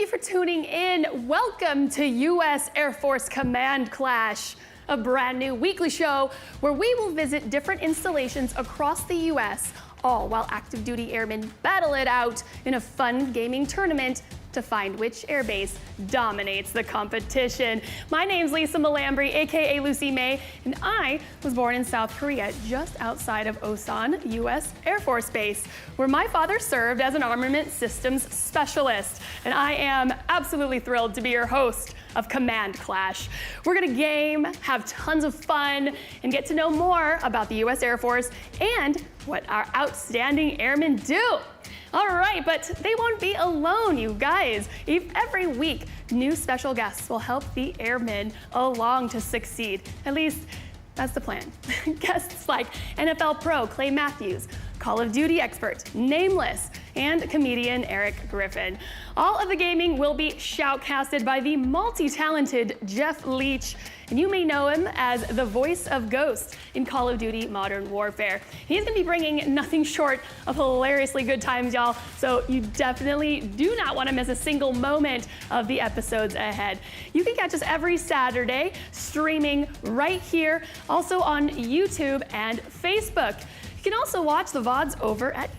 you for tuning in. Welcome to U.S. Air Force Command Clash, a brand new weekly show where we will visit different installations across the U.S., all while active duty airmen battle it out in a fun gaming tournament to find which airbase dominates the competition. My name's Lisa Malambry, aka Lucy May, and I was born in South Korea, just outside of Osan, U.S. Air Force Base, where my father served as an armament systems specialist. And I am absolutely thrilled to be your host of Command Clash. We're gonna game, have tons of fun, and get to know more about the U.S. Air Force and what our outstanding airmen do. All right, but they won't be alone, you guys. Every week, new special guests will help the airmen along to succeed. At least, that's the plan. Guests like NFL pro Clay Matthews, Call of Duty expert Nameless, and comedian Eric Griffin. All of the gaming will be shoutcasted by the multi-talented Jeff Leach, and you may know him as the voice of Ghost in Call of Duty Modern Warfare. He's gonna be bringing nothing short of hilariously good times, y'all, so you definitely do not wanna miss a single moment of the episodes ahead. You can catch us every Saturday, streaming right here, also on YouTube and Facebook. You can also watch the VODs over at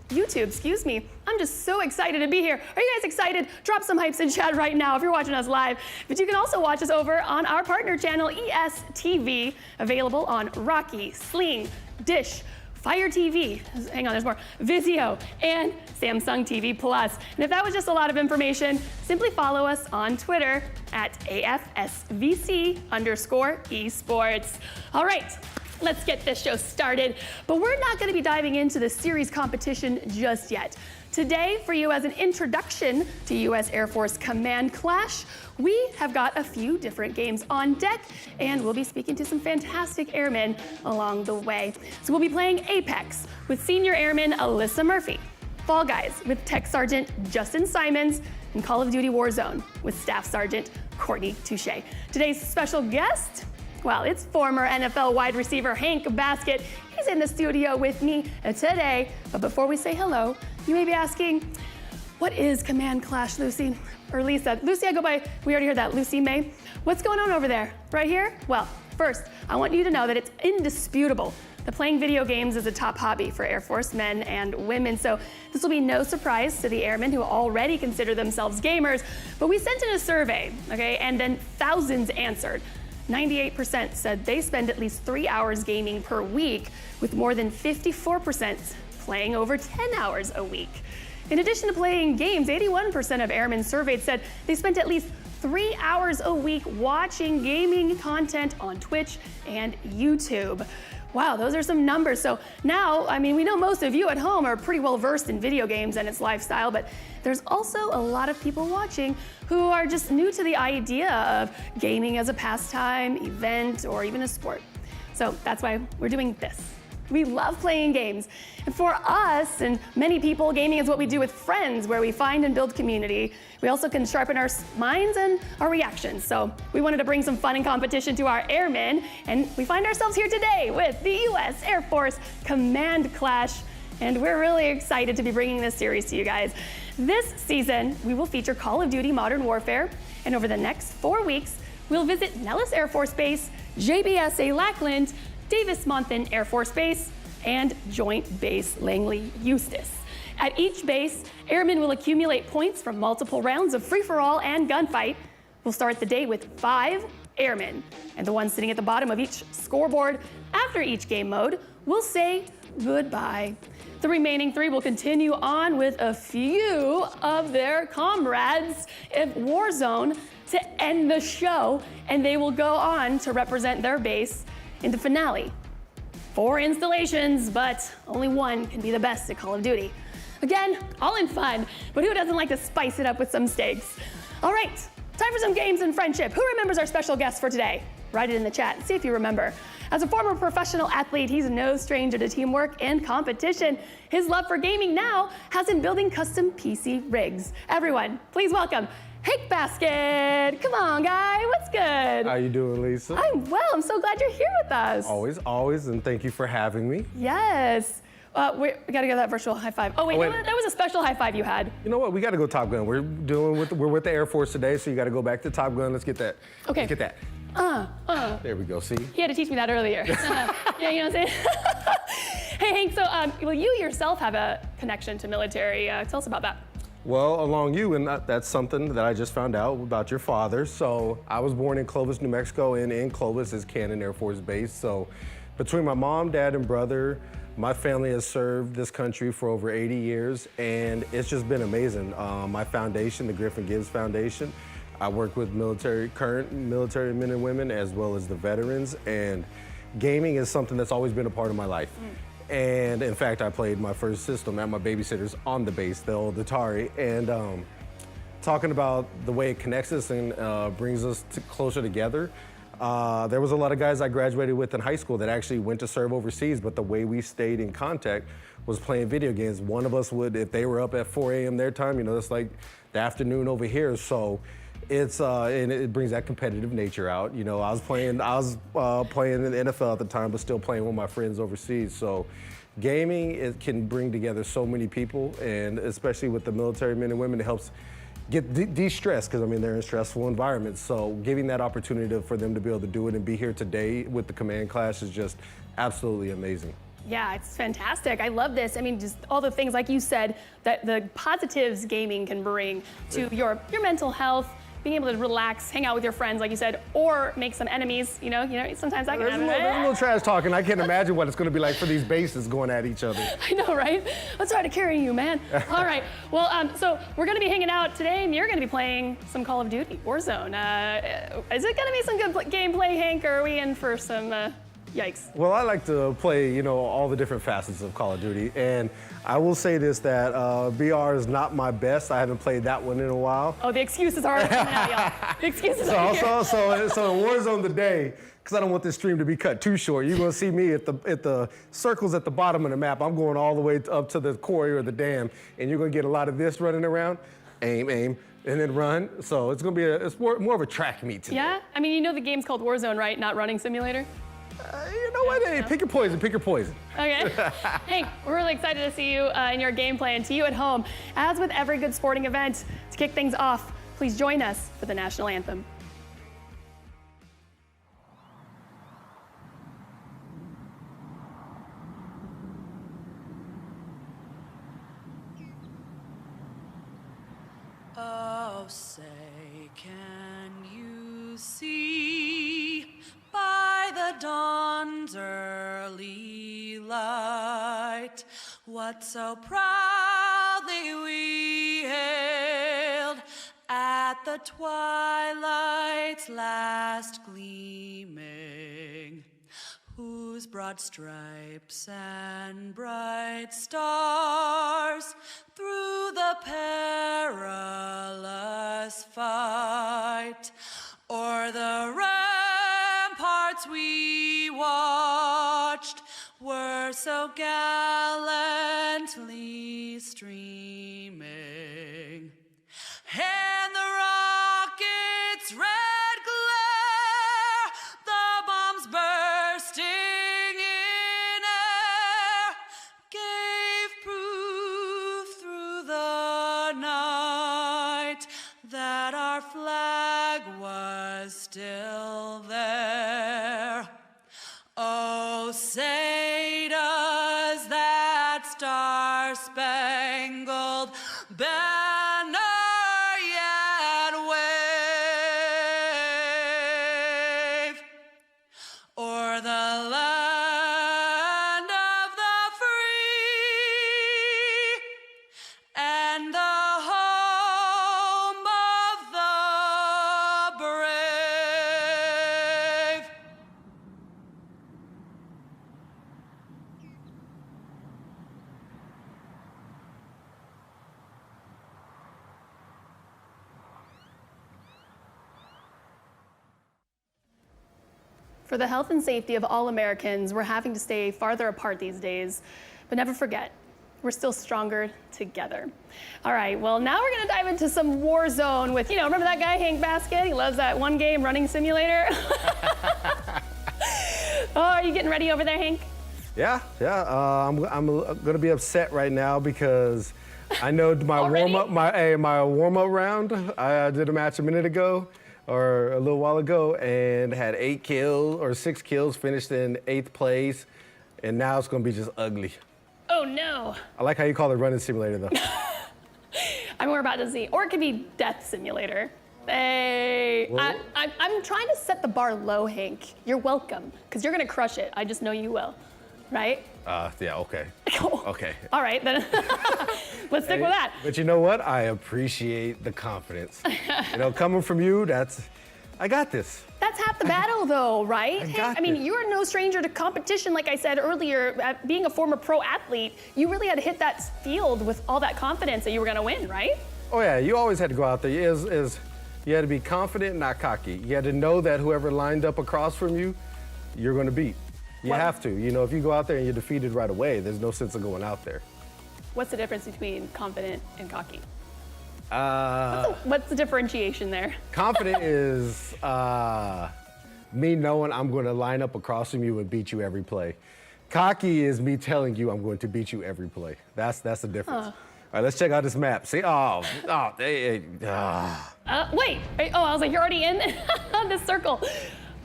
YouTube, excuse me. I'm just so excited to be here. Are you guys excited? Drop some hypes in chat right now if you're watching us live. But you can also watch us over on our partner channel, ESTV, available on Rocky, Sling, Dish, Fire TV, hang on, there's more, Vizio, and Samsung TV Plus. And if that was just a lot of information, simply follow us on Twitter at AFSVC_esports. All right. Let's get this show started, but we're not going to be diving into the series competition just yet. Today, for you as an introduction to U.S. Air Force Command Clash, we have got a few different games on deck, and we'll be speaking to some fantastic airmen along the way. So we'll be playing Apex with Senior Airman Alyssa Murphy, Fall Guys with Tech Sergeant Justin Simons, and Call of Duty Warzone with Staff Sergeant Courtney Touche. Today's special guest, well, it's former NFL wide receiver Hank Baskett. He's in the studio with me today. But before we say hello, you may be asking, what is Command Clash, Lucy? Or Lisa? Lucy, I go by, we already heard that, Lucy May. What's going on over there? Right here? Well, first, I want you to know that it's indisputable that playing video games is a top hobby for Air Force men and women. So this will be no surprise to the airmen who already consider themselves gamers. But we sent in a survey, okay, and then thousands answered. 98% said they spend at least 3 hours gaming per week, with more than 54% playing over 10 hours a week. In addition to playing games, 81% of airmen surveyed said they spent at least 3 hours a week watching gaming content on Twitch and YouTube. Wow, those are some numbers. So now, I mean, we know most of you at home are pretty well versed in video games and its lifestyle, but there's also a lot of people watching who are just new to the idea of gaming as a pastime, event, or even a sport. So that's why we're doing this. We love playing games. And for us and many people, gaming is what we do with friends, where we find and build community. We also can sharpen our minds and our reactions. So we wanted to bring some fun and competition to our airmen, and we find ourselves here today with the U.S. Air Force Command Clash, and we're really excited to be bringing this series to you guys. This season, we will feature Call of Duty Modern Warfare, and over the next 4 weeks, we'll visit Nellis Air Force Base, JBSA Lackland, Davis-Monthan Air Force Base, and Joint Base Langley Eustis. At each base, airmen will accumulate points from multiple rounds of free-for-all and gunfight. We'll start the day with 5 airmen, and the ones sitting at the bottom of each scoreboard after each game mode will say goodbye. The remaining 3 will continue on with a few of their comrades at Warzone to end the show, and they will go on to represent their base in the finale. 4 installations, but only one can be the best at Call of Duty. Again, all in fun, but who doesn't like to spice it up with some stakes? All right, time for some games and friendship. Who remembers our special guest for today? Write it in the chat and see if you remember. As a former professional athlete, he's no stranger to teamwork and competition. His love for gaming now has him building custom PC rigs. Everyone, please welcome Hank Baskett. Come on, guy, what's good? How you doing, Lisa? I'm well, I'm so glad you're here with us. Always, and thank you for having me. Yes. We gotta go that virtual high five. Oh wait, wait. No, that was a special high five you had. You know what? We got to go Top Gun. We're with the Air Force today, so you got to go back to Top Gun. Let's get that. Okay. Let's get that. There we go. See? He had to teach me that earlier. Yeah, you know what I'm saying? Hey Hank, so well, you yourself have a connection to military. Tell us about that. Well, along you, and that's something that I just found out about your father. So I was born in Clovis, New Mexico, and in Clovis is Cannon Air Force Base. So between my mom, dad, and brother, my family has served this country for over 80 years, and it's just been amazing. My foundation, the Griffin Gibbs Foundation, I work with current military men and women, as well as the veterans, and gaming is something that's always been a part of my life. And in fact, I played my first system at my babysitter's on the base, the old Atari, and talking about the way it connects us and brings us closer together. There was a lot of guys I graduated with in high school that actually went to serve overseas, but the way we stayed in contact was playing video games. One of us would, if they were up at 4 a.m. their time, you know, it's like the afternoon over here. So it's and it brings that competitive nature out. You know, I was playing in the NFL at the time, but still playing with my friends overseas. So gaming, it can bring together so many people, and especially with the military men and women, it helps get de-stressed, because I mean they're in stressful environments. So giving that opportunity for them to be able to do it and be here today with the command class is just absolutely amazing. Yeah, it's fantastic. I love this. I mean, just all the things, like you said, that the positives gaming can bring to your mental health, being able to relax, hang out with your friends, like you said, or make some enemies. You know, sometimes that can happen. There's a little trash talking. I can't imagine what it's going to be like for these bases going at each other. I know, right? Let's try to carry you, man. All right. Well, so we're going to be hanging out today, and you're going to be playing some Call of Duty, Warzone. Is it going to be some good gameplay, Hank, or are we in for some yikes? Well, I like to play, all the different facets of Call of Duty, and I will say this, that BR is not my best. I haven't played that one in a while. Oh, the excuses are coming out, y'all. The excuses are here. So in Warzone today, because I don't want this stream to be cut too short, you're going to see me at the circles at the bottom of the map. I'm going all the way up to the quarry or the dam, and you're going to get a lot of this running around. Aim, and then run. So it's going to be it's more of a track meet today. Yeah? I mean, the game's called Warzone, right? Not Running Simulator? You know what? Hey, pick your poison, pick your poison. Okay. Hank, we're really excited to see you in your gameplay, and to you at home. As with every good sporting event, to kick things off, please join us for the national anthem. Oh, say, can you see by the dawn's early light what so proudly we hailed at the twilight's last gleaming, whose broad stripes and bright stars through the perilous fight o'er the ramparts we watched were so gallantly streaming, and the rocket's red glare, the bombs bursting in air, gave proof through the night that our flag was still there. Oh, say does that star-spangled banner yet wave o'er the land of the free and the home of the brave? For the health and safety of all Americans, we're having to stay farther apart these days, but never forget, we're still stronger together. All right, well, now we're gonna dive into some Warzone with, remember that guy, Hank Basket? He loves that one game, Running Simulator. Oh, are you getting ready over there, Hank? Yeah. I'm gonna be upset right now because I know my Already? my warm up round. I did a match a minute ago or a little while ago and had 6 kills, finished in 8th place, and now it's gonna be just ugly. Oh no. I like how you call it running simulator though. I mean, we're about to see. Or it could be Death Simulator. Hey, Well- I'm trying to set the bar low, Hank. You're welcome, because you're going to crush it. I just know you will, right? Yeah, okay. Okay. All right, then let's stick with that. But you know what? I appreciate the confidence. Coming from you, I got this. That's half the battle, though, right? I Hank? got I mean, this. you're no stranger to competition, like I said earlier. Being a former pro athlete, you really had to hit that field with all that confidence that you were going to win, right? Oh yeah, you always had to go out there. You had to be confident, not cocky. You had to know that whoever lined up across from you, you're going to beat. You What- have to. If you go out there and you're defeated right away, there's no sense of going out there. What's the difference between confident and cocky? Uh, What's the differentiation there? confident is me knowing I'm going to line up across from you and beat you every play. Cocky is me telling you I'm going to beat you every play. That's the difference. All right, let's check out this map. See, Wait. Oh, I was like, you're already in this circle.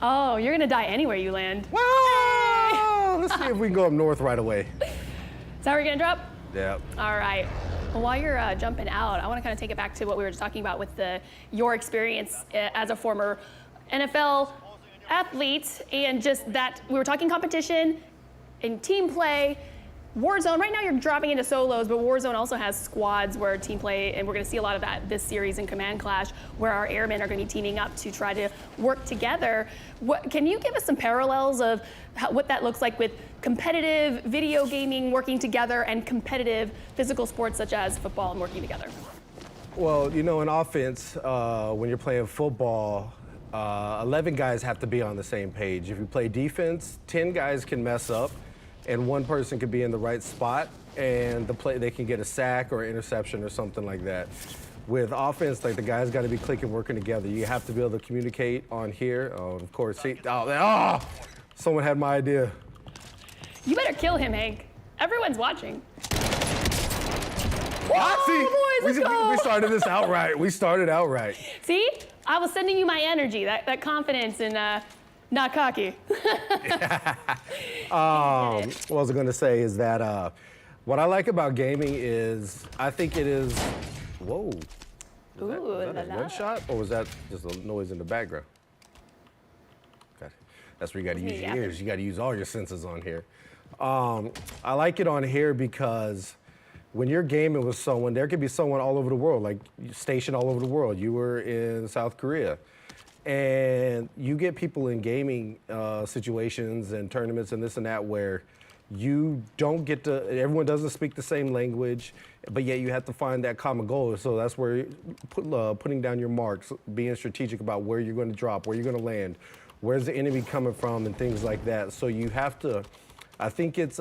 Oh, you're gonna die anywhere you land. Well, let's see if we can go up north right away. Is that where you're gonna drop? Yeah. All right. Well, while you're jumping out, I want to kind of take it back to what we were just talking about with your experience as a former NFL athlete, and just that we were talking competition and team play. Warzone, right now you're dropping into solos, but Warzone also has squads where team play, and we're going to see a lot of that this series in Command Clash, where our airmen are going to be teaming up to try to work together. Can you give us some parallels of what that looks like with competitive video gaming working together and competitive physical sports such as football and working together? Well, in offense, when you're playing football, 11 guys have to be on the same page. If you play defense, 10 guys can mess up, and one person could be in the right spot, and they can get a sack or interception or something like that. With offense, like the guys got to be clicking, working together. You have to be able to communicate on here. Oh, of course. Someone had my idea. You better kill him, Hank. Everyone's watching. See, boys, let's go. we started this out right. We started out right. See? I was sending you my energy, that confidence and not cocky. What I was going to say is that what I like about gaming is I think it is. Whoa. Was Ooh, that la a la. gunshot, or was that just a noise in the background? Okay. That's where you got to Wasn't use me your yapping. ears. You got to use all your senses on here. I like it on here because when you're gaming with someone, there could be someone all over the world, like stationed all over the world. You were in South Korea. And you get people in gaming situations and tournaments and this and that where you don't get to, everyone doesn't speak the same language, but yet you have to find that common goal. So that's where putting down your marks, being strategic about where you're going to drop, where you're going to land, where's the enemy coming from, and things like that. So you have to, I think it's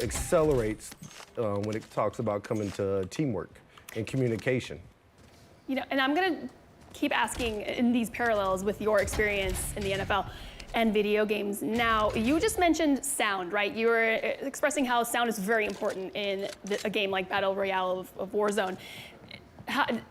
accelerates when it talks about coming to teamwork and communication. And I'm going to keep asking in these parallels with your experience in the NFL and video games. Now, you just mentioned sound, right? You were expressing how sound is very important in a game like Battle Royale of Warzone.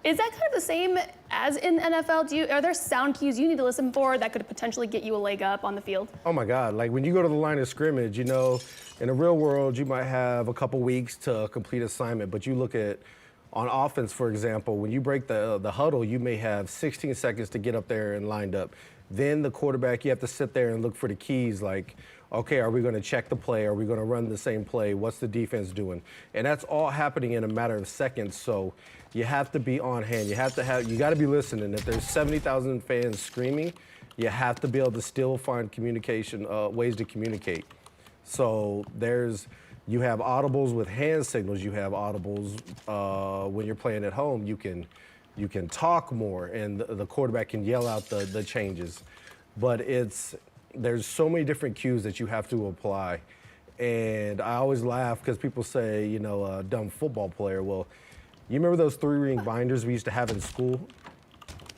Is that kind of the same as in NFL? Are there sound cues you need to listen for that could potentially get you a leg up on the field? Oh my God, like when you go to the line of scrimmage, in the real world, you might have a couple weeks to complete assignment, but you look at, on offense, for example, when you break the huddle, you may have 16 seconds to get up there and lined up. Then the quarterback, you have to sit there and look for the keys like, okay, are we going to check the play? Are we going to run the same play? What's the defense doing? And that's all happening in a matter of seconds. So you have to be on hand. You got to be listening. If there's 70,000 fans screaming, you have to be able to still find communication, ways to communicate. So you have audibles with hand signals. You have audibles when you're playing at home. You can talk more, and the quarterback can yell out the changes. But there's so many different cues that you have to apply. And I always laugh because people say, a dumb football player. Well, you remember those 3-ring binders we used to have in school?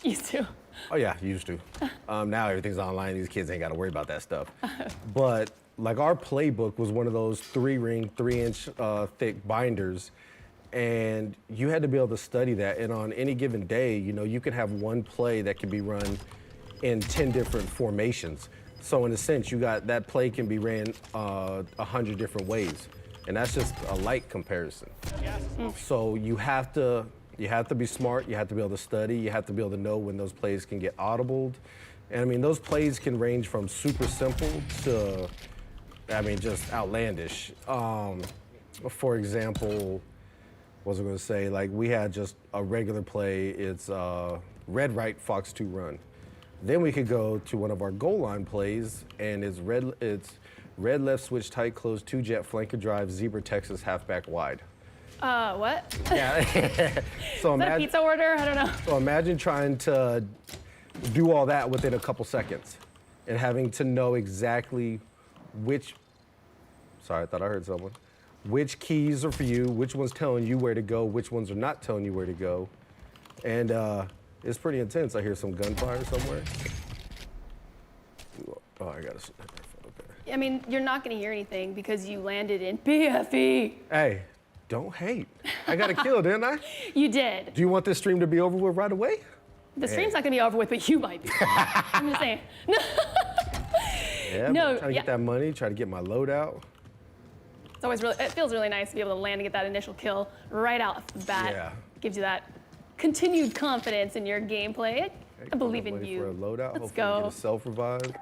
Used to. Oh yeah, used to. Now everything's online. These kids ain't got to worry about that stuff. But like our playbook was one of those 3-ring, 3-inch thick binders, and you had to be able to study that. And on any given day, you know, you could have one play that can be run in 10 different formations. So in a sense, you got that play can be ran 100 different ways, and that's just a light comparison. So you have to be smart. You have to be able to study. You have to be able to know when those plays can get audibled. And I mean, those plays can range from super simple to, I mean, just outlandish. For example, what was I going to say? Like, we had just a regular play. It's red right, fox 2 run. Then we could go to one of our goal line plays, and it's red left switch tight close 2-jet flanker drive zebra Texas halfback wide. What? Yeah. So Is that a pizza order? I don't know. So imagine trying to do all that within a couple seconds and having to know exactly which, sorry, I thought I heard someone, which keys are for you, which one's telling you where to go, which ones are not telling you where to go. And it's pretty intense. I hear some gunfire somewhere. Oh, I got to, okay. I mean, you're not going to hear anything because you landed in BFE. Hey, don't hate. I got a kill, didn't I? You did. Do you want this stream to be over with right away? The stream's not going to be over with, but you might be. I'm just saying. Yeah, No, I'm trying to get that money, try to get my load out. It's always really, it feels really nice to be able to land and get that initial kill right out the bat. Yeah. Gives you that continued confidence in your gameplay. I believe in Waiting for a you. loadout. Let's Hopefully go. Get a self-revive.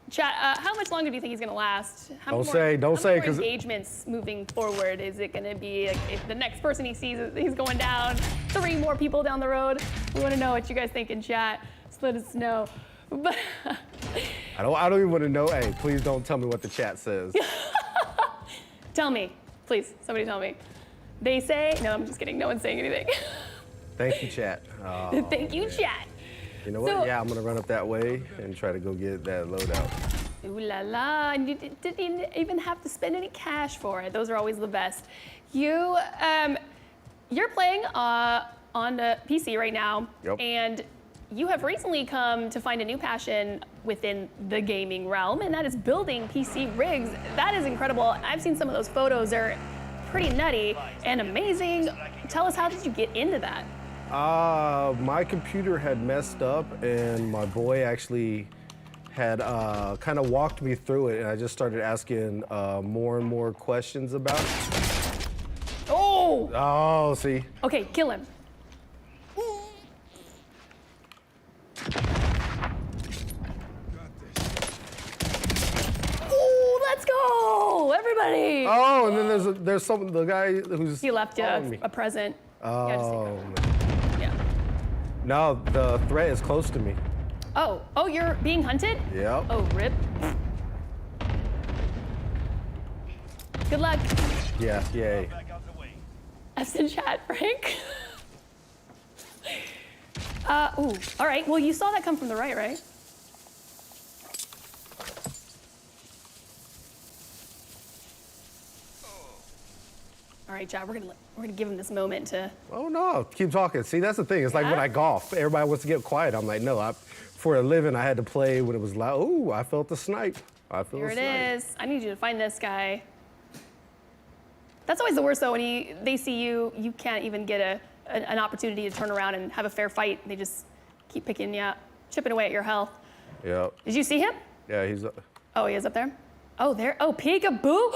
Chat, how much longer do you think he's going to last? How Don't many say, don't say, more 'cause engagements moving forward? Is it going to be like if the next person he sees he's going down, 3 more people down the road? We want to know what you guys think in chat. Just let us know. But I don't even want to know. Hey, please don't tell me what the chat says. tell me, please, somebody tell me. They say, no, I'm just kidding. No one's saying anything. Thank you, chat. Oh, Thank you, man. chat. You know what? So- Yeah, I'm gonna run up that way and try to go get that loadout. Ooh la la, and you didn't even have to spend any cash for it. Those are always the best. You're playing on the PC right now, Yep. and you have recently come to find a new passion within the gaming realm, and that is building PC rigs. That is incredible. I've seen some of those photos. They're pretty nutty and amazing. Tell us, how did you get into that? My computer had messed up, and my boy actually had kind of walked me through it, and I just started asking more and more questions about it. Oh! Oh, see? Okay, kill him. Ooh, let's go, everybody! Oh, and then there's the guy who's He left you following me. a present. You gotta just take Oh, it. Yeah. no, the threat is close to me. Oh, you're being hunted? Yep. Oh, rip. Good luck. Yeah, yay. F's in chat, Frank. All right. Well, you saw that come from the right? All right, chat. We're gonna give him this moment to. Oh no, keep talking. See, that's the thing. It's like when Yeah? I golf, everybody wants to get quiet. I'm like, no, for a living, I had to play when it was loud. Ooh, I felt the snipe. I feel Here the it snipe. is. I need you to find this guy. That's always the worst, though, when they see you, you can't even get an opportunity to turn around and have a fair fight. They just keep picking you up, chipping away at your health. Yep. Did you see him? Yeah, he's. Oh, he is up there? Oh, there. Oh, peekaboo.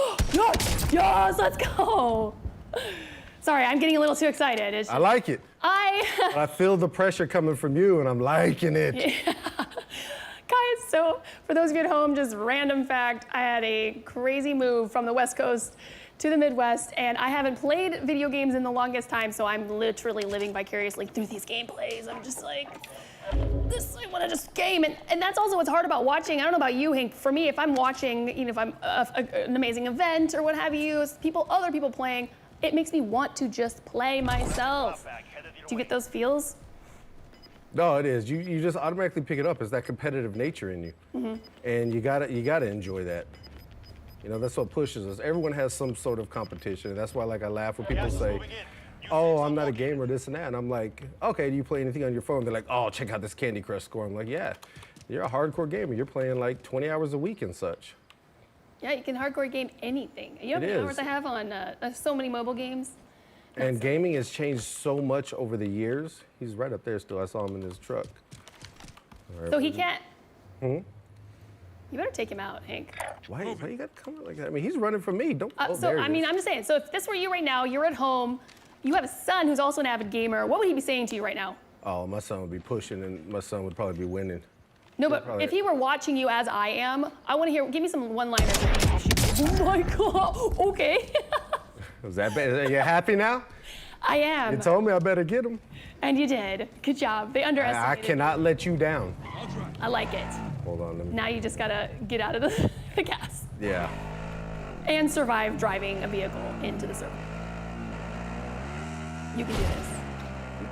Yes, let's go. Sorry, I'm getting a little too excited. It's I like it. I I feel the pressure coming from you, and I'm liking it. Guys, so for those of you at home, just random fact, I had a crazy move from the West Coast to the Midwest, and I haven't played video games in the longest time, so I'm literally living vicariously through these gameplays. I'm just like, I want to just game, and that's also what's hard about watching. I don't know about you, Hank. For me, if I'm watching, if I'm an amazing event or what have you, other people playing, it makes me want to just play myself. Do you get those feels? No, it is. You just automatically pick it up. It's that competitive nature in you, and you gotta enjoy that. You know, that's what pushes us. Everyone has some sort of competition, and that's why, like, I laugh when people say, "Oh, I'm not a gamer," this and that, and I'm like, "Okay, do you play anything on your phone?" They're like, "Oh, check out this Candy Crush score." I'm like, "Yeah, you're a hardcore gamer. You're playing like 20 hours a week and such." Yeah, you can hardcore game anything. You know how It many hours is. I have on so many mobile games? And gaming has changed so much over the years. He's right up there still. I saw him in his truck. All right, So he can't. You better take him out, Hank. Why you got to come out like that? I mean, he's running from me. Don't. Oh, So, there he I mean, is. I'm just saying, so if this were you right now, you're at home, you have a son who's also an avid gamer, what would he be saying to you right now? Oh, my son would be pushing, and my son would probably be winning. No, but probably- if he were watching you as I am, I want to hear, give me some one-liners. Oh my God, okay. Is that bad? Are you happy now? I am, You told me I better get him. and you did. Good job. They I underestimated. cannot let you down. I like it. Hold on, let me. Now you just gotta get out of the gas Yeah. and survive driving a vehicle into the circle. You can do this.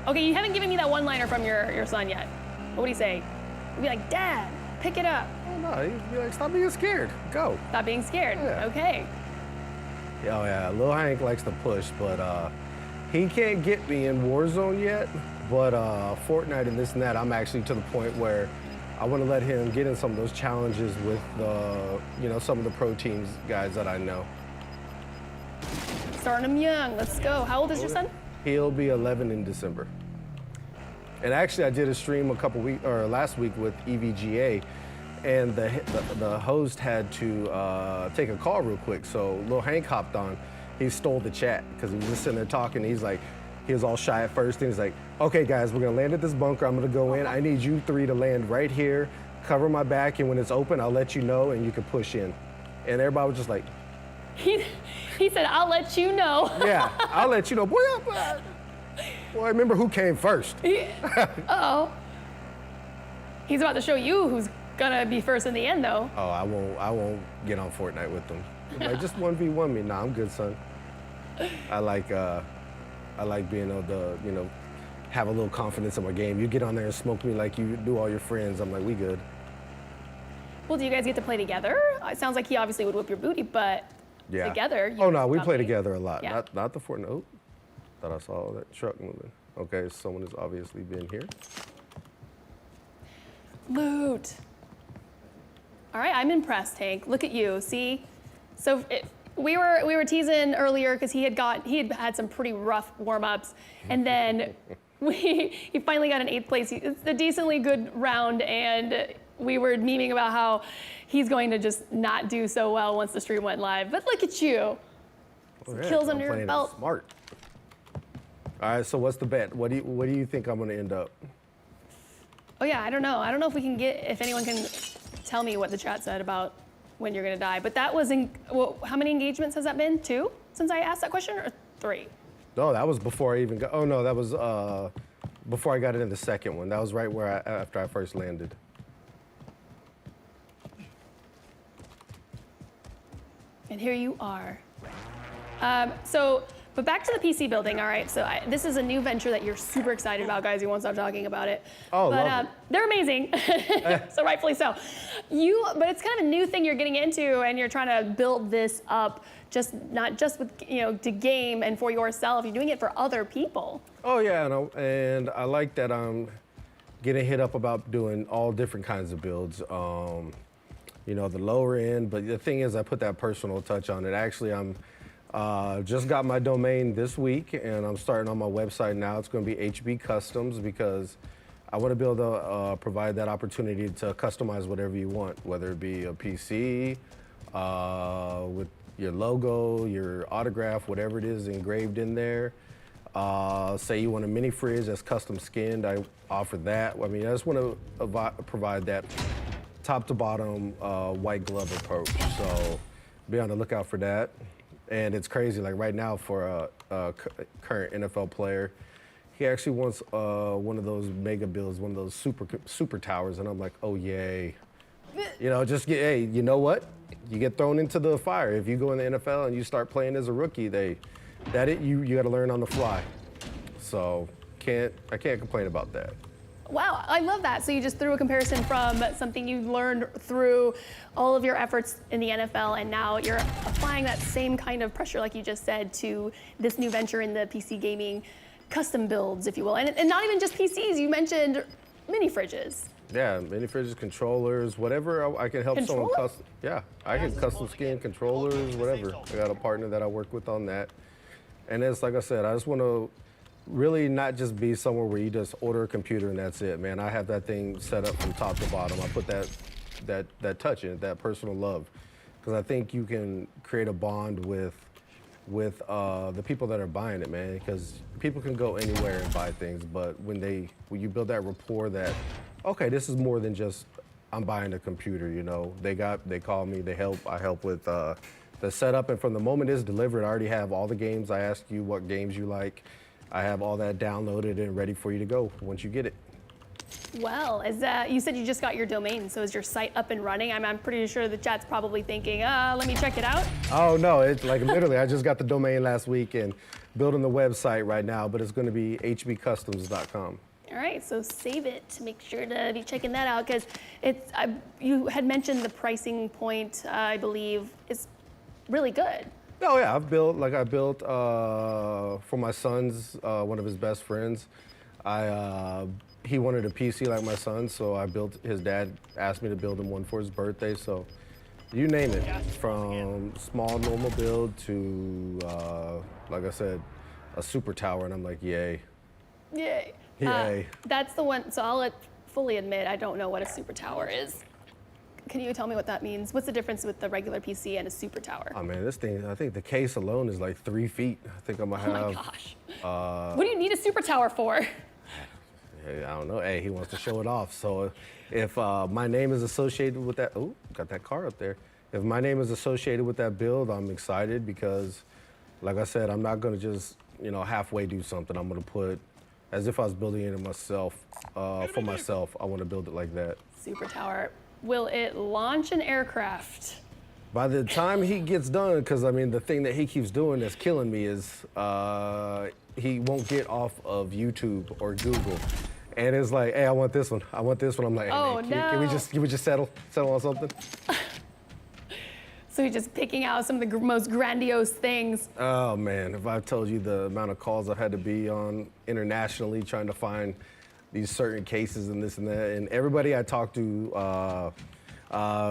Okay, you haven't given me that one-liner from your son yet. What would he say? He'd be like, Dad, pick it up. Oh no, he'd be like, stop being scared. Go. Stop being scared. Yeah. Okay. Oh yeah, Lil Hank likes to push, but he can't get me in Warzone yet. But Fortnite and this and that, I'm actually to the point where I want to let him get in some of those challenges with some of the pro teams guys that I know. Starting him young. Let's go. How old is your son? He'll be 11 in December. And actually, I did a stream last week with EVGA, and the host had to take a call real quick. So Lil Hank hopped on. He stole the chat because he was just sitting there talking. He was all shy at first, and he's like, "Okay, guys, we're gonna land at this bunker. I'm gonna go in. I need you three to land right here, cover my back, and when it's open, I'll let you know, and you can push in." And everybody was just like, He said, I'll let you know. "Yeah, I'll let you know." Boy, remember who came first? Uh-oh. He's about to show you who's gonna be first in the end, though. Oh, I won't get on Fortnite with them. Like, just 1v1 me. Nah, I'm good, son. I like being able to, have a little confidence in my game. You get on there and smoke me like you do all your friends. I'm like, we good. Well, do you guys get to play together? It sounds like he obviously would whip your booty, but Yeah. together. you Oh no, we dominate. play together a lot. Yeah. Not the Fortnite. Oh, thought I saw that truck moving. Okay, someone has obviously been here. Loot. All right, I'm impressed, Hank. Look at you. See, so we were teasing earlier because he had some pretty rough warm-ups, and then he finally got an 8th place. It's a decently good round, and we were memeing about how he's going to just not do so well once the stream went live. But look at you. Oh, yeah, kills I'm under your playing it belt. Smart. All right, so what's the bet? What do you think I'm gonna end up? Oh yeah, I don't know. I don't know if anyone can tell me what the chat said about when you're gonna die. But that was how many engagements has that been? 2 since I asked that question, or 3? No, that was before I even got. Oh no, that was before I got into the second one. That was right after I first landed. And here you are. But back to the PC building, all right? So this is a new venture that you're super excited about, guys. You won't stop talking about it. Oh, but love it. they're amazing, so rightfully so. But it's kind of a new thing you're getting into, and you're trying to build this up, not just with to game and for yourself. You're doing it for other people. Oh yeah, and I like that I'm getting hit up about doing all different kinds of builds. The lower end, but the thing is, I put that personal touch on it. Actually, I'm just got my domain this week, and I'm starting on my website now. It's going to be HB Customs because I want to be able to provide that opportunity to customize whatever you want, whether it be a PC with your logo, your autograph, whatever it is engraved in there. Say you want a mini fridge that's custom skinned, I offer that. I mean, I just want to provide that top to bottom white glove approach. So be on the lookout for that. And it's crazy, like right now for a current NFL player, he actually wants one of those mega builds, one of those super towers, and I'm like, oh yay. Hey, you know what? You get thrown into the fire. If you go in the NFL and you start playing as a rookie, you got to learn on the fly. So I can't complain about that. Wow, I love that. So you just threw a comparison from something you learned through all of your efforts in the NFL, and now you're applying that same kind of pressure, like you just said, to this new venture in the PC gaming custom builds, if you will. And not even just PCs, you mentioned mini fridges. Yeah, mini fridges, controllers, whatever I can help someone Controller? custom. Yeah, I can custom skin controllers, whatever. I got a partner that I work with on that. And it's like I said, I just want to really not just be somewhere where you just order a computer and that's it, man. I have that thing set up from top to bottom. I put that touch in it, that personal love, because I think you can create a bond with the people that are buying it, man. Because people can go anywhere and buy things, but when you build that rapport, that okay, this is more than just I'm buying a computer. You know, they call me, I help with the setup, and from the moment it's delivered, I already have all the games. I ask you what games you like. I have all that downloaded and ready for you to go once you get it. Well, you said you just got your domain, so is your site up and running? I'm pretty sure the chat's probably thinking, let me check it out. Oh no, it's like literally, I just got the domain last week and building the website right now, but it's going to be hbcustoms.com. All right, so save it to make sure to be checking that out, because you had mentioned the pricing point, I believe, is really good. Oh yeah, I built for my son's one of his best friends. He wanted a PC like my son, so I built. His dad asked me to build him one for his birthday. So, you name it, from small normal build to like I said, a super tower, and I'm like, yay. Yay. Yay. That's the one, so I'll fully admit I don't know what a super tower is. Can you tell me what that means? What's the difference with the regular PC and a super tower? Oh man, this thing, I think the case alone is like 3 feet. I think I'm gonna have. Oh my gosh. What do you need a super tower for? Hey, I don't know. Hey, he wants to show it off. So if my name is associated with that, oh, got that car up there. If my name is associated with that build, I'm excited because, like I said, I'm not gonna just, halfway do something. I'm gonna put, as if I was building it myself, for myself. I want to build it like that. Super tower. Will it launch an aircraft? By the time he gets done, because I mean, the thing that he keeps doing that's killing me is he won't get off of YouTube or Google. And it's like, hey, I want this one. I want this one. I'm like, hey, Oh, man, no. can we just settle on something? So he's just picking out some of the most grandiose things. Oh man, if I told you the amount of calls I've had to be on internationally trying to find these certain cases and this and that, and everybody I talked to,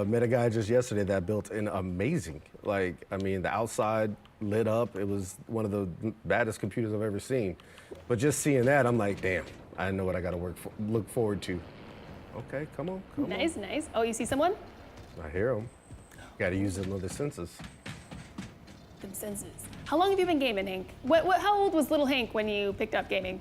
met a guy just yesterday that built an amazing, the outside lit up. It was one of the baddest computers I've ever seen. But just seeing that, I'm like, damn, I know what I got to look forward to. Okay, come on. Nice, nice. Oh, you see someone? I hear him. Got to use them other senses. Them senses. How long have you been gaming, Hank? How old was little Hank when you picked up gaming?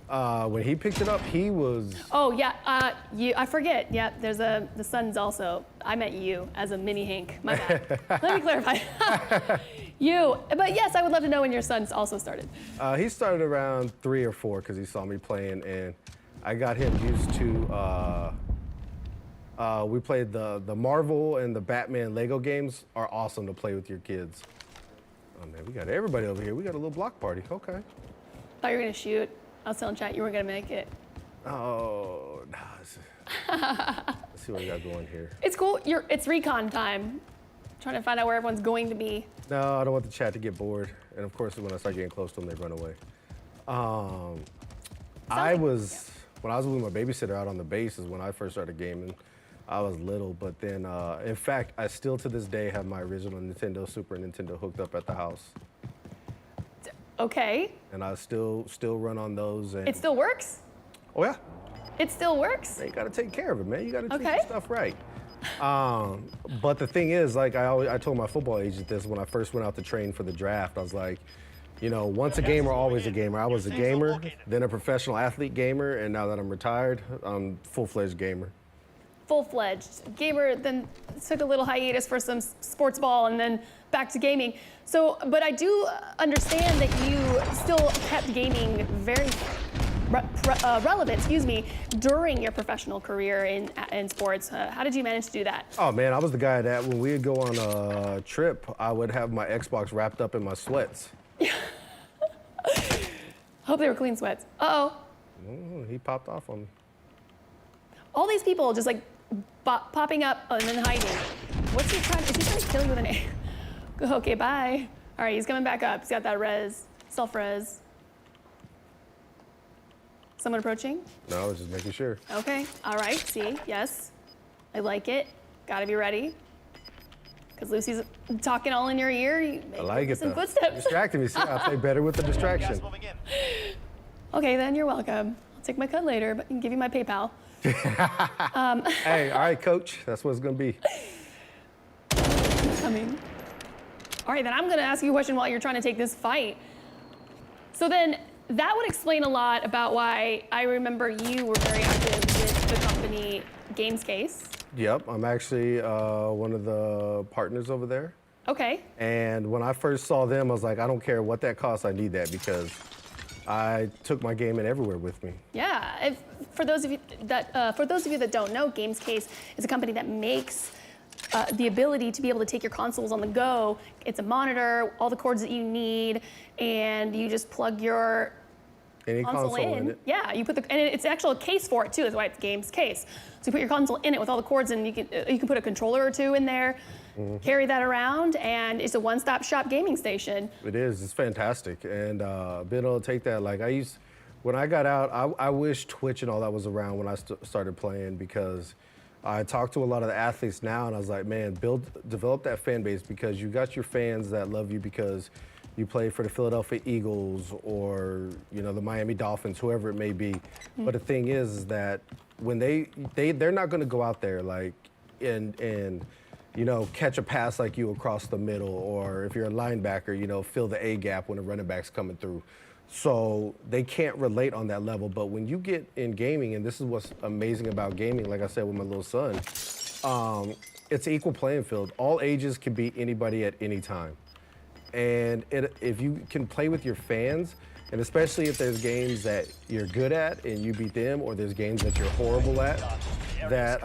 When he picked it up, he was. Oh yeah, I forget. Yeah, there's the sons also. I meant you as a mini Hank. My bad. Let me clarify. You, but yes, I would love to know when your sons also started. He started around 3 or 4 because he saw me playing, and I got him used to. We played the Marvel and the Batman Lego games are awesome to play with your kids. Oh man, we got everybody over here. We got a little block party. Okay. Thought you were gonna shoot. I was telling chat you weren't gonna make it. Oh, nah. Let's see what we got going here. It's cool. It's recon time. Trying to find out where everyone's going to be. No, I don't want the chat to get bored. And of course, when I start getting close to them, they run away. When I was with my babysitter out on the base is when I first started gaming. I was little, but then, in fact, I still to this day have my original Nintendo, Super Nintendo hooked up at the house. Okay. And I still run on those. And It still works? oh yeah, It still works? man, you gotta take care of it, man. You gotta treat Okay. your stuff right. But the thing is, like I told my football agent this when I first went out to train for the draft. I was like, once a gamer, always a gamer. I was a gamer, then a professional athlete gamer, and now that I'm retired, I'm full-fledged gamer. Full-fledged gamer, then took a little hiatus for some sports ball and then back to gaming. So, but I do understand that you still kept gaming very relevant, during your professional career in sports. How did you manage to do that? Oh man, I was the guy that when we'd go on a trip, I would have my Xbox wrapped up in my sweats. Hope they were clean sweats. Uh-oh. He popped off on me. All these people just like popping up and then hiding. Is he trying to kill you with an A? Okay, bye. All right, he's coming back up. He's got that self-res. Someone approaching? No, I was just making sure. Okay, all right, see, yes. I like it. Gotta be ready. Because Lucy's talking all in your ear. You I like it some though. footsteps. Distracting me. See, I play better with the distraction. Okay, then you're welcome. I'll take my cut later, but I can give you my PayPal. Hey, all right, coach. That's what it's gonna be. Coming. All right, then I'm gonna ask you a question while you're trying to take this fight. So then that would explain a lot about why I remember you were very active with the company Gamescase. Yep, I'm actually one of the partners over there. Okay. And when I first saw them, I was like, I don't care what that costs, I need that because I took my gaming everywhere with me. Yeah. For those of you that don't know, Gamescase is a company that makes the ability to be able to take your consoles on the go. It's a monitor, all the cords that you need, and you just plug your Any console in it. Yeah, you put and it's actually a case for it too. That's why it's Gamescase. So you put your console in it with all the cords, and you can put a controller or two in there, carry that around, and it's a one-stop shop gaming station. It is. It's fantastic, and being able to take that, like when I got out, I wish Twitch and all that was around when I started playing because I talk to a lot of the athletes now, and I was like, man, develop that fan base because you got your fans that love you because you play for the Philadelphia Eagles or the Miami Dolphins, whoever it may be. But the thing is that when they're not going to go out there like and catch a pass like you across the middle, or if you're a linebacker, fill the A gap when a running back's coming through. So they can't relate on that level. But when you get in gaming, and this is what's amazing about gaming, like I said with my little son, it's an equal playing field. All ages can beat anybody at any time. And if you can play with your fans, and especially if there's games that you're good at and you beat them, or there's games that you're horrible at, that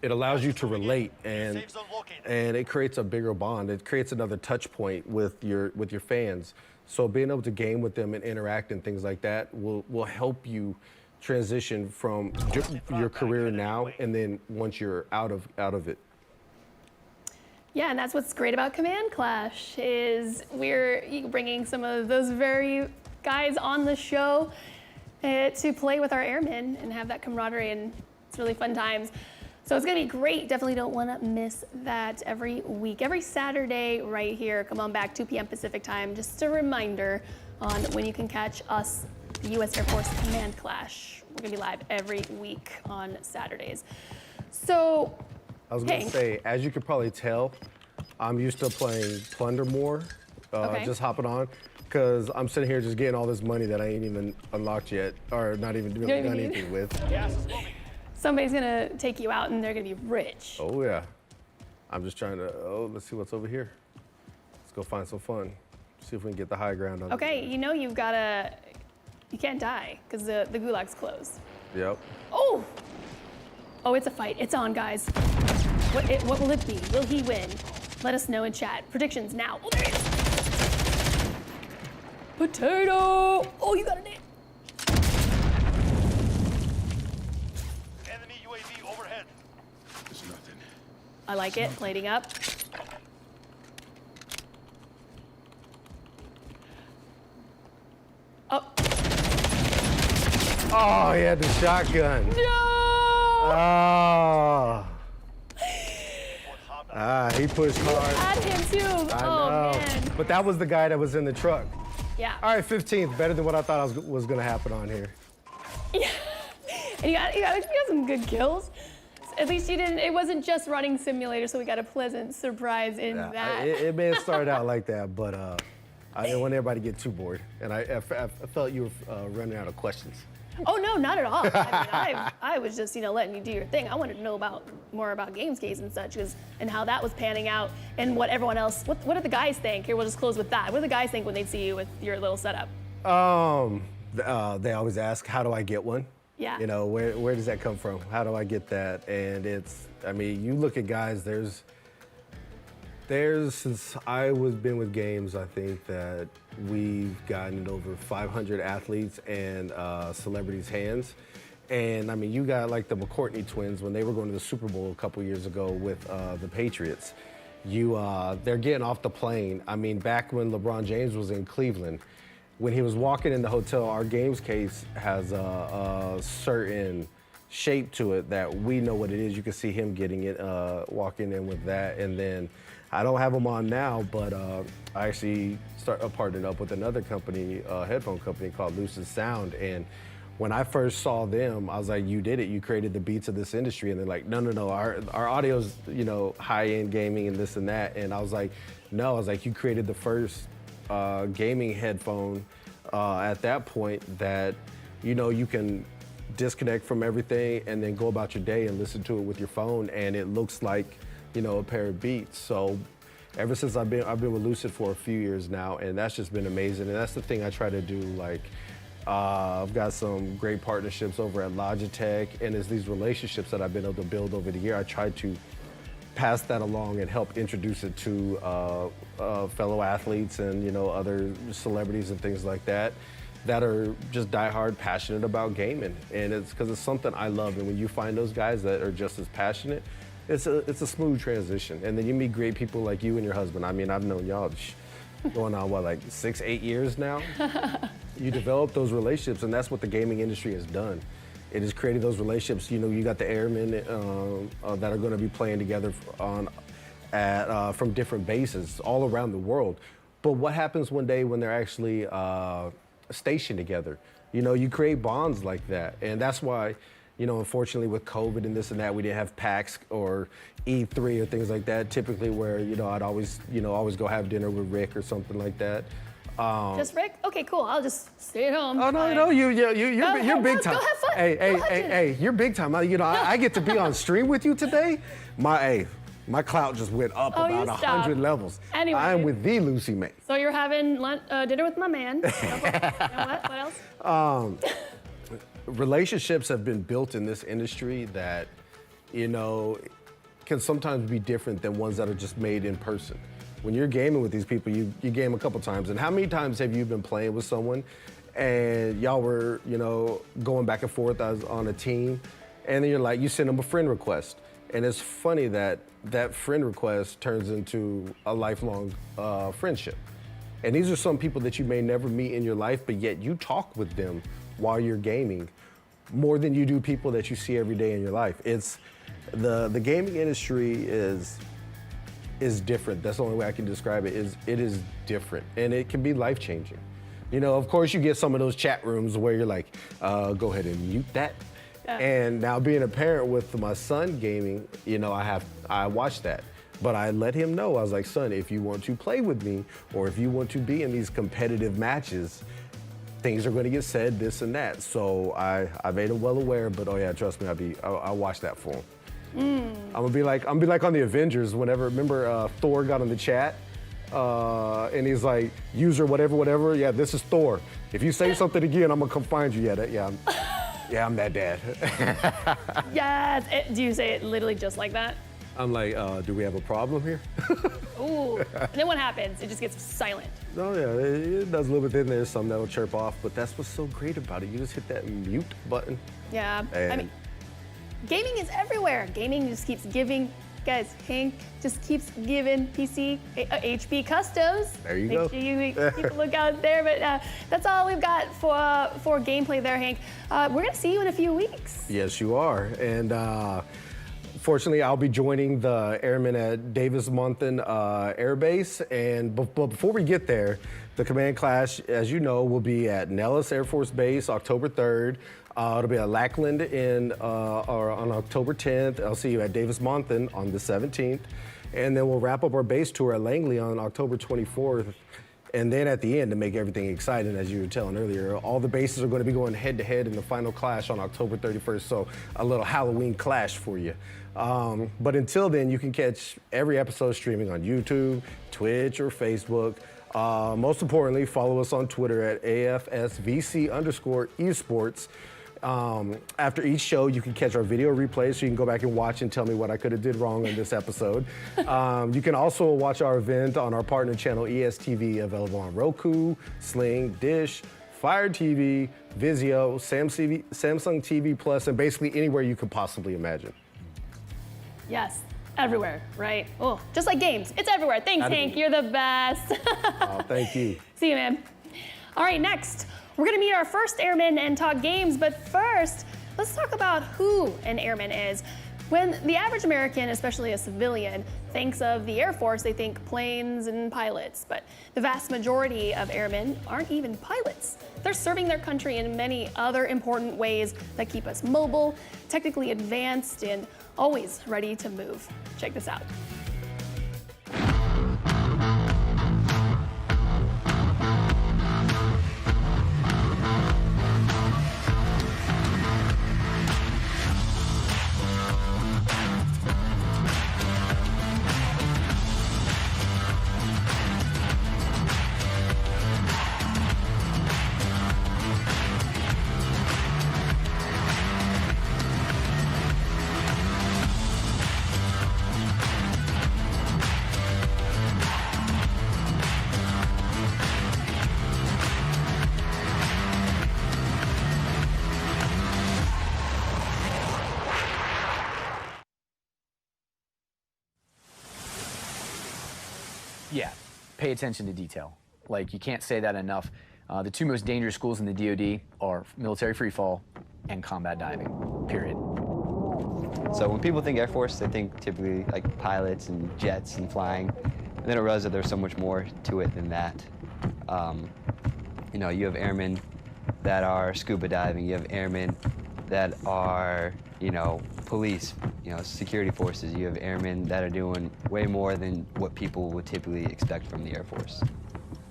it allows you to relate, and it creates a bigger bond. It creates another touch point with your fans. So being able to game with them and interact and things like that will help you transition from your career now and then once you're out of it. Yeah, and that's what's great about Command Clash is we're bringing some of those very guys on the show to play with our airmen and have that camaraderie, and it's really fun times. So it's gonna be great. Definitely don't want to miss that every week, every Saturday right here. Come on back, 2 p.m. Pacific time. Just a reminder on when you can catch us, the U.S. Air Force Command Clash. We're gonna be live every week on Saturdays. So. I was going to say, as you could probably tell, I'm used to playing Plunder more, just hopping on, because I'm sitting here just getting all this money that I ain't even unlocked yet, or not even really done anything with. Somebody's going to take you out and they're going to be rich. Oh, yeah. I'm just trying to, let's see what's over here. Let's go find some fun. See if we can get the high ground on Okay, you can't die, because the gulag's closed. Yep. Oh, it's a fight. It's on, guys. What will it be? Will he win? Let us know in chat. Predictions now. Oh, there it is. Potato. Oh, you got a name. Enemy UAV overhead. There's nothing. I like it. Plating up. Oh. Oh, he had the shotgun. No! Oh. He pushed hard. At him too. I Oh, know. man. But that was the guy that was in the truck. Yeah. All right, 15th, better than what I thought was going to happen on here. Yeah. And you got some good kills. At least it wasn't just running simulator, so we got a pleasant surprise in that. It may have started out like that, but I didn't want everybody to get too bored. And I felt you were running out of questions. Oh, no, not at all. I mean, I was just, letting you do your thing. I wanted to know more about Gamescase and such, and how that was panning out, and what everyone else, what did the guys think? Here, we'll just close with that. What do the guys think when they see you with your little setup? They always ask, how do I get one? Yeah. Where does that come from? How do I get that? And you look at guys, since I was been with games, I think that we've gotten over 500 athletes and celebrities' hands. And you got like the McCourtney twins when they were going to the Super Bowl a couple years ago with the Patriots. They're getting off the plane. Back when LeBron James was in Cleveland, when he was walking in the hotel, our games case has a certain shape to it that we know what it is. You can see him getting it, walking in with that. And then I don't have them on now, but I actually partnered up with another company, headphone company called Lucid Sound. And when I first saw them, I was like, you did it. You created the beats of this industry. And they're like, no, our audio's, high-end gaming and this and that. And I was like, no, you created the first gaming headphone at that point that, you can disconnect from everything and then go about your day and listen to it with your phone, and it looks like, a pair of Beats. So ever since I've been with Lucid for a few years now, and that's just been amazing. And that's the thing I try to do. Like, I've got some great partnerships over at Logitech, and it's these relationships that I've been able to build over the year. I try to pass that along and help introduce it to fellow athletes and other celebrities and things like that are just diehard passionate about gaming. And it's because it's something I love. And when you find those guys that are just as passionate, it's a smooth transition. And then you meet great people like you and your husband. I mean, I've known y'all going on, like 6-8 years now? You develop those relationships, and that's what the gaming industry has done. It has created those relationships. You got the airmen that are going to be playing together from different bases all around the world. But what happens one day when they're actually stationed together? You create bonds like that, and that's why, unfortunately with COVID and this and that, we didn't have PAX or E3 or things like that. Typically, where I'd always go have dinner with Rick or something like that. Just Rick? Okay, cool. I'll just stay at home. Oh no, you're big time. Go have fun. Hey, you're big time. I get to be on stream with you today. My clout just went up about 100 levels. Anyway, I am with the Lucy May. So you're having dinner with my man. What else? Relationships have been built in this industry that, can sometimes be different than ones that are just made in person. When you're gaming with these people, you game a couple times. And how many times have you been playing with someone and y'all were, going back and forth as on a team, and then you send them a friend request. And it's funny that friend request turns into a lifelong friendship. And these are some people that you may never meet in your life, but yet you talk with them while you're gaming more than you do people that you see every day in your life. It's the gaming industry is different. That's the only way I can describe it. It is different, and it can be life-changing. Of course, you get some of those chat rooms where you're like, go ahead and mute that. And now being a parent with my son gaming, I watch that. But I let him know, I was like, son, if you want to play with me, or if you want to be in these competitive matches, things are going to get said, this and that. So I made him well aware, but oh yeah, trust me, I'll watch that for him. I'm gonna be like on the Avengers. Remember Thor got on the chat, and he's like, user whatever. Yeah, this is Thor. If you say something again, I'm gonna come find you. I'm that dad. Yes. Do you say it literally just like that? I'm like, do we have a problem here? Ooh. And then what happens? It just gets silent. Oh yeah, it does a little bit. Then there's some that'll chirp off, but that's what's so great about it. You just hit that mute button. Yeah. And gaming is everywhere. Gaming just keeps giving. Guys, Hank just keeps giving HP Customs. There you go. Make sure you keep a look out there. But that's all we've got for gameplay there, Hank. We're gonna see you in a few weeks. Yes, you are. And fortunately, I'll be joining the airmen at Davis-Monthan Air Base. And but before we get there, the command clash, as you know, will be at Nellis Air Force Base, October 3rd. It'll be at Lackland on October 10th. I'll see you at Davis-Monthan on the 17th. And then we'll wrap up our base tour at Langley on October 24th. And then at the end, to make everything exciting, as you were telling earlier, all the bases are going to be going head-to-head in the final clash on October 31st. So a little Halloween clash for you. But until then, you can catch every episode streaming on YouTube, Twitch, or Facebook. Most importantly, follow us on Twitter at AFSVC_esports. After each show, you can catch our video replays, so you can go back and watch and tell me what I could have did wrong on this episode. You can also watch our event on our partner channel, ESTV, available on Roku, Sling, Dish, Fire TV, Vizio, Samsung TV Plus, and basically anywhere you could possibly imagine. Yes, everywhere, right? Oh, just like games, it's everywhere. Thanks, Hank. You're the best. Thank you. See you, man. All right, next, we're gonna meet our first airman and talk games, but first, let's talk about who an airman is. When the average American, especially a civilian, thinks of the Air Force, they think planes and pilots, but the vast majority of airmen aren't even pilots. They're serving their country in many other important ways that keep us mobile, technically advanced, and always ready to move. Check this out. Yeah, pay attention to detail. Like, you can't say that enough. The two most dangerous schools in the DoD are military free fall and combat diving, period. So when people think Air Force, they think typically like pilots and jets and flying. And they don't realize that there's so much more to it than that. You know, you have airmen that are scuba diving. You have airmen that are, you know, police, you know, security forces. You have airmen that are doing way more than what people would typically expect from the Air Force.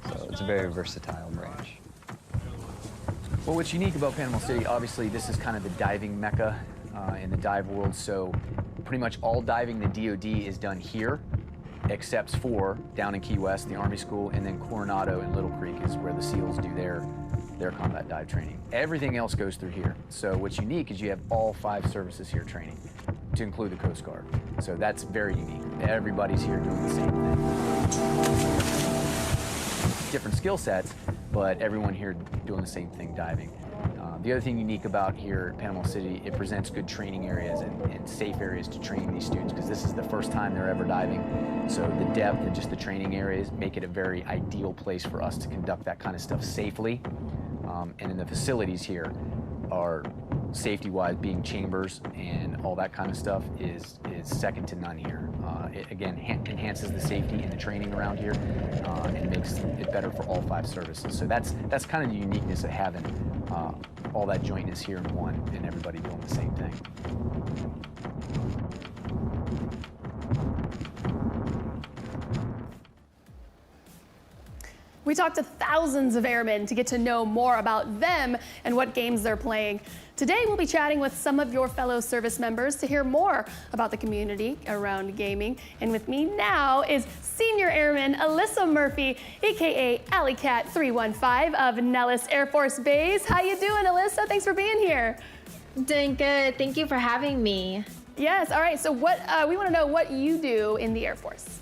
So it's a very versatile branch. Well, what's unique about Panama City, obviously, this is kind of the diving mecca in the dive world. So pretty much all diving the DoD is done here, except for down in Key West, the Army School, and then Coronado and Little Creek is where the SEALs do their combat dive training. Everything else goes through here. So what's unique is you have all 5 services here training, to include the Coast Guard. So that's very unique. Everybody's here doing the same thing. Different skill sets, but everyone here doing the same thing, diving. The other thing unique about here at Panama City, it presents good training areas and safe areas to train these students, because this is the first time they're ever diving. So the depth and just the training areas make it a very ideal place for us to conduct that kind of stuff safely. And then the facilities here are, safety-wise, being chambers and all that kind of stuff is second to none here. It again enhances the safety and the training around here, and makes it better for all 5 services. So that's kind of the uniqueness of having all that jointness here in one, and everybody doing the same thing. We talked to thousands of airmen to get to know more about them and what games they're playing. Today, we'll be chatting with some of your fellow service members to hear more about the community around gaming. And with me now is Senior Airman Alyssa Murphy, AKA Alley Cat 315 of Nellis Air Force Base. How you doing, Alyssa? Thanks for being here. Doing good. Thank you for having me. Yes, all right, so what we want to know what you do in the Air Force.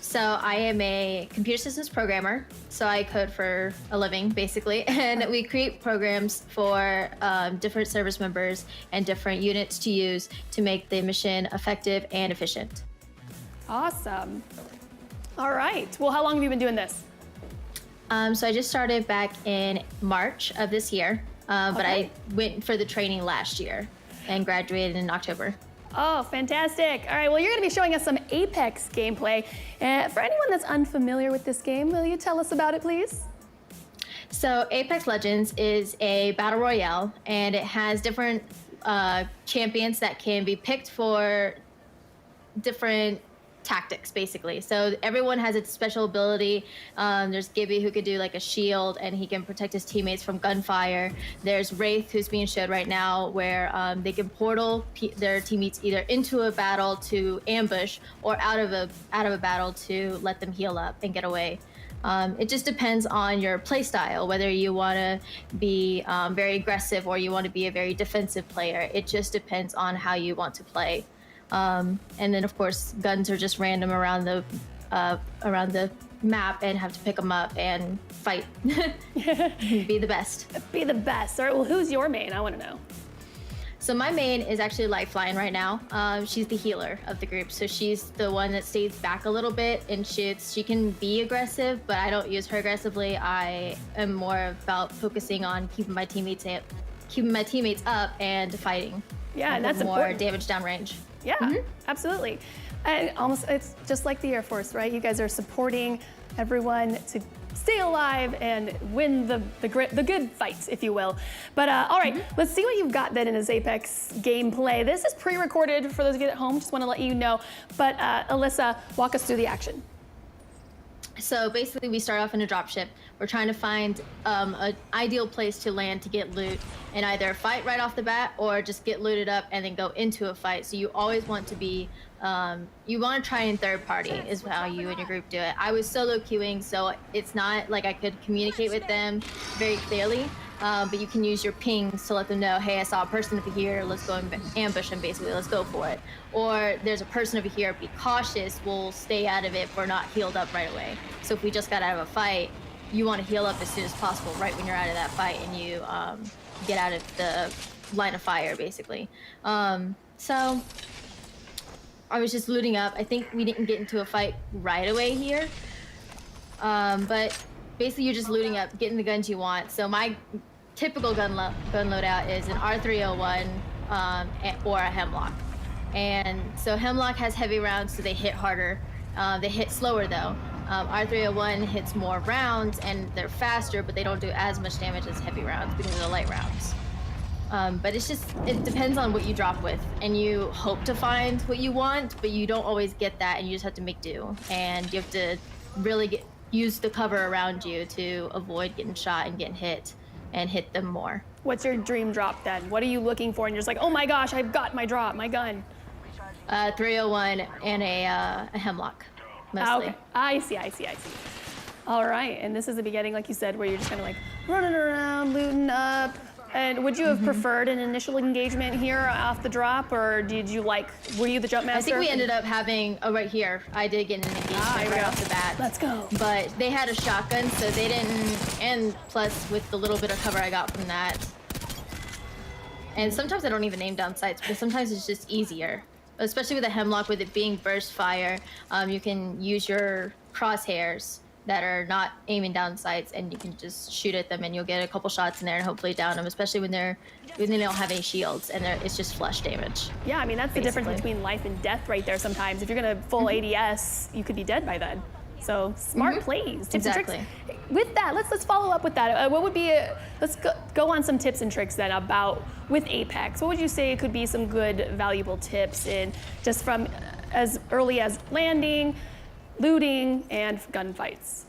So I am a computer systems programmer. So I code for a living, basically. And we create programs for different service members and different units to use to make the mission effective and efficient. Awesome. All right, well, how long have you been doing this? So I just started back in March of this year, but I went for the training last year and graduated in October. Oh, fantastic. All right, well, you're gonna be showing us some Apex gameplay. For anyone that's unfamiliar with this game, will you tell us about it, please? So Apex Legends is a battle royale, and it has different champions that can be picked for different tactics, basically. So everyone has its special ability. There's Gibby, who could do like a shield, and he can protect his teammates from gunfire. There's Wraith, who's being showed right now, where they can portal their teammates either into a battle to ambush or out of a battle to let them heal up and get away. It just depends on your play style, whether you want to be very aggressive or you want to be a very defensive player. It just depends on how you want to play. And then, of course, guns are just random around the map, and have to pick them up and fight. Be the best. Be the best. All right, well, who's your main? I want to know. So my main is actually Lifeline right now. She's the healer of the group, so she's the one that stays back a little bit and shoots. She can be aggressive, but I don't use her aggressively. I am more about focusing on keeping my teammates up and fighting. Yeah, and put that's more important. damage downrange. Yeah, absolutely. And almost, it's just like the Air Force, right? You guys are supporting everyone to stay alive and win the good fights, if you will. But all right, let's see what you've got then in this Apex gameplay. This is pre-recorded for those of you at home, just want to let you know. But Alyssa, walk us through the action. So basically, we start off in a dropship. We're trying to find an ideal place to land to get loot and either fight right off the bat or just get looted up and then go into a fight. So you always want to be, you want to try in third party is how you and your group do it. I was solo queuing, so it's not like I could communicate with them very clearly. But you can use your pings to let them know, hey, I saw a person over here, let's go and ambush them, basically, let's go for it. Or there's a person over here, be cautious, we'll stay out of it if we're not healed up right away. So if we just got out of a fight, you want to heal up as soon as possible right when you're out of that fight and you get out of the line of fire, basically. So I was just looting up. I think we didn't get into a fight right away here. But basically you're just looting up, getting the guns you want. So my typical gun loadout is an R301 or a Hemlock. And so Hemlock has heavy rounds, so they hit harder. They hit slower though. R301 hits more rounds and they're faster, but they don't do as much damage as heavy rounds because of the light rounds. But it depends on what you drop with, and you hope to find what you want, but you don't always get that, and you just have to make do. And you have to really use the cover around you to avoid getting shot and getting hit, and hit them more. What's your dream drop then? What are you looking for? And you're just like, oh my gosh, I've got my drop, my gun. 301 and a Hemlock, mostly. Okay, I see. All right, and this is the beginning, like you said, where you're just kind of like running around, looting up. And would you have preferred an initial engagement here off the drop, or were you the jump master? I think we ended up having, right here, I did get an engagement right off the bat. Let's go. But they had a shotgun, so they didn't, and plus with the little bit of cover I got from that. And sometimes I don't even aim down sights, because sometimes it's just easier. Especially with a Hemlock, with it being burst fire, you can use your crosshairs that are not aiming down sights, and you can just shoot at them and you'll get a couple shots in there and hopefully down them, especially when they don't have any shields and it's just flush damage. Yeah, I mean, that's the difference between life and death right there sometimes. If you're gonna full ADS, you could be dead by then. So smart plays, tips and tricks. With that, let's follow up with that. What would be, let's go on some tips and tricks then about with Apex. What would you say could be some good, valuable tips in just from as early as landing, looting, and gunfights?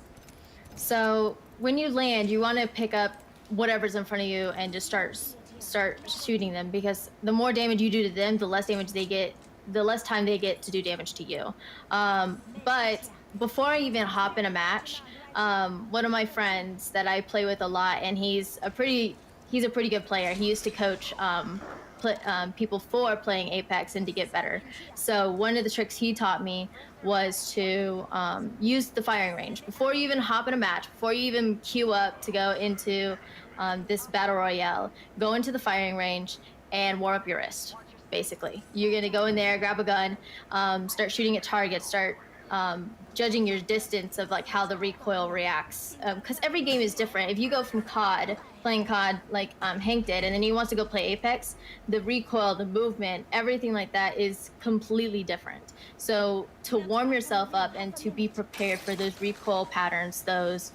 So when you land, you want to pick up whatever's in front of you and just start shooting them, because the more damage you do to them, the less damage they get, the less time they get to do damage to you. But before I even hop in a match, one of my friends that I play with a lot, and he's a pretty good player. He used to coach people for playing Apex and to get better. So one of the tricks he taught me was to use the firing range. Before you even hop in a match, before you even queue up to go into this battle royale, go into the firing range and warm up your wrist, basically. You're gonna go in there, grab a gun, start shooting at targets, start judging your distance of like how the recoil reacts, because every game is different. If you go from COD, playing COD like Hank did, and then he wants to go play Apex, the recoil, the movement, everything like that is completely different. So to warm yourself up and to be prepared for those recoil patterns, those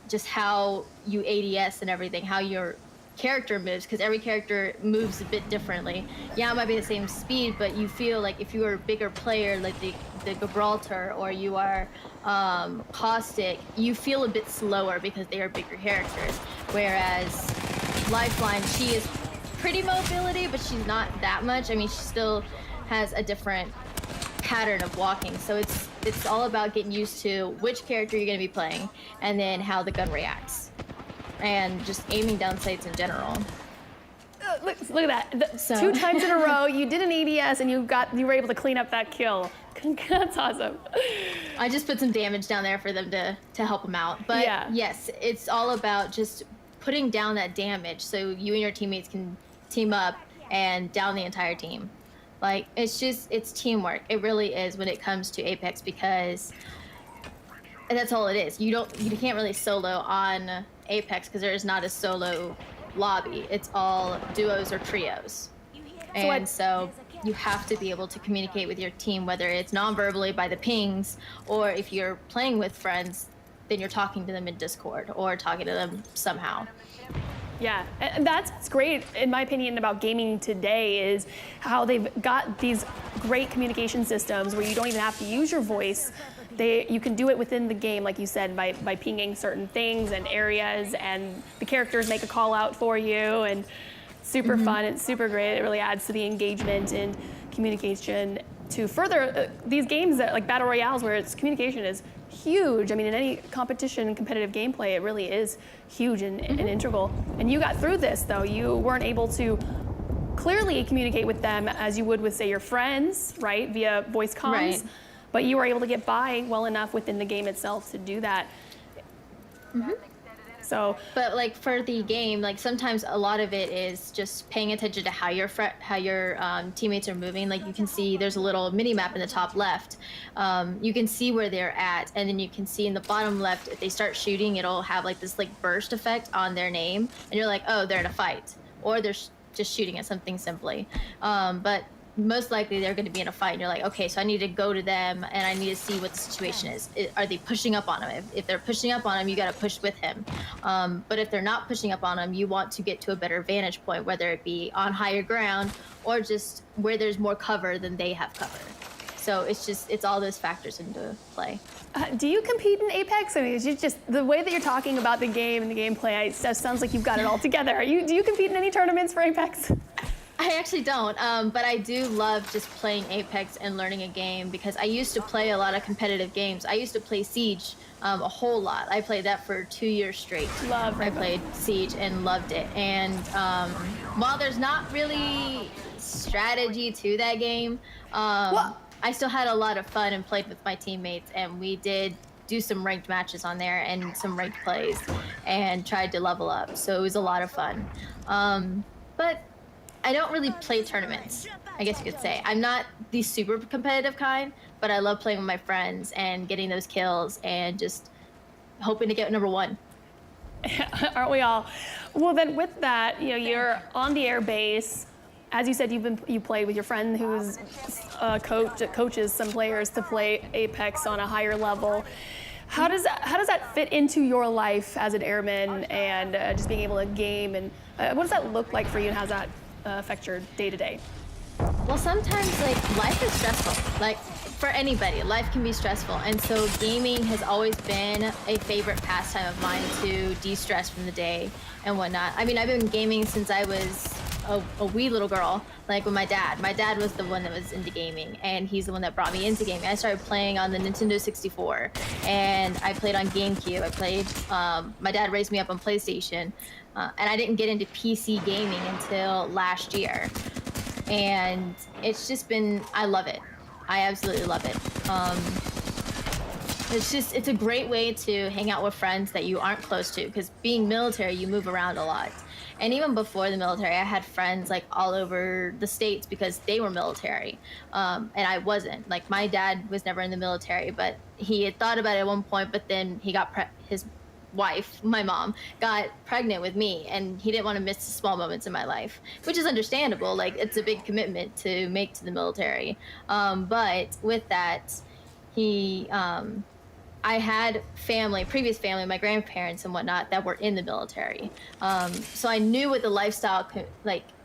just how you ADS and everything, how your character moves, because every character moves a bit differently. Yeah, it might be the same speed, but you feel like if you are a bigger player, like the Gibraltar, or you are Caustic, you feel a bit slower because they are bigger characters. Whereas Lifeline, she is pretty mobility, but she's not that much. I mean, she still has a different pattern of walking. So it's all about getting used to which character you're going to be playing, and then how the gun reacts, and just aiming down sights in general. Look at that. 2 times in a row, you did an ADS and you were able to clean up that kill. That's awesome. I just put some damage down there for them to help them out. But yeah. Yes, it's all about just putting down that damage so you and your teammates can team up and down the entire team. Like, it's teamwork. It really is when it comes to Apex, because that's all it is. You can't really solo on Apex because there is not a solo lobby. It's all duos or trios. And so you have to be able to communicate with your team, whether it's non-verbally by the pings, or if you're playing with friends, then you're talking to them in Discord or talking to them somehow. Yeah, and that's what's great, in my opinion, about gaming today is how they've got these great communication systems where you don't even have to use your voice. You can do it within the game, like you said, by pinging certain things and areas, and the characters make a call out for you, and super fun. It's super great. It really adds to the engagement and communication to further these games that, like Battle Royales, where its communication is huge. I mean, in any competition and competitive gameplay, it really is huge and integral. And you got through this, though. You weren't able to clearly communicate with them as you would with, say, your friends, right, via voice comms. Right. But you were able to get by well enough within the game itself to do that. So, but like for the game, like sometimes a lot of it is just paying attention to how your teammates are moving. Like you can see there's a little mini map in the top left. You can see where they're at, and then you can see in the bottom left, if they start shooting, it'll have like this like burst effect on their name, and you're like, oh, they're in a fight, or they're just shooting at something simply. But most likely they're going to be in a fight, and you're like, okay, so I need to go to them and I need to see what the situation is. Are they pushing up on him? If they're pushing up on him, you got to push with him. But if they're not pushing up on him, you want to get to a better vantage point, whether it be on higher ground or just where there's more cover than they have cover. So it's all those factors into play. do you compete in Apex? I mean, it's just the way that you're talking about the game and the gameplay, it just sounds like you've got it all together. Do you compete in any tournaments for Apex? I actually don't, but I do love just playing Apex and learning a game, because I used to play a lot of competitive games. I used to play Siege a whole lot. I played that for 2 years straight. I played Siege and loved it. And while there's not really strategy to that game, I still had a lot of fun and played with my teammates, and we did do some ranked matches on there and some ranked plays and tried to level up. So it was a lot of fun. But I don't really play tournaments, I guess you could say. I'm not the super competitive kind, but I love playing with my friends and getting those kills and just hoping to get number one. Aren't we all? Well, then with that, you're on the air base. As you said, you play with your friend who's a coach that coaches some players to play Apex on a higher level. How does that fit into your life as an airman and just being able to game? And what does that look like for you, and how does that affect your day-to-day? Well, sometimes life is stressful. Like for anybody, life can be stressful, and so gaming has always been a favorite pastime of mine to de-stress from the day and whatnot. I mean, I've been gaming since I was a wee little girl, like with my dad. My dad was the one that was into gaming, and he's the one that brought me into gaming. I started playing on the Nintendo 64, and I played on GameCube. I played, my dad raised me up on PlayStation, and I didn't get into PC gaming until last year. And it's just been, I love it. I absolutely love it. It's a great way to hang out with friends that you aren't close to, because being military, you move around a lot. And even before the military, I had friends all over the States because they were military. And I wasn't. Like, my dad was never in the military, but he had thought about it at one point, but then he got his wife, my mom, got pregnant with me, and he didn't want to miss the small moments in my life, which is understandable. Like, it's a big commitment to make to the military. But with that, I had previous family, my grandparents and whatnot, that were in the military. So I knew what the lifestyle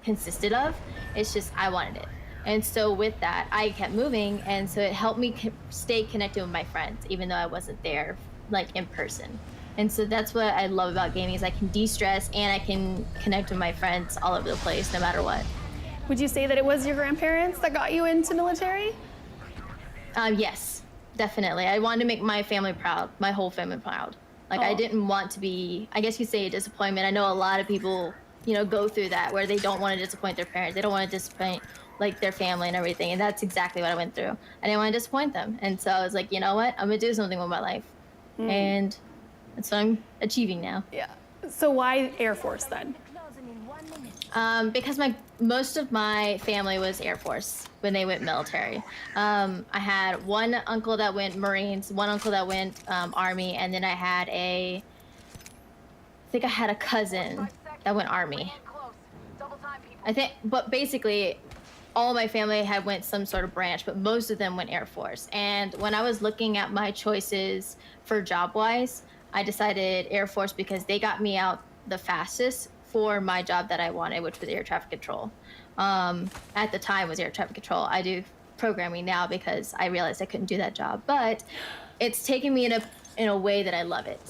consisted of. It's just, I wanted it. And so with that, I kept moving. And so it helped me stay connected with my friends, even though I wasn't there in person. And so that's what I love about gaming, is I can de-stress and I can connect with my friends all over the place, no matter what. Would you say that it was your grandparents that got you into military? Yes. Definitely. I wanted to make my family proud, my whole family proud. I didn't want to be, I guess you'd say, a disappointment. I know a lot of people, go through that, where they don't want to disappoint their parents. They don't want to disappoint their family and everything. And that's exactly what I went through. I didn't want to disappoint them. And so I was like, you know what? I'm going to do something with my life. And that's what I'm achieving now. Yeah. So why Air Force then? Because most of my family was Air Force when they went military. I had one uncle that went Marines, one uncle that went Army, and then I think I had a cousin that went Army. But basically, all my family had went some sort of branch, but most of them went Air Force. And when I was looking at my choices for job-wise, I decided Air Force because they got me out the fastest for my job that I wanted, which was air traffic control. At the time was air traffic control. I do programming now because I realized I couldn't do that job, but it's taken me in a way that I love it.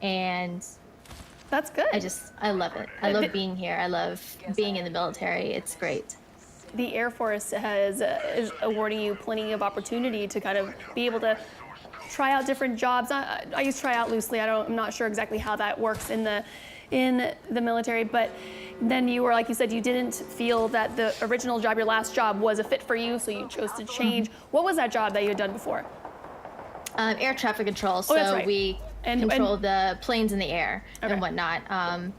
And That's good. I love it. I love being here. I love being in the military. It's great. The Air Force is awarding you plenty of opportunity to kind of be able to try out different jobs. I use try out loosely. I'm not sure exactly how that works in the military, but then you were, like you said, you didn't feel that the original job, your last job, was a fit for you, so you chose to change. What was that job that you had done before? Air traffic control. So that's right. we control the planes in the air and whatnot.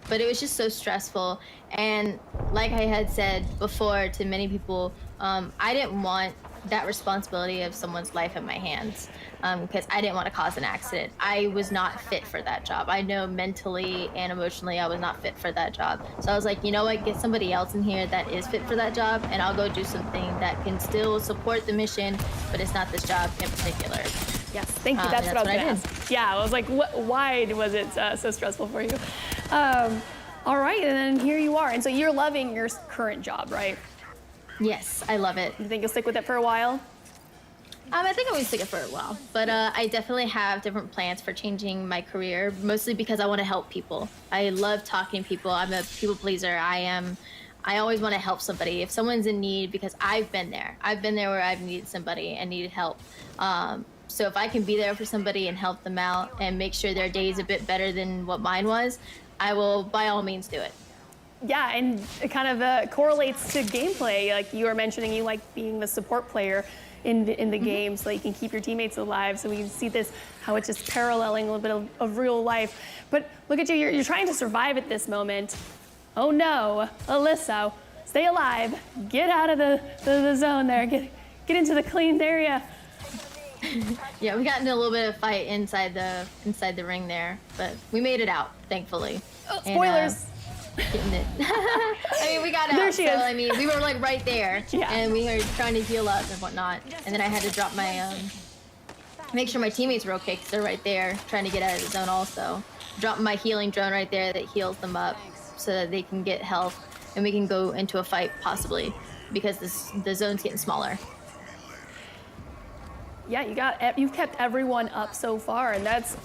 But it was just so stressful. And like I had said before to many people, I didn't want that responsibility of someone's life in my hands because I didn't want to cause an accident. I was not fit for that job. I know mentally and emotionally I was not fit for that job. So I was like, you know what, get somebody else in here that is fit for that job and I'll go do something that can still support the mission, but it's not this job in particular. Yes, thank you. That's what I was going to ask. Yeah, I was like, why was it so stressful for you? All right, and then here you are. And so you're loving your current job, right? Yes, I love it. You think you'll stick with it for a while? I think I'm going to stick it for a while, but I definitely have different plans for changing my career, mostly because I want to help people. I love talking to people. I'm a people pleaser. I always want to help somebody. If someone's in need, because I've been there. I've been there where I've needed somebody and needed help. So if I can be there for somebody and help them out and make sure their day is a bit better than what mine was, I will by all means do it. Yeah, and it kind of correlates to gameplay. Like you were mentioning, you like being the support player in the game so that you can keep your teammates alive. So we can see this, how it's just paralleling a little bit of real life. But look at you, you're trying to survive at this moment. Oh no, Alyssa, stay alive. Get out of the zone there. Get into the cleaned area. Yeah, we got into a little bit of fight inside the ring there, but we made it out, thankfully. Oh, spoilers. I mean, we got out. There she is. I mean, we were like right there, Yeah. and we were trying to heal up and whatnot. And then I had to drop my, make sure my teammates were okay because they're right there trying to get out of the zone also. Drop my healing drone right there that heals them up so that they can get health and we can go into a fight possibly because the zone's getting smaller. Yeah, you've kept everyone up so far, and that's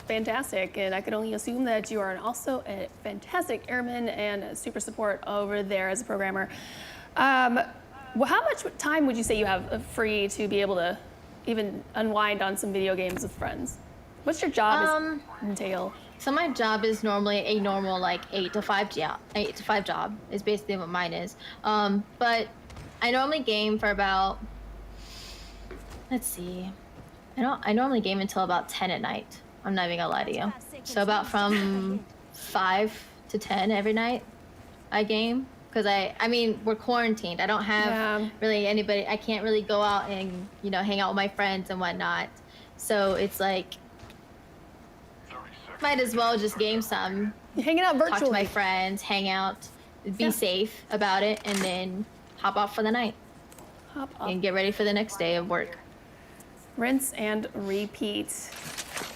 fantastic. And I can only assume that you are also a fantastic airman and a super support over there as a programmer. Well, how much time would you say you have free to be able to even unwind on some video games with friends? What's your job entail? So my job is normally a normal like 8 to 5 job is basically what mine is. But I normally game for about, let's see, I normally game until about 10 at night. I'm not even gonna lie to you. So about from 5 to 10 every night I game. Because I mean, we're quarantined. I don't have really anybody, I can't really go out and, you know, hang out with my friends and whatnot. So it's like, might as well just game some. You're hanging out virtually. Talk to my friends, hang out, be safe about it, and then hop off for the night. Hop up. And get ready for the next day of work. Rinse and repeat.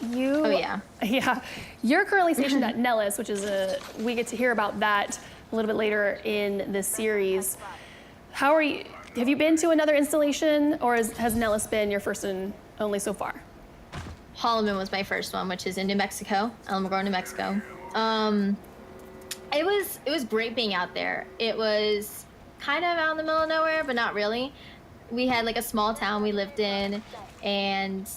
Oh yeah. Yeah. You're currently stationed at Nellis, which is we get to hear about that a little bit later in the series. How are you? Have you been to another installation, or has Nellis been your first and only so far? Holloman was my first one, which is in New Mexico, Alamogordo, New Mexico. It was great being out there. It was kind of out in the middle of nowhere, but not really. We had like a small town we lived in, and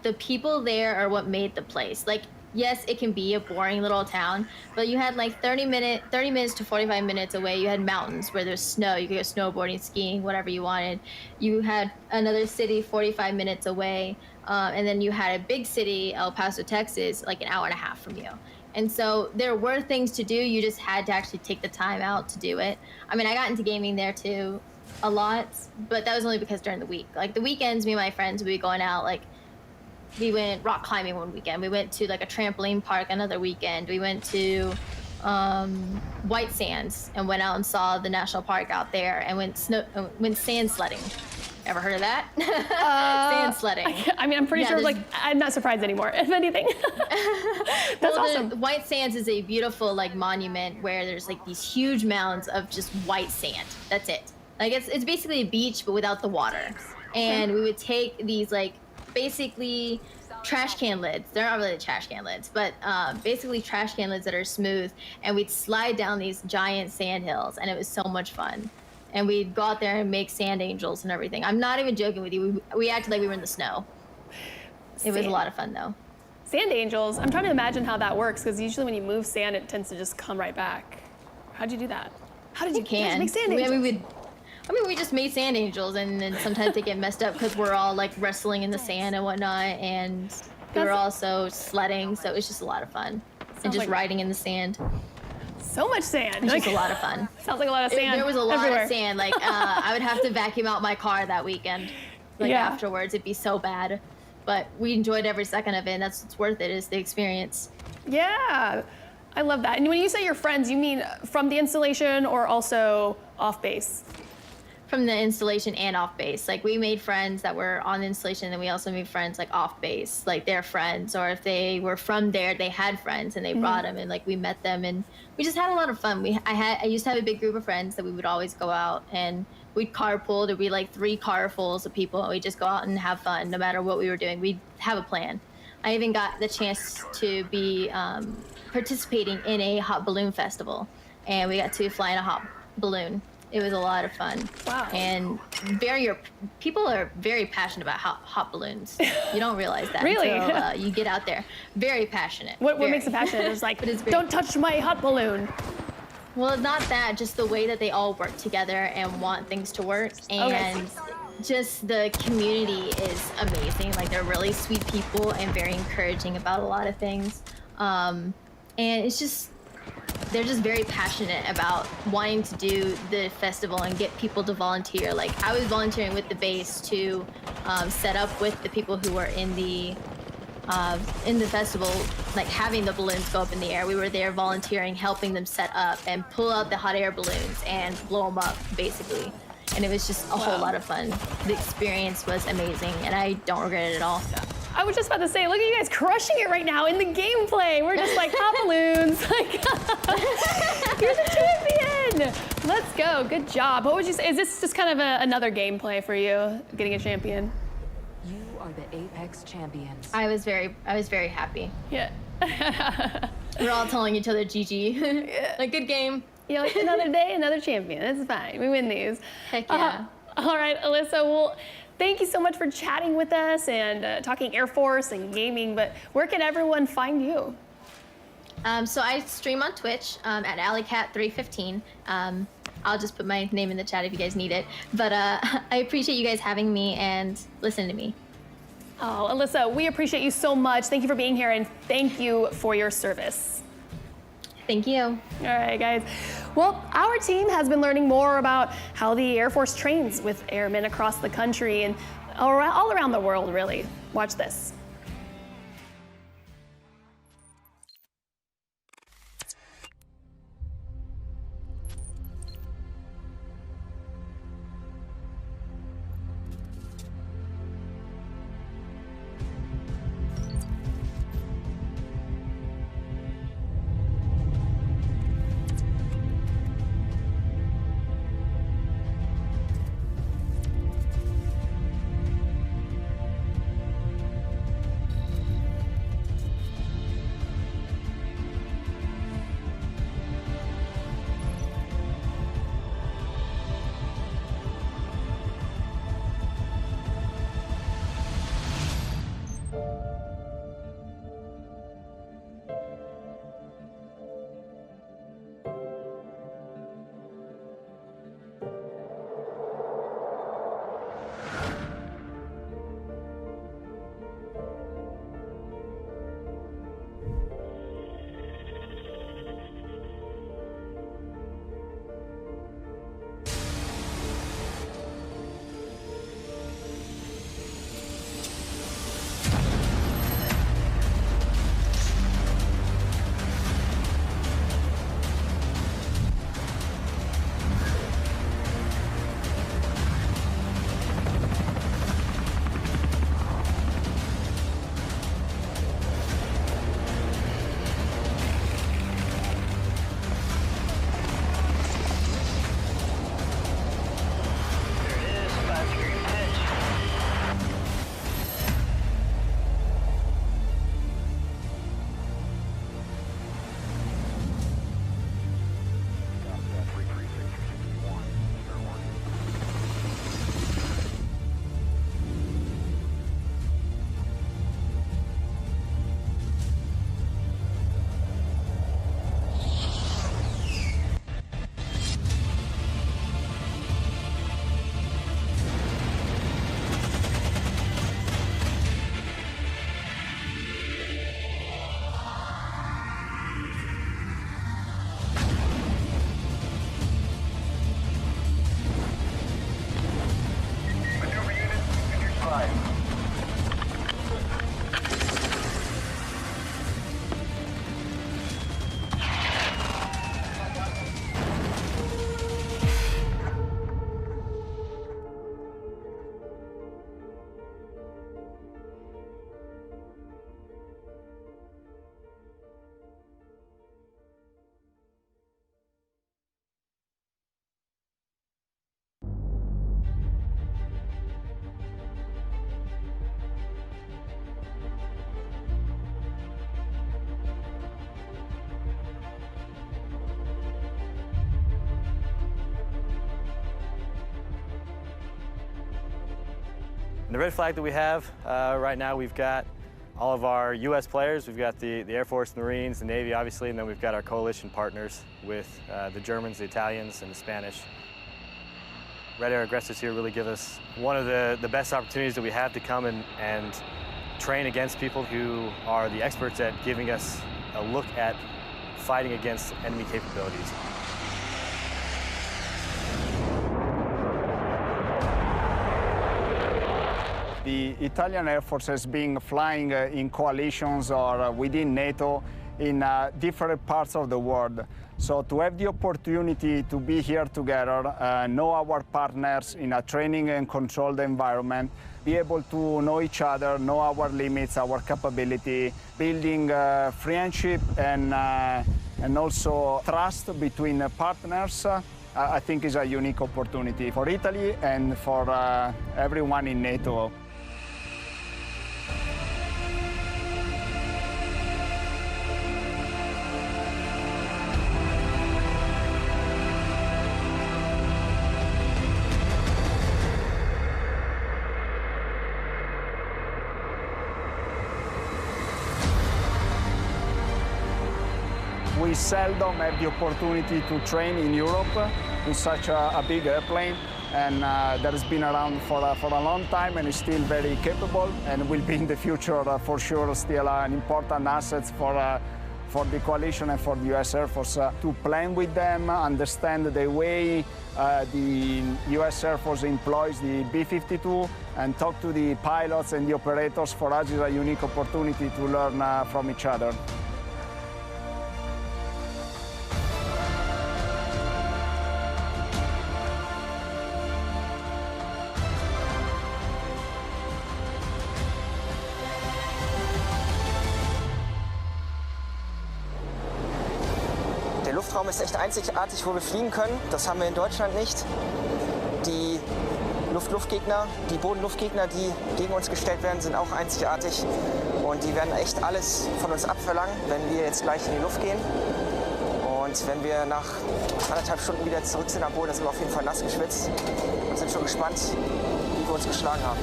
the people there are what made the place. Like, yes, it can be a boring little town, but you had like 30 minutes to 45 minutes away, you had mountains where there's snow. You could go snowboarding, skiing, whatever you wanted. You had another city 45 minutes away, and then you had a big city, El Paso, Texas, like an hour and a half from you. And so there were things to do. You just had to actually take the time out to do it. I mean, I got into gaming there too a lot, but that was only because during the week. Like the weekends, me and my friends would be going out. Like we went rock climbing one weekend. We went to like a trampoline park another weekend. We went to White Sands and went out and saw the national park out there and went sand sledding. Ever heard of that? Sand sledding. I mean, I'm pretty sure, like, I'm not surprised anymore, if anything. That's awesome. The White Sands is a beautiful, like, monument where there's, like, these huge mounds of just white sand. That's it. Like, it's basically a beach, but without the water. And we would take these, like, basically trash can lids. They're not really trash can lids, but basically trash can lids that are smooth. And we'd slide down these giant sand hills, and it was so much fun. And we'd go out there and make sand angels and everything. I'm not even joking with you. We acted like we were in the snow. It was a lot of fun, though. Sand angels. I'm trying to imagine how that works, because usually when you move sand, it tends to just come right back. How'd you do that? How did you guys make sand angels? We just made sand angels, and then sometimes they get messed up because we're all like wrestling in the sand and whatnot, and we were also sledding, so it was just a lot of fun. And just riding in the sand. So much sand. It's just a lot of fun. Sounds like a lot of sand. There was a lot everywhere. of sand. Like I would have to vacuum out my car that weekend. Like afterwards, it'd be so bad. But we enjoyed every second of it, and that's what's worth it, is the experience. Yeah, I love that. And when you say your friends, you mean from the installation or also off base? From the installation and off base. Like we made friends that were on the installation, and then we also made friends like off base, like their friends, or if they were from there, they had friends and they brought them, and like we met them, and we just had a lot of fun. I used to have a big group of friends that we would always go out, and we'd carpool. There'd be like 3 carfuls of people, and we'd just go out and have fun no matter what we were doing. We'd have a plan. I even got the chance to be participating in a hot balloon festival, and we got to fly in a hot balloon. It was a lot of fun. Wow. And people are very passionate about hot balloons. You don't realize that Really? until you get out there. Very passionate. What very. makes it passionate? It's like, But it's very- don't touch my hot balloon. Well, not that, just the way that they all work together and want things to work. And just the community is amazing. Like, they're really sweet people and very encouraging about a lot of things. And it's just, they're just very passionate about wanting to do the festival and get people to volunteer. Like, I was volunteering with the base to set up with the people who were in the festival, like having the balloons go up in the air. We were there volunteering, helping them set up and pull out the hot air balloons and blow them up, basically. And it was just a whole lot of fun. The experience was amazing, and I don't regret it at all. I was just about to say, look at you guys crushing it right now in the gameplay. We're just like hot balloons. Like, you're the champion. Let's go. Good job. What would you say? Is this just kind of another gameplay for you, getting a champion? You are the Apex champions. I was very happy. Yeah. We're all telling each other GG. Like, good game. You're like, another day, another champion. It's fine. We win these. Heck yeah. All right, Alyssa. Well, thank you so much for chatting with us and talking Air Force and gaming. But where can everyone find you? So I stream on Twitch at AlleyCat315. I'll just put my name in the chat if you guys need it. But I appreciate you guys having me and listening to me. Oh, Alyssa, we appreciate you so much. Thank you for being here, and thank you for your service. Thank you. All right, guys. Well, our team has been learning more about how the Air Force trains with airmen across the country and all around the world, really. Watch this. And the red flag that we have right now, we've got all of our U.S. players. We've got the Air Force, the Marines, the Navy, obviously, and then we've got our coalition partners with the Germans, the Italians, and the Spanish. Red Air aggressors here really give us one of the best opportunities that we have to come and train against people who are the experts at giving us a look at fighting against enemy capabilities. The Italian Air Force has been flying in coalitions or within NATO in different parts of the world. So to have the opportunity to be here together, know our partners in a training and controlled environment, be able to know each other, know our limits, our capability, building friendship and also trust between partners, I think is a unique opportunity for Italy and for everyone in NATO. We seldom have the opportunity to train in Europe with such a big airplane, and that has been around for a long time and is still very capable and will be in the future for sure still an important asset for the coalition and for the US Air Force to plan with them, understand the way the US Air Force employs the B-52 and talk to the pilots and the operators. For us is a unique opportunity to learn from each other. Der Luftraum ist echt einzigartig, wo wir fliegen können. Das haben wir in Deutschland nicht. Die Luft-Luftgegner, die Boden-Luftgegner, die gegen uns gestellt werden, sind auch einzigartig. Und die werden echt alles von uns abverlangen, wenn wir jetzt gleich in die Luft gehen. Und wenn wir nach 1,5 Stunden wieder zurück sind am Boden, dann sind wir auf jeden Fall nass geschwitzt und sind schon gespannt, wie wir uns geschlagen haben.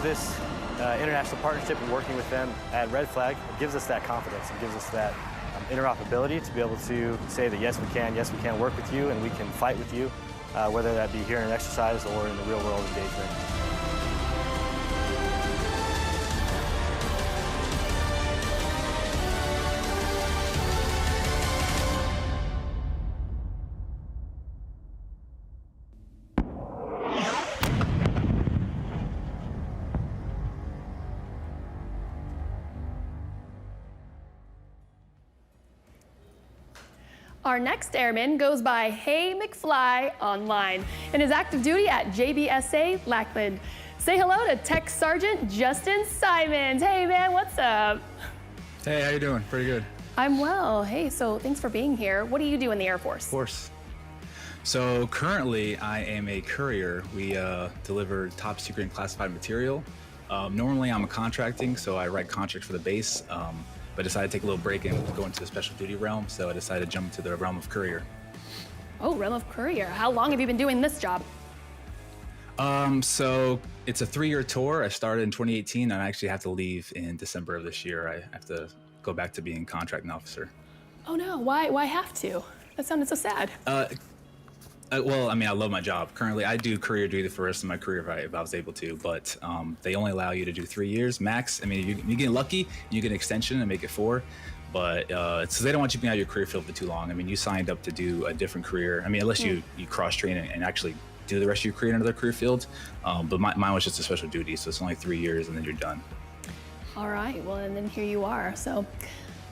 This international partnership and working with them at Red Flag gives us that confidence. It gives us that interoperability to be able to say that yes, we can work with you and we can fight with you, whether that be here in an exercise or in the real world engagement. Our next airman goes by Hey McFly online and is active duty at JBSA Lackland. Say hello to Tech Sergeant Justin Simons. Hey man, what's up? Hey, how you doing? Pretty good. I'm well. Hey, so thanks for being here. What do you do in the Air Force? Of course. So currently I am a courier. We deliver top secret and classified material. Normally I'm a contracting, so I write contracts for the base. But decided to take a little break and go into the special duty realm, so I decided to jump into the realm of courier. Oh, realm of courier. How long have you been doing this job? So it's a 3-year tour. I started in 2018, and I actually have to leave in December of this year. I have to go back to being contracting officer. Oh no, why have to? That sounded so sad. Well, I mean, I love my job. Currently, I do courier duty for the rest of my career if I was able to, but they only allow you to do 3 years max. I mean, you get lucky, you get an extension and make it 4, but it's they don't want you being out of your career field for too long. I mean, you signed up to do a different career. I mean, unless you cross-train and actually do the rest of your career in another career field, but mine was just a special duty, so it's only 3 years and then you're done. All right, well, and then here you are. So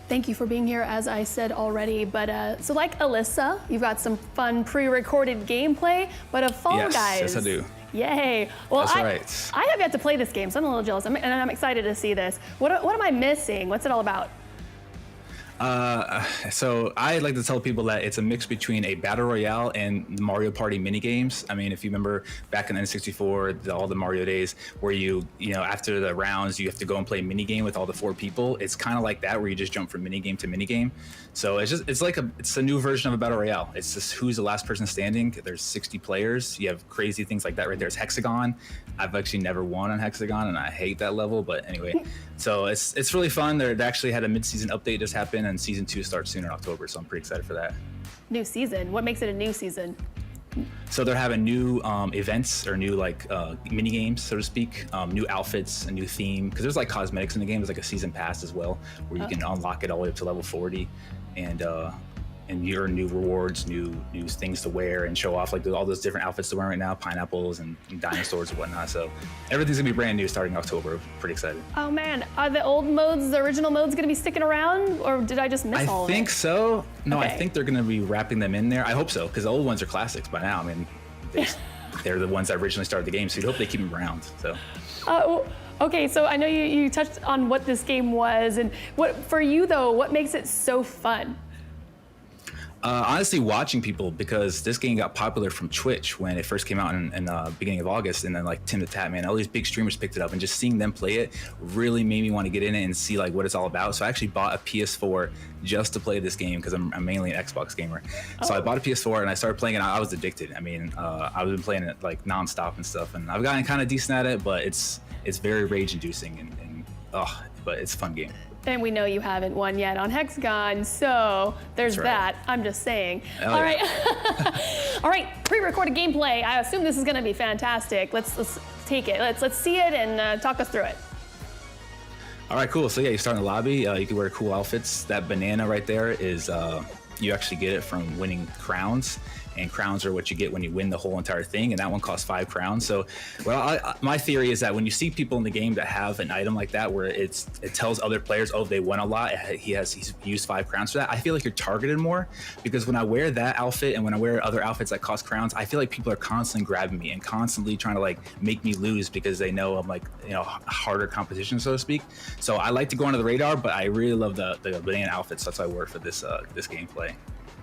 thank you for being here, as I said already. But so like Alyssa, you've got some fun pre-recorded gameplay, but of Fall Guys. Yes, I do. Yay. Well, That's right. I have yet to play this game, so I'm a little jealous, and I'm excited to see this. What am I missing? What's it all about? So I like to tell people that it's a mix between a battle royale and Mario Party mini games. I mean, if you remember back in N64, all the Mario days, where you know, after the rounds, you have to go and play a mini game with all the 4 people. It's kind of like that, where you just jump from mini game to mini game. So it's a new version of a battle royale. It's just who's the last person standing. There's 60 players. You have crazy things like that right there. It's Hexagon. I've actually never won on Hexagon, and I hate that level. But anyway, so it's really fun. They actually had a mid-season update just happen, and season 2 starts soon in October. So I'm pretty excited for that. New season. What makes it a new season? So they're having new events or new mini games, so to speak, new outfits, a new theme. Because there's like cosmetics in the game. There's like a season pass as well, where you can unlock it all the way up to level 40, and you earn new rewards, new things to wear and show off, like all those different outfits to wear right now, pineapples and dinosaurs and whatnot. So everything's gonna be brand new starting October. Pretty excited. Oh man, are the old modes, the original modes, gonna be sticking around, or did I just miss all of it? I think so. No, Okay. I think they're gonna be wrapping them in there. I hope so, because the old ones are classics by now. I mean, they're the ones that originally started the game, so you'd hope they keep them around. So. Okay, so I know you touched on what this game was, and what for you though, what makes it so fun? Honestly, watching people, because this game got popular from Twitch when it first came out in the beginning of August, and then like Tim the Tap Man, all these big streamers picked it up, and just seeing them play it really made me want to get in it and see like what it's all about. So I actually bought a PS4 just to play this game, because I'm mainly an Xbox gamer. So I bought a PS4 and I started playing it. I was addicted. I mean, I've been playing it like nonstop and stuff, and I've gotten kind of decent at it, but it's very rage-inducing but it's a fun game. And we know you haven't won yet on Hexagon, so there's That's right. that. I'm just saying. Hell All yeah. right, all right. Pre-recorded gameplay. I assume this is going to be fantastic. Let's take it. Let's see it and talk us through it. All right, cool. So yeah, you start in the lobby. You can wear cool outfits. That banana right there is you actually get it from winning crowns. And crowns are what you get when you win the whole entire thing, and that one costs 5 crowns. So, my theory is that when you see people in the game that have an item like that, where it tells other players, oh, they won a lot, he's used 5 crowns for that, I feel like you're targeted more, because when I wear that outfit and when I wear other outfits that cost crowns, I feel like people are constantly grabbing me and constantly trying to like make me lose, because they know I'm like, you know, harder competition, so to speak. So I like to go under the radar, but I really love the banana outfits. That's why I work for this gameplay.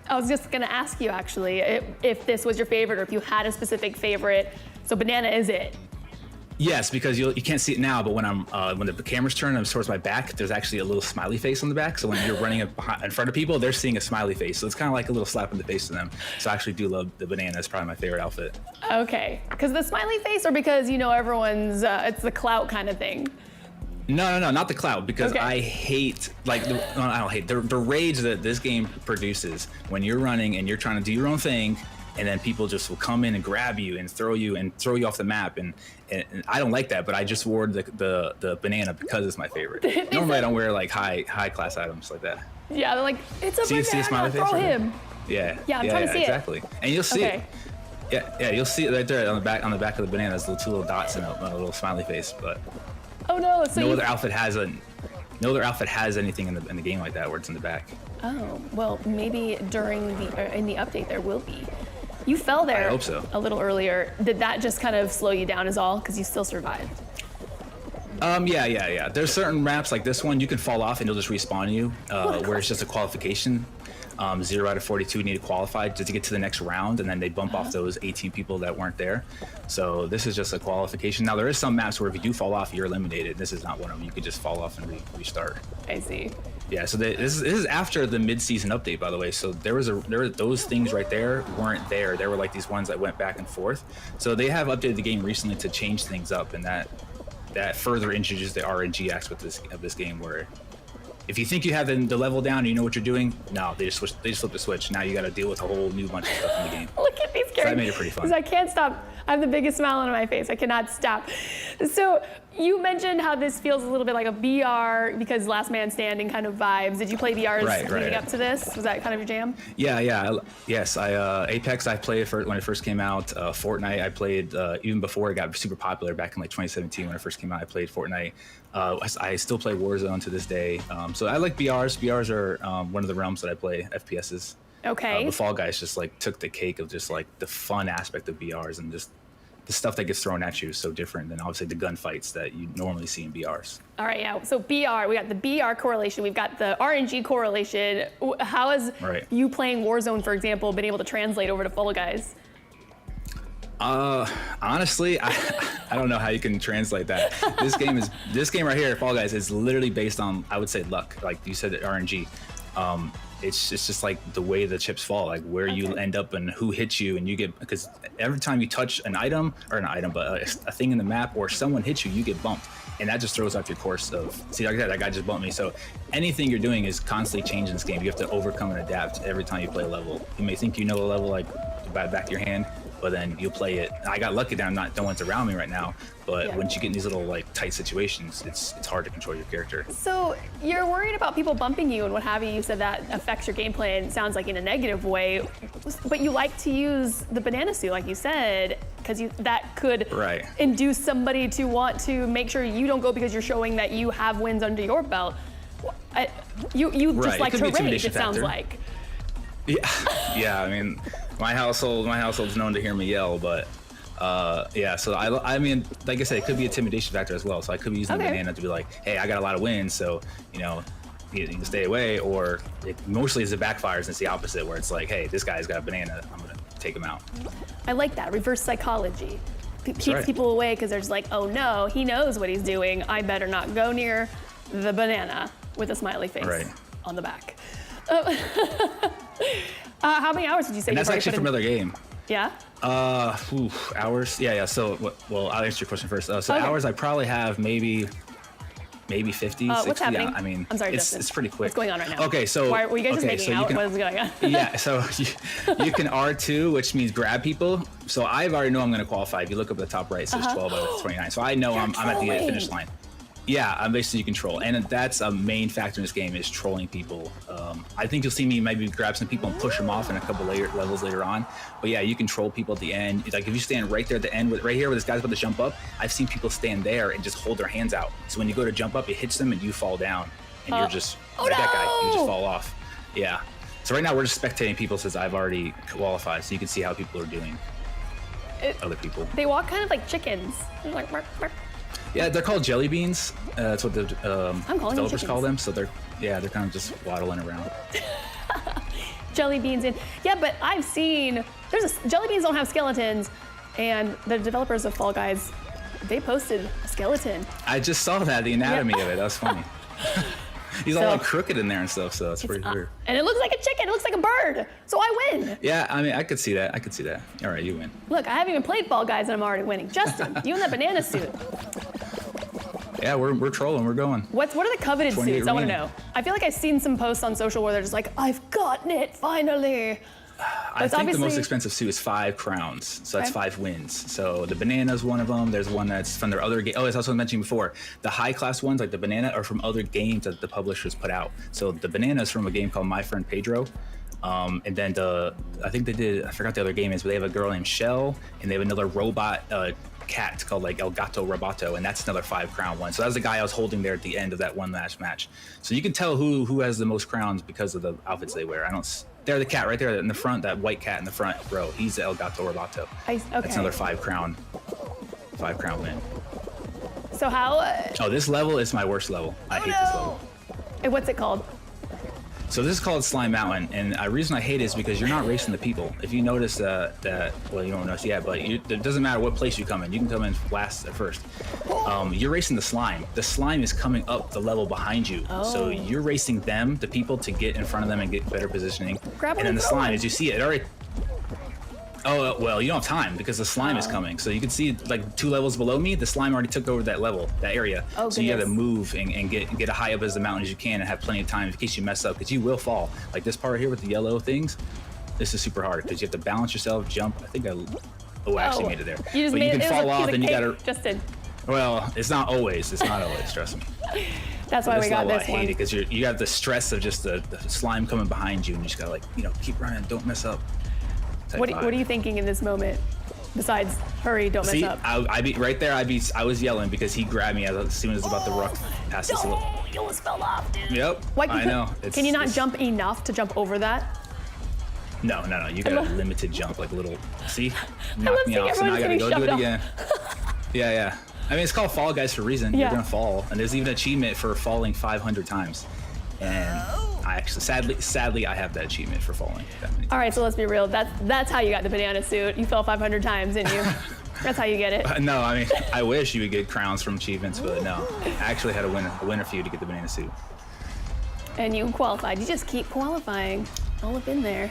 I was just going to ask you actually if this was your favorite, or if you had a specific favorite. So banana is it? Yes, because you can't see it now, but when when the camera's turned and I'm towards my back, there's actually a little smiley face on the back. So when you're running in front of people, they're seeing a smiley face. So it's kind of like a little slap in the face to them. So I actually do love the banana. It's probably my favorite outfit. Okay, because the smiley face, or because you know everyone's it's the clout kind of thing? No, not the clout, because okay. I hate, like, I don't hate, the rage that this game produces when you're running and you're trying to do your own thing, and then people just will come in and grab you and throw you off the map, and I don't like that, but I just wore the banana because it's my favorite. Normally I don't wear like high class items like that. Yeah, they're like, it's a banana, see a smiley face, throw him. Yeah, I'm trying to see exactly. It. And you'll see it. Yeah, you'll see it right there on the back of the banana. There's two little dots and a little smiley face, but. Oh no! So no other outfit has anything in the game like that where it's in the back. Oh well, maybe in the update there will be. You fell there. I hope so. A little earlier. Did that just kind of slow you down? Is all because you still survived? Yeah. There's certain maps like this one you can fall off and it'll just respawn you, where it's just a qualification. 0 out of 42 need to qualify just to get to the next round, and then they bump off those 18 people that weren't there. So this is just a qualification. Now there is some maps where if you do fall off, you're eliminated. This is not one of them. You could just fall off and restart. I see. Yeah. So this is after the mid-season update, by the way. So there were those things right there weren't there. There were like these ones that went back and forth. So they have updated the game recently to change things up, and that further introduces the RNG aspect of this game, where if you think you have the level down and you know what you're doing, no, they just flip the switch. Now you got to deal with a whole new bunch of stuff in the game. Look at these characters. So that made it pretty fun. I can't stop. I have the biggest smile on my face. I cannot stop. So you mentioned how this feels a little bit like a VR, because Last Man Standing kind of vibes. Did you play VRs leading up to this? Was that kind of your jam? Yeah. Yes. Apex, I played when it first came out. Fortnite, I played even before it got super popular back in like 2017 when it first came out. I played Fortnite. I still play Warzone to this day. So I like VRs. VRs are one of the realms that I play, FPSs. Okay. The Fall Guys just like took the cake of just like the fun aspect of VRs and just the stuff that gets thrown at you is so different than obviously the gunfights that you normally see in BRs. All right, yeah. So BR, we got the BR correlation, we've got the RNG correlation. How has you playing Warzone, for example, been able to translate over to Fall Guys? Honestly, I don't know how you can translate that. This game right here, Fall Guys, is literally based on, I would say, luck. Like you said, RNG. It's just like the way the chips fall, like where you end up and who hits you, and you get, because every time you touch an item, but a thing in the map, or someone hits you, you get bumped, and that just throws off your course of. See, like I said, that guy just bumped me. So anything you're doing is constantly changing this game. You have to overcome and adapt every time you play a level. You may think you know a level like the back of your hand, but then you'll play it. I got lucky that no one's around me right now, but once you get in these little like tight situations, it's hard to control your character. So you're worried about people bumping you and what have you. You said that affects your gameplay and sounds like in a negative way, but you like to use the banana suit, like you said, because that could induce somebody to want to make sure you don't go because you're showing that you have wins under your belt. You just like to rage, it sounds like. Yeah, I mean, my household's known to hear me yell, but yeah. So I mean, like I said, it could be an intimidation factor as well. So I could be using the banana to be like, hey, I got a lot of wins, so you can stay away. Or it mostly as it backfires, and it's the opposite, where it's like, hey, this guy's got a banana, I'm gonna take him out. I like that reverse psychology. Keeps people away because they're just like, oh no, he knows what he's doing. I better not go near the banana with a smiley face on the back. How many hours did you say? And that's actually from another game. Yeah. Hours. Yeah. So, well, I'll answer your question first. So hours, I probably have maybe 50, 60. What's happening? Yeah, I mean, I'm sorry, it's pretty quick. What's going on right now? Okay, so why were you guys just making out? What is going on? Yeah. So you can R2, which means grab people. So I already know I'm going to qualify. If you look up at the top right, it says 12 out of 29. So I know I'm at the finish line. Yeah, I'm basically control, and that's a main factor in this game is trolling people. I think you'll see me maybe grab some people and push them off in a couple levels later on. But yeah, you control people at the end. Like if you stand right there at the end, right here where this guy's about to jump up, I've seen people stand there and just hold their hands out. So when you go to jump up, it hits them and you fall down, and you're just like that guy. You just fall off. Yeah. So right now we're just spectating people since I've already qualified, so you can see how people are doing. Other people. They walk kind of like chickens. They're like bark, bark. Yeah, they're called jelly beans. That's what the developers call them. So they're kind of just waddling around. Jelly beans but I've seen jelly beans don't have skeletons, and the developers of Fall Guys, they posted a skeleton. I just saw that, the anatomy of it. That was funny. He's all crooked in there and stuff, so that's pretty weird. And it looks like a chicken. It looks like a bird. So I win. Yeah, I mean, I could see that. All right, you win. Look, I haven't even played Fall Guys and I'm already winning. Justin, you in that banana suit. Yeah, we're trolling. We're going. What are the coveted suits? I want to know. I feel like I've seen some posts on social where they're just like, I've gotten it finally. I think the most expensive suit is 5 crowns, so that's 5 wins. So the banana's one of them. There's one that's from their other game. Oh, as I was mentioning before, the high class ones like the banana are from other games that the publishers put out. So the banana is from a game called My Friend Pedro. And then I forgot the other game is, but they have a girl named Shell, and they have another robot cat called like El Gato Roboto, and that's another 5 crown one. So that was the guy I was holding there at the end of that one last match. So you can tell who has the most crowns because of the outfits they wear. They're the cat right there in the front, that white cat in the front row. He's the El Gato Roboto. That's another 5 crown win. So how? Oh, this level is my worst level. I hate this level. And what's it called? So this is called Slime Mountain, and the reason I hate it is because you're not racing the people. If you notice well, you don't notice yet, but it doesn't matter what place you come in. You can come in last at first. You're racing the slime. The slime is coming up the level behind you. So you're racing them, the people, to get in front of them and get better positioning. And then the slime, as you see it already... Oh, well, you don't have time because the slime is coming. So you can see like 2 levels below me, the slime already took over that level, that area. So you gotta move and get as high up as the mountain as you can and have plenty of time in case you mess up, because you will fall. Like this part here with the yellow things, this is super hard because you have to balance yourself, jump. I think I actually made it there. You but you can fall off and you gotta... Justin. Well, it's not always, trust me. That's why we got this one. I hate it because you have the stress of just the slime coming behind you, and you just gotta keep running, don't mess up. What are you thinking in this moment? Besides, hurry, don't mess up. I was yelling because he grabbed me as soon as about to rock past this little. You almost fell off, dude. Yep. I know. Can you not jump enough to jump over that? No. You got a limited jump, like a little. See, love knock me seeing off. So now I everyone gotta getting go do it shoved again. Yeah. I mean, it's called Fall Guys for a reason. Yeah. You're gonna fall, and there's even an achievement for falling 500 times. And I actually, sadly, I have that achievement for falling that many times. All right, so let's be real. That's how you got the banana suit. You fell 500 times, didn't you? That's how you get it. No, I mean, I wish you would get crowns from achievements, but no. I actually had a winner for you to get the banana suit. And you qualified. You just keep qualifying all up in there.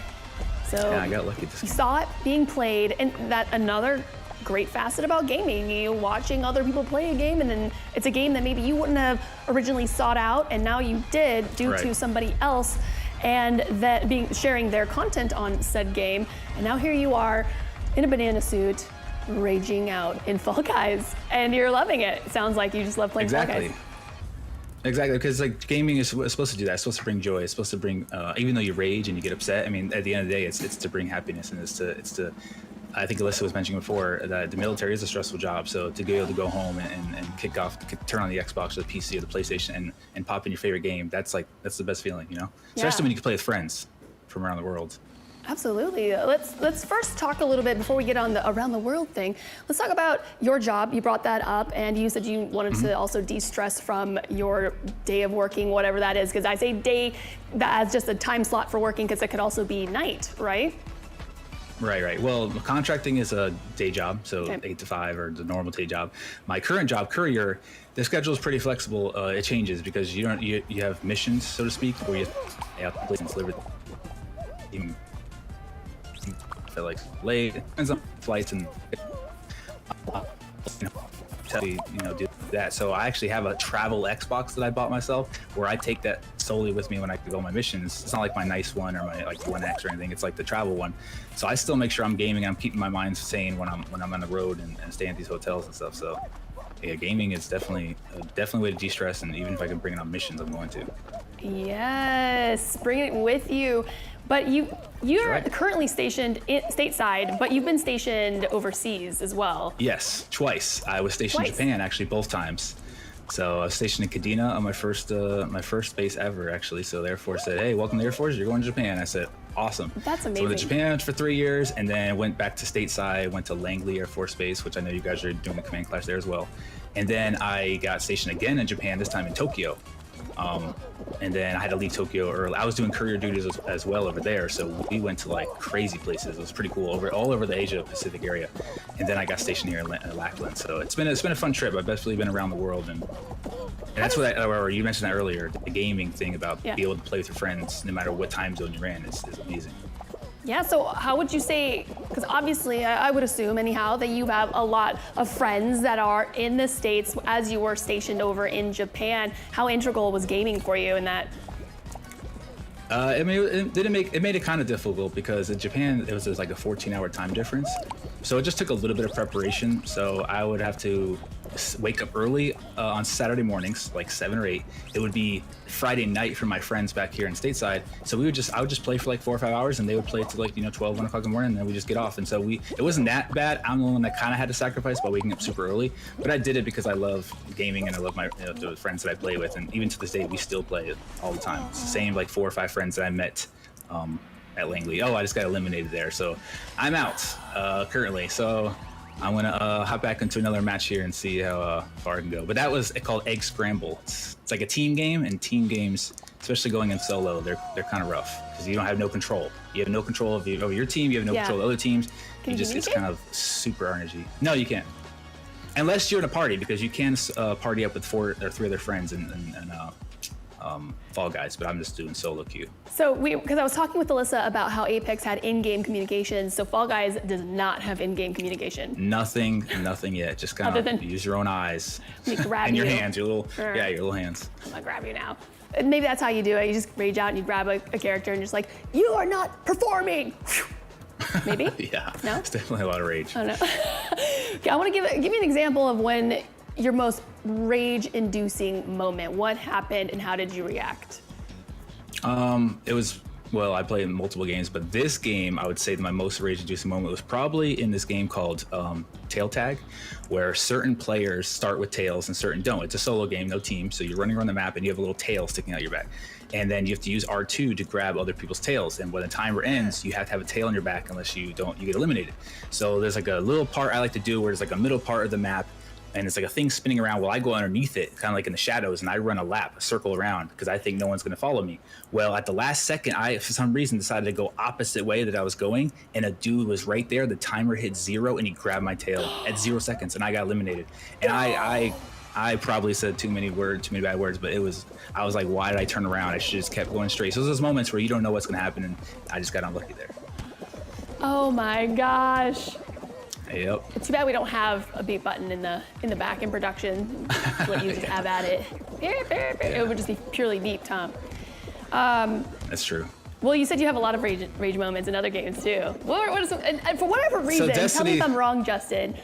So Yeah, I got lucky this you game. saw it being played, and that another great facet about gaming, you watching other people play a game, and then it's a game that maybe you wouldn't have originally sought out, and now you did due to Right. somebody else, and that sharing their content on said game, and now here you are in a banana suit, raging out in Fall Guys, and you're loving it. Sounds like you just love playing Fall Guys. Exactly, because like gaming is supposed to do that. It's supposed to bring joy. It's supposed to bring, even though you rage and you get upset. I mean, at the end of the day, it's to bring happiness, and it's to. I think Alyssa was mentioning before that the military is a stressful job. So to be able to go home and turn on the Xbox or the PC or the PlayStation and pop in your favorite game, that's the best feeling, you know. Especially when you can play with friends from around the world. Absolutely. Let's first talk a little bit before we get on the around the world thing. Let's talk about your job. You brought that up, and you said you wanted to also de-stress from your day of working, whatever that is. Because I say day as just a time slot for working, because it could also be night, right? Right. Well, contracting is a day job, so 8 to 5 or the normal day job. My current job, courier, the schedule is pretty flexible. It changes because you have missions, so to speak, where you have to place and deliver. Even feel like late, depends on flights and do that. So I actually have a travel Xbox that I bought myself, where I take that solely with me when I go on my missions. It's not like my nice one or my like One X or anything. It's like the travel one. So I still make sure I'm gaming. I'm keeping my mind sane when I'm on the road and staying at these hotels and stuff. So yeah, gaming is definitely a way to de-stress. And even if I can bring it on missions, I'm going to. Yes, bring it with you. But you're currently stationed stateside, but you've been stationed overseas as well. Yes, twice. I was stationed in Japan, actually, both times. So I was stationed in Kadena on my first base ever, actually. So the Air Force said, "Hey, welcome to the Air Force. You're going to Japan." I said, "Awesome." That's amazing. So I went to Japan for 3 years, and then went back to stateside. Went to Langley Air Force Base, which I know you guys are doing the command class there as well. And then I got stationed again in Japan, this time in Tokyo. And then I had to leave Tokyo early. I was doing courier duties as well over there, so we went to like crazy places. It was pretty cool all over the Asia Pacific area. And then I got stationed here in Lackland. So it's been a fun trip. I've definitely been around the world, and that's what you mentioned that earlier. The gaming thing about being able to play with your friends, no matter what time zone you're in, is amazing. Yeah, so how would you say, because obviously I would assume anyhow that you have a lot of friends that are in the States as you were stationed over in Japan. How integral was gaming for you in that? It made it kind of difficult because in Japan it was like a 14-hour time difference. So it just took a little bit of preparation. So I would have to wake up early on Saturday mornings, like 7 or 8. It would be Friday night for my friends back here in stateside. So I would just play for like 4 or 5 hours, and they would play to like 12, 1 o'clock in the morning, and then we just get off. And so it wasn't that bad. I'm the one that kind of had to sacrifice by waking up super early, but I did it because I love gaming and I love my the friends that I play with, and even to this day we still play it all the time. It's the same like 4 or 5 friends that I met at Langley. I just got eliminated there, so I'm out currently. So I'm gonna hop back into another match here and see how far I can go. But that was called Egg Scramble. It's like a team game, and team games, especially going in solo, they're kind of rough because you don't have no control. You have no control over your team. You have no control of other teams. It's kind of super energy. No, you can't, unless you're in a party, because you can party up with 4 or 3 other friends and Fall Guys, but I'm just doing solo queue. So because I was talking with Alyssa about how Apex had in-game communication, so Fall Guys does not have in-game communication. Nothing yet. Just kind of use your own eyes and your hands, your little hands. I'm gonna grab you now. And maybe that's how you do it. You just rage out and you grab a character and just like, you are not performing. Maybe? Yeah. No? It's definitely a lot of rage. I don't know. Okay, I want to give me an example of when your most rage-inducing moment. What happened and how did you react? It was Well, I played multiple games, but this game, I would say that my most rage-inducing moment was probably in this game called Tail Tag, where certain players start with tails and certain don't. It's a solo game, no team, so you're running around the map and you have a little tail sticking out your back. And then you have to use R2 to grab other people's tails. And when the timer ends, you have to have a tail on your back unless you don't, you get eliminated. So there's like a little part I like to do where it's like a middle part of the map and it's like a thing spinning around. Well, I go underneath it, kind of like in the shadows, and I run a lap, a circle around, because I think no one's going to follow me. Well, at the last second, I, for some reason, decided to go opposite way that I was going, and a dude was right there. The timer hit 0, and he grabbed my tail at 0 seconds, and I got eliminated. And I probably said too many bad words, but I was like, why did I turn around? I should just kept going straight. So there's those moments where you don't know what's going to happen, and I just got unlucky there. Oh my gosh. Yep. It's too bad we don't have a beat button in the back in production. Let you just have at it. It would just be purely beep, Tom. That's true. Well, you said you have a lot of rage moments in other games too. And for whatever reason, tell me if I'm wrong, Justin.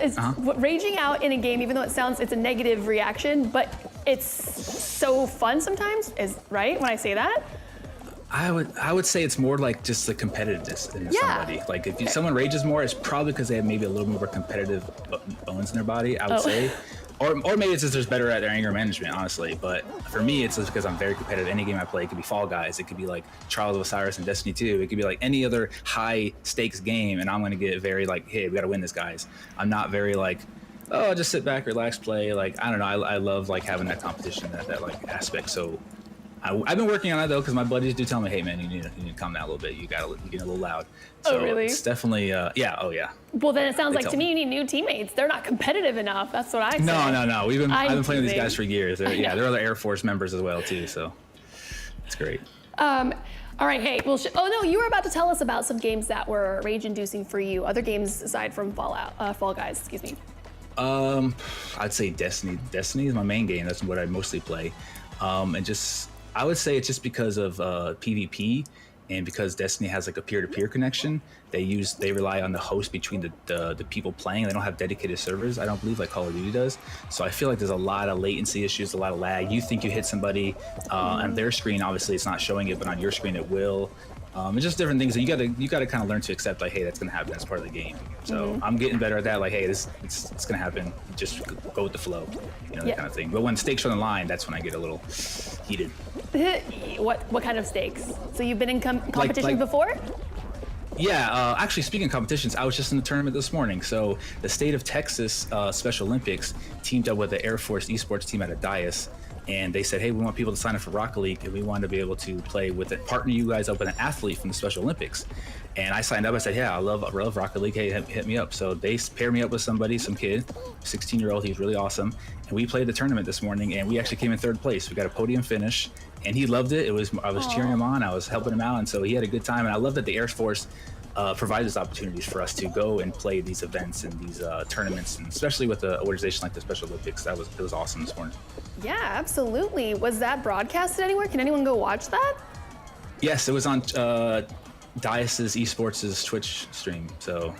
Is raging out in a game, even though it's a negative reaction, but it's so fun sometimes, right? When I say that. I would say it's more like just the competitiveness in somebody. Like if someone rages more, it's probably because they have maybe a little more competitive bones in their body, I would say. Or maybe it's just they're better at their anger management, honestly. But for me, it's just because I'm very competitive. Any game I play, it could be Fall Guys, it could be like Trials of Osiris and Destiny 2, it could be like any other high stakes game, and I'm gonna get very like, hey, we gotta win this, guys. I'm not very like, oh, just sit back, relax, play. Like, I don't know, I love like having that competition, that like aspect. So I've been working on it though, because my buddies do tell me, hey man, you need to calm down a little bit. You're getting a little loud. So really? It's definitely, yeah, oh yeah. Well, then it sounds like to me you need new teammates. They're not competitive enough. That's what I say. No. I've been playing with these guys for years. They're other Air Force members as well too, so it's great. All right, hey, oh no, you were about to tell us about some games that were rage-inducing for you. Other games aside from Fall Guys, excuse me. I'd say Destiny. Destiny is my main game. That's what I mostly play. And just, I would say it's just because of PvP, and because Destiny has like a peer-to-peer connection. They rely on the host between the people playing. They don't have dedicated servers, I don't believe, like Call of Duty does. So I feel like there's a lot of latency issues, a lot of lag. You think you hit somebody on their screen, obviously it's not showing it, but on your screen it will. It's just different things that you gotta kind of learn to accept, like, hey, that's gonna happen, that's part of the game. So I'm getting better at that, like, hey, it's gonna happen, just go with the flow, that kind of thing. But when stakes are on the line, that's when I get a little heated. What kind of stakes? So you've been in competitions before? Yeah, actually, speaking of competitions, I was just in the tournament this morning. So the state of Texas Special Olympics teamed up with the Air Force esports team out of Dias, and they said, hey, we want people to sign up for Rocket League, and we wanted to be able to play with it, partner you guys up with an athlete from the Special Olympics. And I signed up. I said, yeah, I love Rocket League. Hey, hit me up. So they paired me up with somebody, some kid, 16-year-old. He's really awesome. And we played the tournament this morning, and we actually came in 3rd place. We got a podium finish, and he loved it. I was cheering him on. I was helping him out, and so he had a good time. And I love that the Air Force provides opportunities for us to go and play these events and these tournaments, and especially with an organization like the Special Olympics. It was awesome this morning. Yeah, absolutely. Was that broadcasted anywhere? Can anyone go watch that? Yes, it was on Dias's esports' Twitch stream, so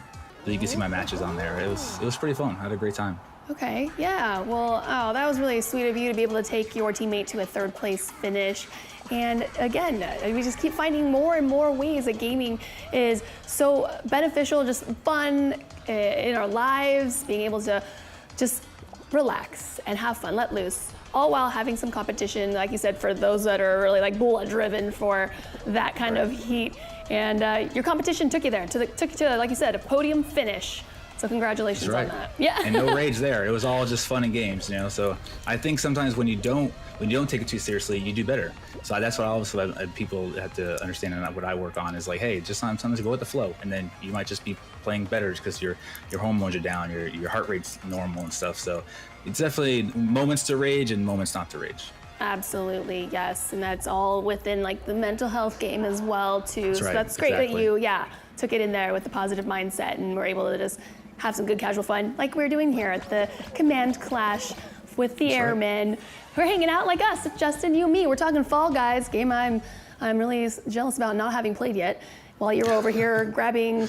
you can see my matches on there. It was pretty fun. I had a great time. Okay, yeah. Well, that was really sweet of you to be able to take your teammate to a 3rd place finish. And again, we just keep finding more and more ways that gaming is so beneficial, just fun in our lives, being able to just relax and have fun, let loose, all while having some competition, like you said, for those that are really like blood driven for that kind of heat. And your competition took you there, took you to, like you said, a podium finish. So congratulations on that. Yeah. And no rage there. It was all just fun and games, So I think sometimes when you don't take it too seriously, you do better. So that's what also people have to understand, and what I work on is like, hey, just sometimes go with the flow, and then you might just be playing better because your hormones are down, your heart rate's normal and stuff. So it's definitely moments to rage and moments not to rage. Absolutely, yes, and that's all within like the mental health game as well too. That's so right, that's great exactly. that you took it in there with the positive mindset and were able to just have some good casual fun like we're doing here at the Command Clash with the Airmen. Right. We're hanging out like us, Justin, you, me. We're talking Fall Guys, game I'm really jealous about not having played yet, while you're over here grabbing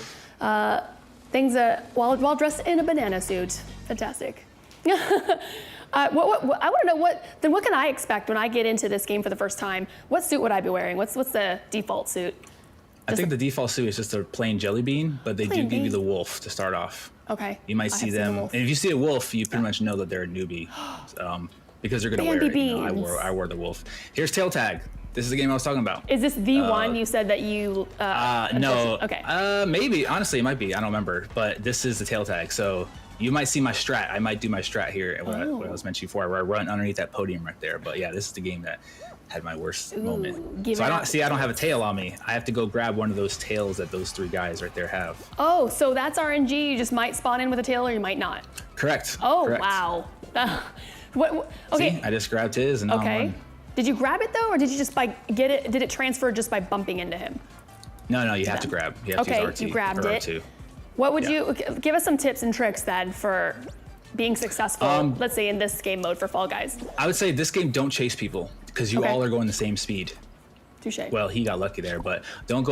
things while dressed in a banana suit. Fantastic. I want to know what can I expect when I get into this game for the first time? What suit would I be wearing? What's the default suit? I think the default suit is just a plain jelly bean, but they do give you the wolf to start off. Okay. You might see them, and if you see a wolf, you pretty much know that they're a newbie, because they're gonna wear it. You know, I wore the wolf. Here's tail tag. This is the game I was talking about. Is this the one you said that you? No. Okay. Maybe. Honestly, it might be. I don't remember. But this is the tail tag. So you might see my strat. I might do my strat here. What I was mentioning before, where I run underneath that podium right there. But yeah, this is the game that had my worst moment. So I don't have a tail on me. I have to go grab one of those tails that those 3 guys right there have. Oh, so that's RNG. You just might spawn in with a tail, or you might not. Correct. Oh, correct. Wow. Okay. See, I just grabbed his and now I'm running. Did you grab it though, or did you just get it? Did it transfer just by bumping into him? No, you have to grab. You have to use RT. You grabbed it. R2. What would you give us some tips and tricks then for being successful? Let's say in this game mode for Fall Guys. I would say this game, don't chase people because you all are going the same speed. Touche. Well, he got lucky there, but don't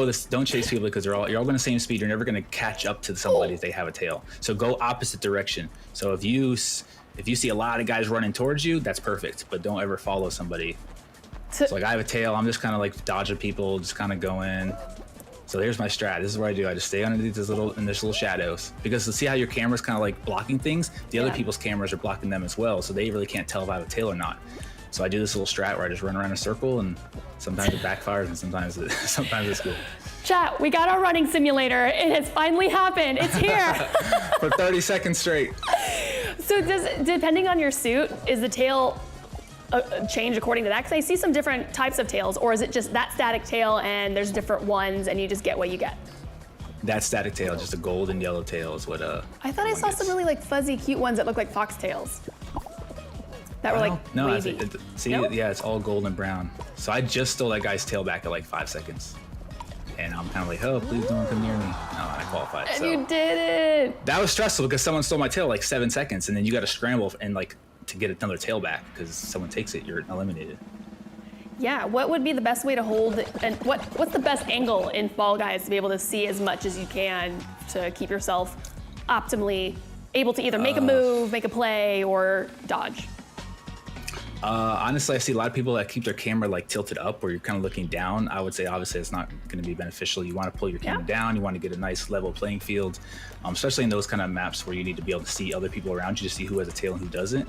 chase people because you're all going the same speed. You're never going to catch up to somebody if they have a tail. So go opposite direction. So if you see a lot of guys running towards you, that's perfect. But don't ever follow somebody. So like I have a tail, I'm just kind of like dodging people, just kind of going. So here's my strat. This is what I do. I just stay underneath these little shadows, because to see how your camera's kind of like blocking things, the other people's cameras are blocking them as well. So they really can't tell if I have a tail or not. So I do this little strat where I just run around in a circle, and sometimes it backfires and sometimes it's cool. Chat, we got our running simulator. It has finally happened. It's here. For 30 seconds straight. So depending on your suit, is the tail change according to that? Because I see some different types of tails, or is it just that static tail and there's different ones and you just get what you get? That static tail, just a gold and yellow tail is what I thought I saw some really like fuzzy cute ones that look like foxtails. That were like wavy. Yeah, it's all gold and brown. So I just stole that guy's tail back at like 5 seconds. And I'm kind of like, oh, please don't come near me. No, I qualified. And you did it. That was stressful because someone stole my tail like 7 seconds, and then you got to scramble and like to get another tail back because someone takes it, you're eliminated. Yeah, what would be the best way to hold, and what's the best angle in Fall Guys to be able to see as much as you can to keep yourself optimally able to either make a move, make a play, or dodge? Honestly, I see a lot of people that keep their camera like tilted up where you're kind of looking down. I would say obviously it's not going to be beneficial. You want to pull your camera down. You want to get a nice level playing field, especially in those kind of maps where you need to be able to see other people around you to see who has a tail and who doesn't.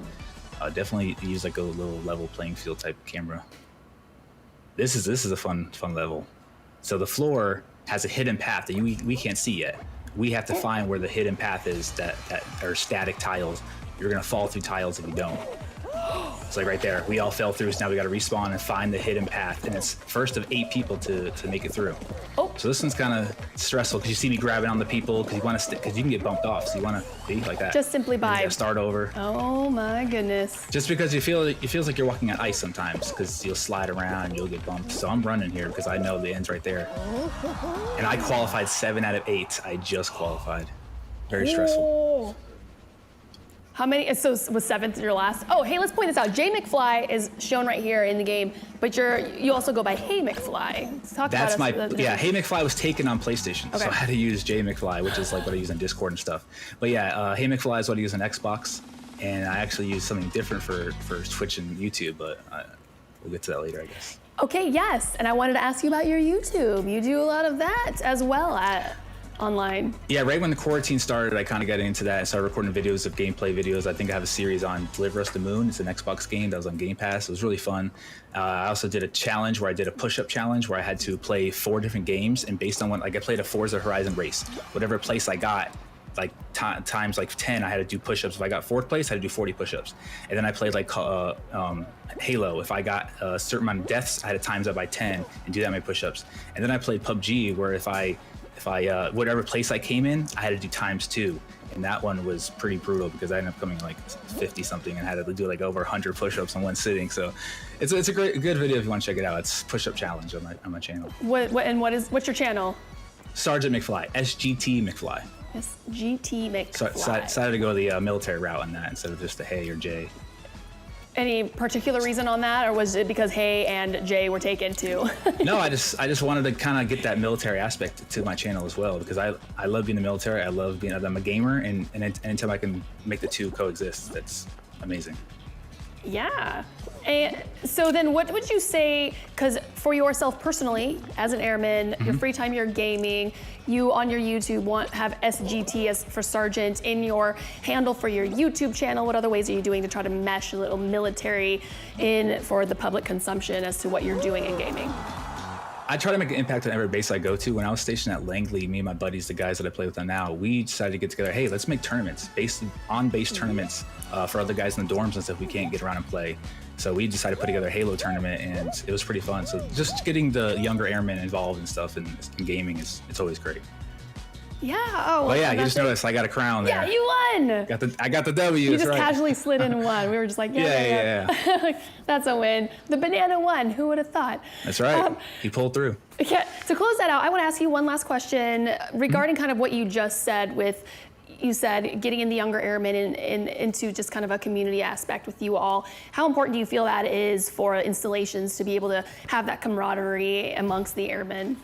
Definitely use like a little level playing field type camera. This is a fun level. So the floor has a hidden path that we can't see yet. We have to find where the hidden path is that are static tiles. You're going to fall through tiles if you don't. It's like right there, we all fell through, so now we gotta respawn and find the hidden path, and it's first of 8 people to make it through. So this one's kind of stressful because you see me grabbing on the people because you want to because you can get bumped off, so you want to be like that. Just simply by start over. Oh my goodness. Just because it feels like you're walking on ice sometimes because you'll slide around and you'll get bumped. So I'm running here because I know the end's right there. And I qualified 7 out of 8. I just qualified. Very stressful. How many? So was 7th your last? Oh, hey, let's point this out. Jay McFly is shown right here in the game, but you also go by Hey McFly. Let's talk That's about Hey McFly was taken on PlayStation, so I had to use Jay McFly, which is like what I use on Discord and stuff. But yeah, Hey McFly is what I use on Xbox, and I actually use something different for Twitch and YouTube, but we'll get to that later, I guess. Okay, yes, and I wanted to ask you about your YouTube. You do a lot of that as well online. Yeah, right when the quarantine started, I kind of got into that and started recording videos of gameplay videos. I think I have a series on Deliver Us the Moon. It's an Xbox game that was on Game Pass. It was really fun. I also did a challenge where I did a push-up challenge where I had to play 4 different games, and based on I played a Forza Horizon race. Whatever place I got, like times like 10, I had to do push-ups. If I got 4th place, I had to do 40 push-ups. And then I played like Halo. If I got a certain amount of deaths, I had to times that by 10 and do that many push-ups. And then I played PUBG, where if I whatever place I came in, I had to do times 2. And that one was pretty brutal because I ended up coming like 50 something and had to do like over 100 push-ups in one sitting. So it's a good video if you want to check it out. It's push-up challenge on my channel. What's your channel? Sergeant McFly, SGT McFly. SGT McFly. So decided to go the military route on that instead of just the Hey or J. Any particular reason on that, or was it because Hay and Jay were taken too? No, I just wanted to kind of get that military aspect to my channel as well, because I love being in the military. I love being, I'm a gamer, and anytime I can make the two coexist, that's amazing. Yeah. And so then what would you say, because for yourself personally, as an airman, your free time you're gaming, you on your YouTube have SGT as for Sergeant in your handle for your YouTube channel. What other ways are you doing to try to mesh a little military in for the public consumption as to what you're doing in gaming? I try to make an impact on every base I go to. When I was stationed at Langley, me and my buddies, the guys that I play with now, we decided to get together. Hey, let's make tournaments, on-base tournaments for other guys in the dorms and stuff we can't get around and play. So we decided to put together a Halo tournament, and it was pretty fun. So just getting the younger airmen involved and stuff in gaming it's always great. Yeah. Oh. Well, yeah. You just noticed I got a crown there. Yeah, you won. I got the W. You just right. casually slid in and won. We were just like, yeah. That's a win. The banana won. Who would have thought? That's right. He pulled through. Yeah. To close that out, I want to ask you one last question regarding kind of what you just said with. You said getting in the younger airmen into just kind of a community aspect with you all. How important do you feel that is for installations to be able to have that camaraderie amongst the airmen?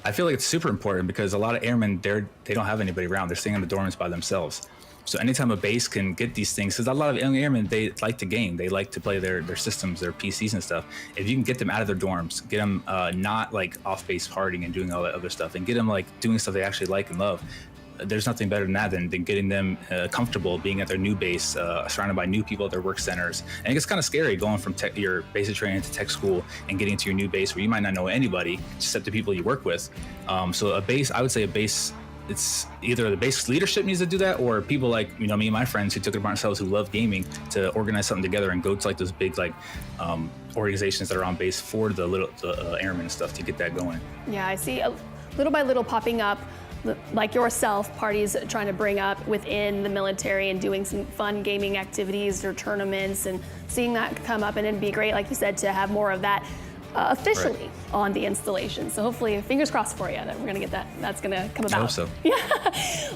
I feel like it's super important because a lot of airmen, they don't have anybody around. They're staying in the dorms by themselves. So anytime a base can get these things, because a lot of young airmen, they like to game. They like to play their systems, their PCs and stuff. If you can get them out of their dorms, get them not like off-base partying and doing all that other stuff, and get them like doing stuff they actually like and love, there's nothing better than that than getting them comfortable being at their new base, surrounded by new people at their work centers. And it gets kind of scary going from your basic training to tech school and getting to your new base where you might not know anybody except the people you work with. So a base, I would say a base, it's either the base leadership needs to do that, or people like me and my friends who took it upon ourselves who love gaming to organize something together and go to like those big organizations that are on base for the airmen and stuff to get that going. Yeah, I see little by little popping up, like yourself, parties trying to bring up within the military and doing some fun gaming activities or tournaments, and seeing that come up, and it'd be great, like you said, to have more of that officially on the installation. So hopefully, fingers crossed for you that we're gonna get that. That's gonna come about. I hope so. Yeah.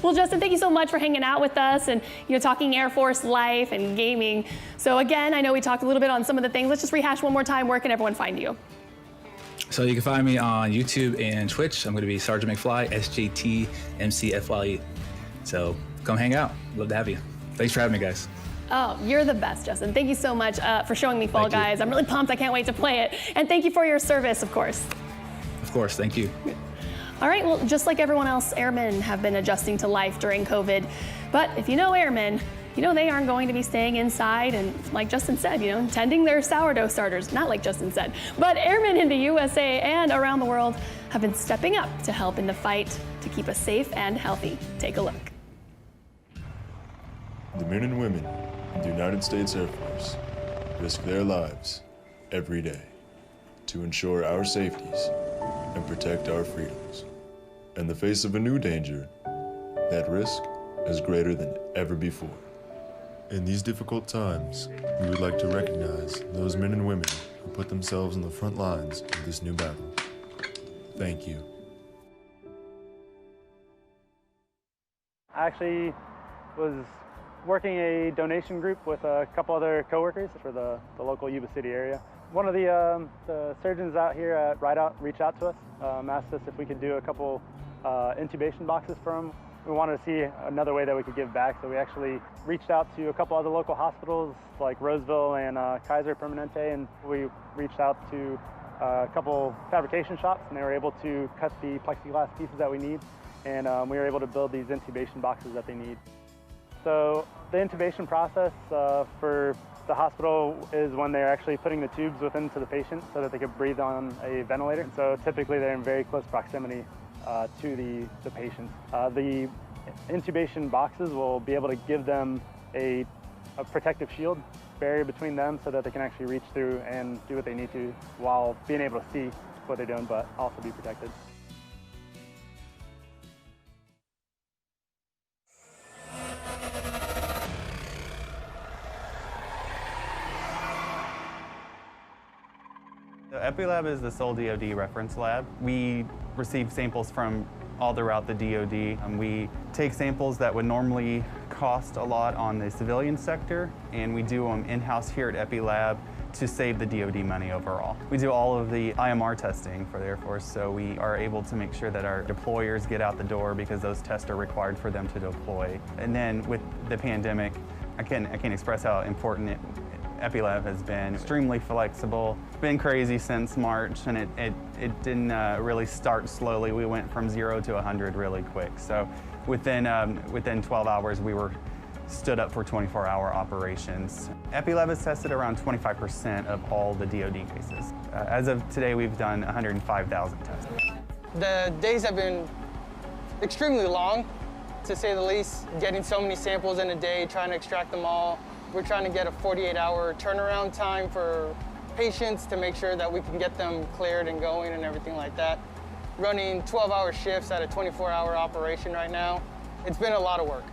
Well, Justin, thank you so much for hanging out with us and talking Air Force life and gaming. So again, I know we talked a little bit on some of the things. Let's just rehash one more time. Where can everyone find you? So you can find me on YouTube and Twitch. I'm going to be Sergeant McFly, SJT MCFLE. So come hang out. Love to have you. Thanks for having me, guys. Oh, you're the best, Justin. Thank you so much for showing me Fall Guys. I'm really pumped. I can't wait to play it. And thank you for your service, of course. Of course. Thank you. All right. Well, just like everyone else, airmen have been adjusting to life during COVID. But if you know airmen, they aren't going to be staying inside and, like Justin said, tending their sourdough starters. Not like Justin said, but airmen in the USA and around the world have been stepping up to help in the fight to keep us safe and healthy. Take a look. The men and women in the United States Air Force risk their lives every day to ensure our safeties and protect our freedoms. In the face of a new danger, that risk is greater than ever before. In these difficult times, we would like to recognize those men and women who put themselves on the front lines of this new battle. Thank you. I actually was working a donation group with a couple other coworkers for the local Yuba City area. One of the surgeons out here at Rideout reached out to us, asked us if we could do a couple intubation boxes for him. We wanted to see another way that we could give back, so we actually reached out to a couple other local hospitals like Roseville and Kaiser Permanente, and we reached out to a couple fabrication shops, and they were able to cut the plexiglass pieces that we need, and we were able to build these intubation boxes that they need. So the intubation process for the hospital is when they're actually putting the tubes within to the patient so that they could breathe on a ventilator. So typically they're in very close proximity to the patients. The intubation boxes will be able to give them a protective shield barrier between them so that they can actually reach through and do what they need to while being able to see what they're doing, but also be protected. The EpiLab is the sole DoD reference lab. We receive samples from all throughout the DoD. We take samples that would normally cost a lot on the civilian sector, and we do them in-house here at EpiLab to save the DoD money overall. We do all of the IMR testing for the Air Force, so we are able to make sure that our deployers get out the door because those tests are required for them to deploy. And then with the pandemic, I can't express how important EpiLab has been. Extremely flexible. It's been crazy since March, and it didn't really start slowly. We went from 0 to 100 really quick. So within 12 hours, we were stood up for 24-hour operations. EpiLab has tested around 25% of all the DoD cases. As of today, we've done 105,000 tests. The days have been extremely long, to say the least. Getting so many samples in a day, trying to extract them all. We're trying to get a 48-hour turnaround time for patients to make sure that we can get them cleared and going and everything like that. Running 12-hour shifts at a 24-hour operation right now, it's been a lot of work.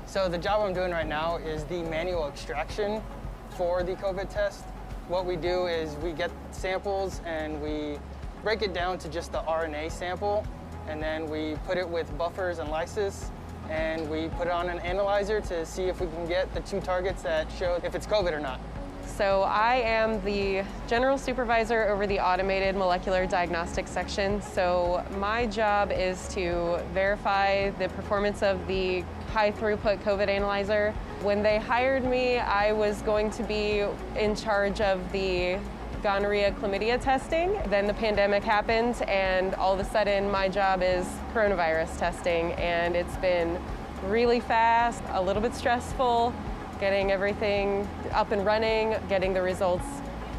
So the job I'm doing right now is the manual extraction for the COVID test. What we do is we get samples and we break it down to just the RNA sample, and then we put it with buffers and lysis, and we put it on an analyzer to see if we can get the 2 targets that show if it's COVID or not. So I am the general supervisor over the automated molecular diagnostics section. So my job is to verify the performance of the high throughput COVID analyzer. When they hired me, I was going to be in charge of the gonorrhea chlamydia testing. Then the pandemic happened, and all of a sudden my job is coronavirus testing, and it's been really fast, a little bit stressful, getting everything up and running, getting the results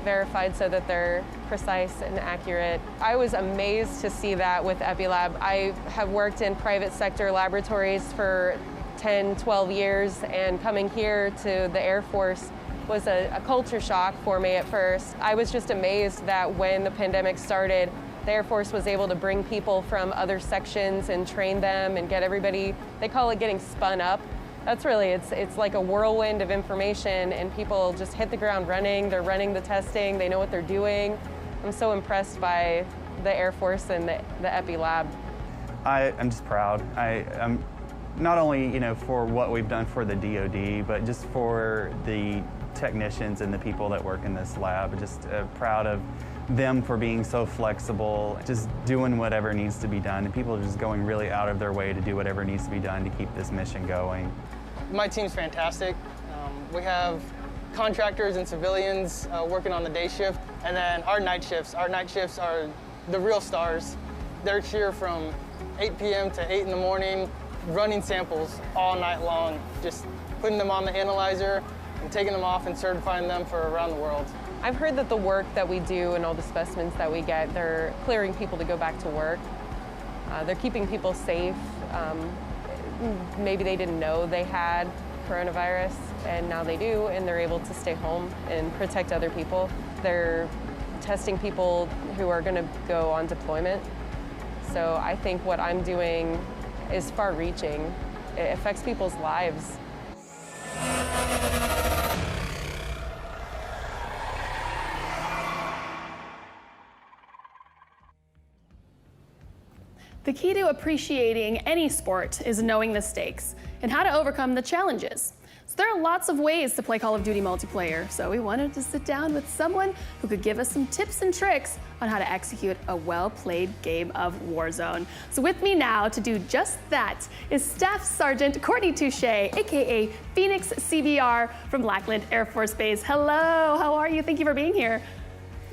verified so that they're precise and accurate. I was amazed to see that with EpiLab. I have worked in private sector laboratories for 10, 12 years, and coming here to the Air Force was a culture shock for me at first. I was just amazed that when the pandemic started, the Air Force was able to bring people from other sections and train them and get everybody, they call it getting spun up. That's really, it's like a whirlwind of information, and people just hit the ground running. They're running the testing, they know what they're doing. I'm so impressed by the Air Force and the EpiLab. I'm just proud. I'm not only, for what we've done for the DoD, but just for the technicians and the people that work in this lab. Just proud of them for being so flexible, just doing whatever needs to be done, and people are just going really out of their way to do whatever needs to be done to keep this mission going. My team's fantastic. We have contractors and civilians working on the day shift, and then our night shifts. Our night shifts are the real stars. They're here from 8 p.m. to 8 in the morning, running samples all night long, just putting them on the analyzer and taking them off and certifying them for around the world. I've heard that the work that we do and all the specimens that we get, they're clearing people to go back to work. They're keeping people safe. Maybe they didn't know they had coronavirus, and now they do, and they're able to stay home and protect other people. They're testing people who are going to go on deployment. So I think what I'm doing is far-reaching. It affects people's lives. The key to appreciating any sport is knowing the stakes and how to overcome the challenges. So there are lots of ways to play Call of Duty multiplayer, so we wanted to sit down with someone who could give us some tips and tricks on how to execute a well-played game of Warzone. So with me now to do just that is Staff Sergeant Courtney Touche, aka Phoenix CBR from Lackland Air Force Base. Hello, how are you? Thank you for being here.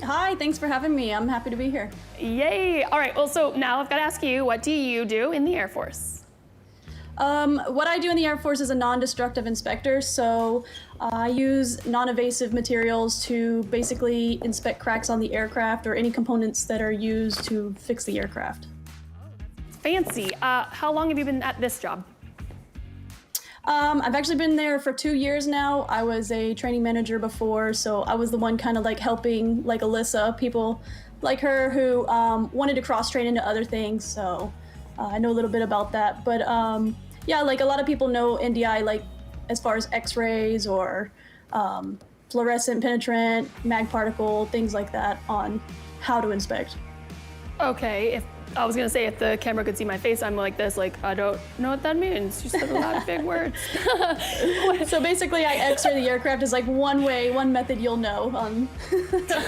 Hi, thanks for having me. I'm happy to be here. Yay. All right, well, so now I've got to ask you, what do you do in the Air Force? What I do in the Air Force is a non-destructive inspector, so I use non-evasive materials to basically inspect cracks on the aircraft or any components that are used to fix the aircraft. Fancy. How long have you been at this job? I've actually been there for 2 years now. I was a training manager before, so I was the one kind of like helping like Alyssa, people like her who wanted to cross-train into other things, so I know a little bit about that. But yeah, like a lot of people know NDI like as far as X-rays or fluorescent penetrant, mag particle, things like that on how to inspect. Okay, I was gonna say, if the camera could see my face, I'm like this, like, I don't know what that means. You said a lot of big words. So basically, I X-ray the aircraft is like one method you'll know on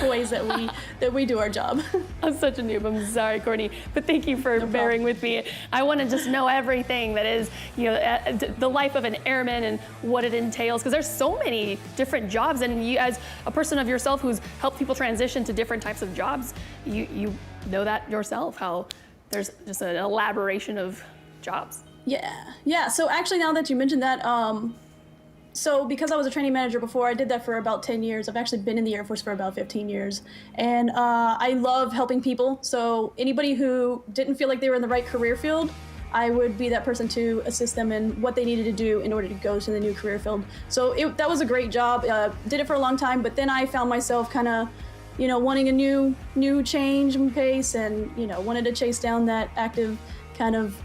ways that we do our job. I'm such a noob. I'm sorry, Courtney, but thank you for bearing with me. I want to just know everything that is, the life of an airman and what it entails, because there's so many different jobs, and you, as a person of yourself who's helped people transition to different types of jobs, you know that yourself, how there's just an elaboration of jobs. Yeah. So actually, now that you mentioned that, so because I was a training manager before, I did that for about 10 years. I've actually been in the Air Force for about 15 years. And I love helping people. So anybody who didn't feel like they were in the right career field, I would be that person to assist them in what they needed to do in order to go to the new career field. So that was a great job. Did it for a long time, but then I found myself kind of, wanting a new change and pace, and, wanted to chase down that active kind of,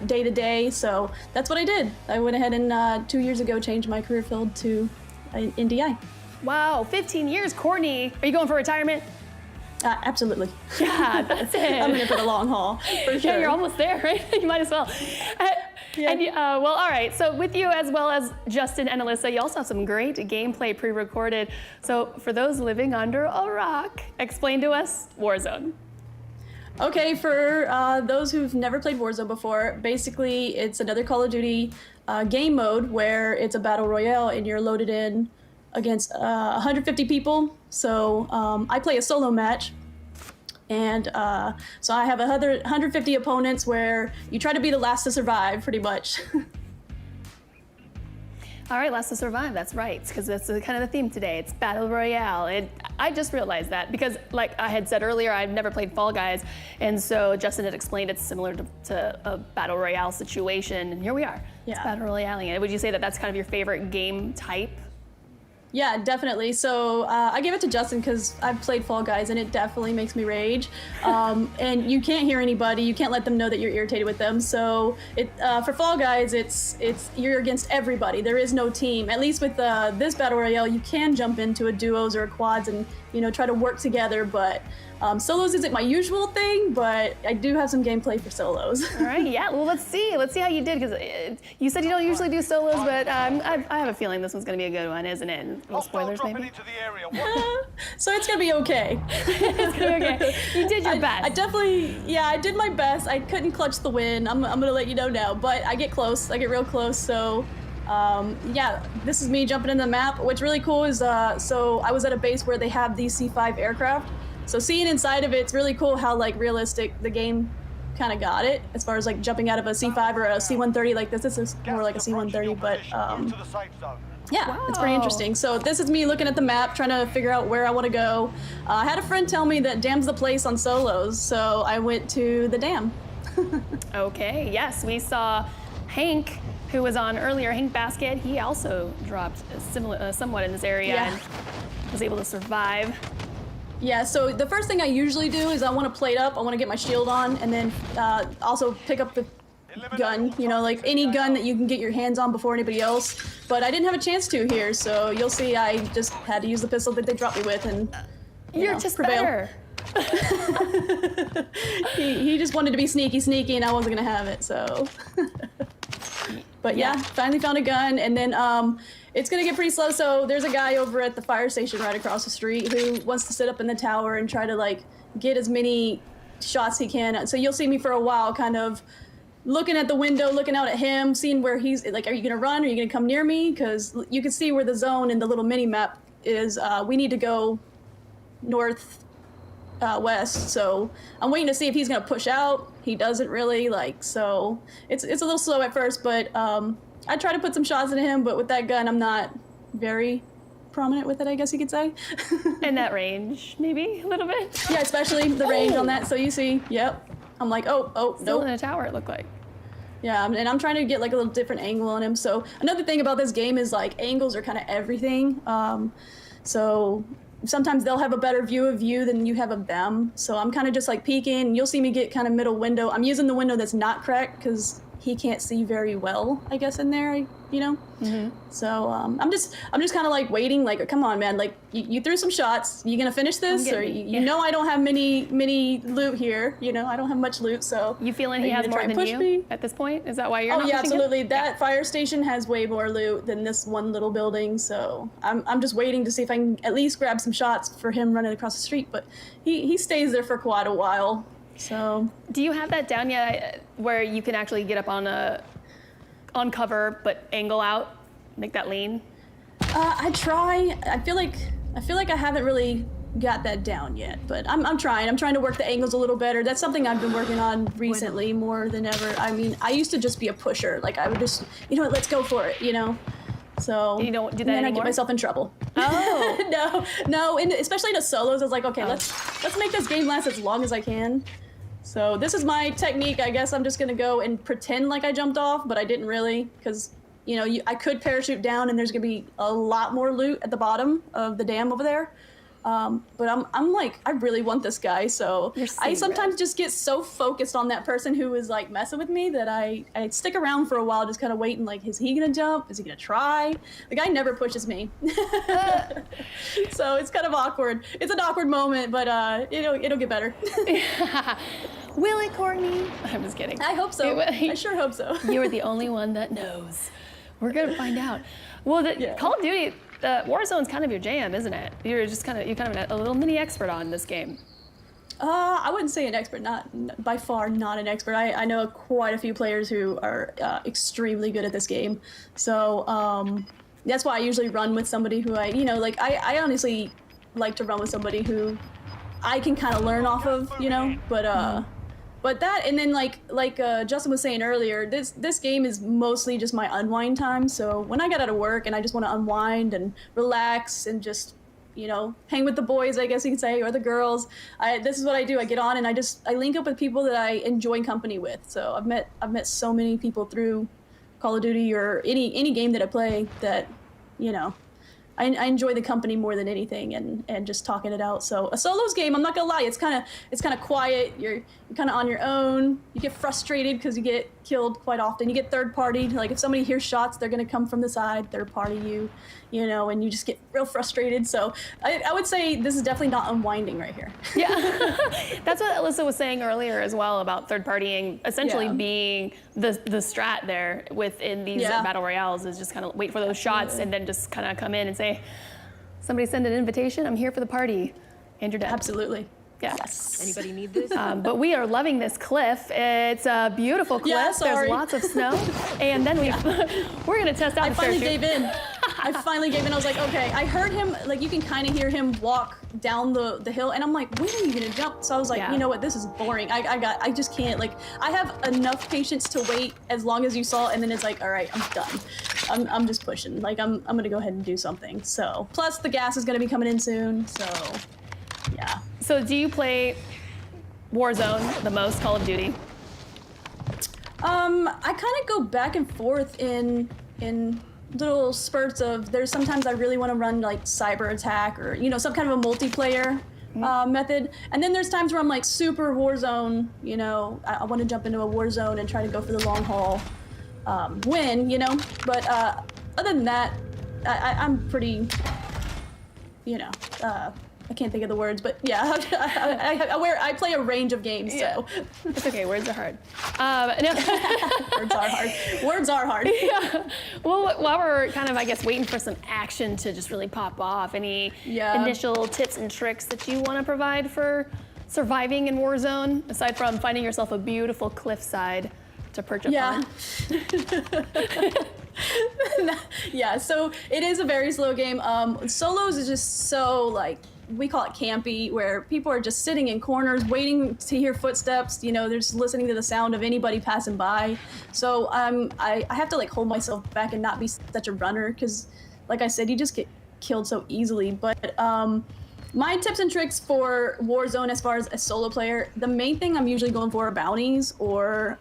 day to day. So that's what I did. I went ahead and 2 years ago changed my career field to NDI. Wow, 15 years, Courtney. Are you going for retirement? Absolutely. Yeah, that's it. I'm in it for the long haul, for sure. Yeah, you're almost there, right? You might as well. And well, all right. So with you, as well as Justin and Alyssa, you also have some great gameplay pre-recorded. So for those living under a rock, explain to us Warzone. Okay, for those who've never played Warzone before, basically it's another Call of Duty game mode where it's a battle royale and you're loaded in against 150 people. So I play a solo match, and so I have 150 opponents where you try to be the last to survive, pretty much. All right, last to survive, that's right, because that's kind of the theme today. It's Battle Royale. I just realized that because, like I had said earlier, I've never played Fall Guys, and so Justin had explained it's similar to a Battle Royale situation, and here we are. Yeah. It's Battle Royale. Would you say that that's kind of your favorite game type? Yeah, definitely. So I gave it to Justin because I've played Fall Guys and it definitely makes me rage. And you can't hear anybody. You can't let them know that you're irritated with them. So for Fall Guys, it's you're against everybody. There is no team. At least with this Battle Royale, you can jump into a duos or a quads and try to work together. But solos isn't my usual thing, but I do have some gameplay for solos. All right, yeah, well, let's see how you did, because you said you don't usually do solos, but I have a feeling this one's going to be a good one, isn't it? Little spoilers, maybe? So it's going to be okay. It's going to be okay. You did your best. I definitely, I did my best. I couldn't clutch the win. I'm going to let you know now, but I get close. I get real close, so... this is me jumping in the map. What's really cool is, so I was at a base where they have these C5 aircraft. So seeing inside of it's really cool how realistic the game kind of got it as far as jumping out of a C5 or a C-130 like this. This is more like a C-130, but yeah, wow. It's pretty interesting. So this is me looking at the map, trying to figure out where I want to go. I had a friend tell me that Dam's the place on solos, so I went to the Dam. Okay, yes, we saw Hank, who was on earlier, Hank Basket. He also dropped somewhat in this area and was able to survive. Yeah, so the first thing I usually do is I want to plate up, I want to get my shield on, and then also pick up the gun, any gun that you can get your hands on before anybody else. But I didn't have a chance to here, so you'll see I just had to use the pistol that they dropped me with and You're just prevail. better. he just wanted to be sneaky, and I wasn't going to have it, so... But yeah, finally found a gun, and then it's gonna get pretty slow. So there's a guy over at the fire station right across the street who wants to sit up in the tower and try to get as many shots he can. So you'll see me for a while kind of looking at the window, looking out at him, seeing where he's are you gonna run? Are you gonna come near me? Because you can see where the zone in the little mini map is. We need to go north west, so I'm waiting to see if he's gonna push out. He doesn't really, so it's a little slow at first, but I try to put some shots into him, but with that gun I'm not very prominent with it, I guess you could say. And that range, maybe a little bit? Yeah, especially the range on that, so you see, yep. I'm like, oh, Still nope. in a tower, it looked like. Yeah, and I'm trying to get a little different angle on him. So another thing about this game is angles are kind of everything. So sometimes they'll have a better view of you than you have of them. So I'm kind of just peeking. You'll see me get kind of middle window. I'm using the window that's not cracked because he can't see very well, I guess, in there. you know? So I'm just kind of like waiting, like, come on, man, like you threw some shots, you gonna finish this? Or you know I don't have many loot here, you know, I don't have much loot, so. You feeling he has more than you at this point? Is that why you're not yeah, pushing him? absolutely. That fire station has way more loot than this one little building, so I'm just waiting to see if I can at least grab some shots for him running across the street, but he stays there for quite a while, so. Do you have that down yet where you can actually get up on cover but angle out, make that lean? I try. I feel like I haven't really got that down yet, but I'm trying. I'm trying to work the angles a little better. That's something I've been working on recently more than ever. I mean, I used to just be a pusher. Like I would just, you know what, let's go for it, you know? So you don't do that and then anymore? I get myself in trouble. Oh. no, especially in the solos, I was like, okay, let's make this game last as long as I can. So this is my technique. I guess I'm just gonna go and pretend like I jumped off, but I didn't really, because you know, I could parachute down and there's gonna be a lot more loot at the bottom of the dam over there. But I'm like, I really want this guy, so I sometimes just get so focused on that person who is like messing with me that I stick around for a while just kind of waiting, like, is he gonna jump? Is he gonna try? The guy never pushes me. So it's kind of awkward. It's an awkward moment, but it'll get better. Will it, Courtney? I'm just kidding. I hope so. I sure hope so. You're the only one that knows. We're gonna find out. Well, Call of Duty, Warzone's kind of your jam, isn't it? You're kind of a little mini expert on this game. I wouldn't say an expert, by far not an expert. I know quite a few players who are extremely good at this game. So that's why I usually run with somebody who I honestly like to run with somebody who I can kind of learn off of, you know, but that, and then like Justin was saying earlier, this game is mostly just my unwind time. So when I get out of work and I just want to unwind and relax and just, you know, hang with the boys, I guess you could say, or the girls, this is what I do. I get on and I link up with people that I enjoy company with. So I've met so many people through Call of Duty or any game that I play that, you know, I enjoy the company more than anything, and just talking it out. So a solos game, I'm not gonna lie, it's kind of quiet. You're kind of on your own. You get frustrated because you get killed quite often. You get third party. Like if somebody hears shots, they're gonna come from the side, third party you know, and you just get real frustrated. So I would say this is definitely not unwinding right here. Yeah, that's what Alyssa was saying earlier as well about third partying, essentially being the strat there within these battle royales is just kind of wait for those shots and then just kind of come in and say, somebody send an invitation, I'm here for the party, and you're dead. Absolutely. Yes. Anybody need this? But we are loving this cliff. It's a beautiful cliff. Yeah, sorry. There's lots of snow. And then we're going to test out I the finally parachute. gave in. I finally gave in. I was like, okay. I heard him, like you can kind of hear him walk down the hill. And I'm like, when are you going to jump? So I was like, you know what? This is boring. I just can't. Like, I have enough patience to wait as long as you saw. And then it's like, all right, I'm done. I'm just pushing. Like, I'm going to go ahead and do something. So, plus the gas is going to be coming in soon. So, yeah. So do you play Warzone the most, Call of Duty? I kind of go back and forth in little spurts of, there's sometimes I really want to run like cyber attack or, you know, some kind of a multiplayer method. And then there's times where I'm like super Warzone, you know, I want to jump into a Warzone and try to go for the long haul win, you know. But other than that, I'm pretty, you know, I can't think of the words, but yeah, I play a range of games, so. It's okay, words are hard. No. Words are hard. Words are hard. Yeah. Well, while we're kind of, I guess, waiting for some action to just really pop off, any initial tips and tricks that you want to provide for surviving in Warzone, aside from finding yourself a beautiful cliffside to perch up on? Yeah, so it is a very slow game. Solos is just so, like, we call it campy, where people are just sitting in corners waiting to hear footsteps. You know, they're just listening to the sound of anybody passing by. So I have to like hold myself back and not be such a runner, because like I said, you just get killed so easily. But my tips and tricks for Warzone as far as a solo player, the main thing I'm usually going for are bounties, or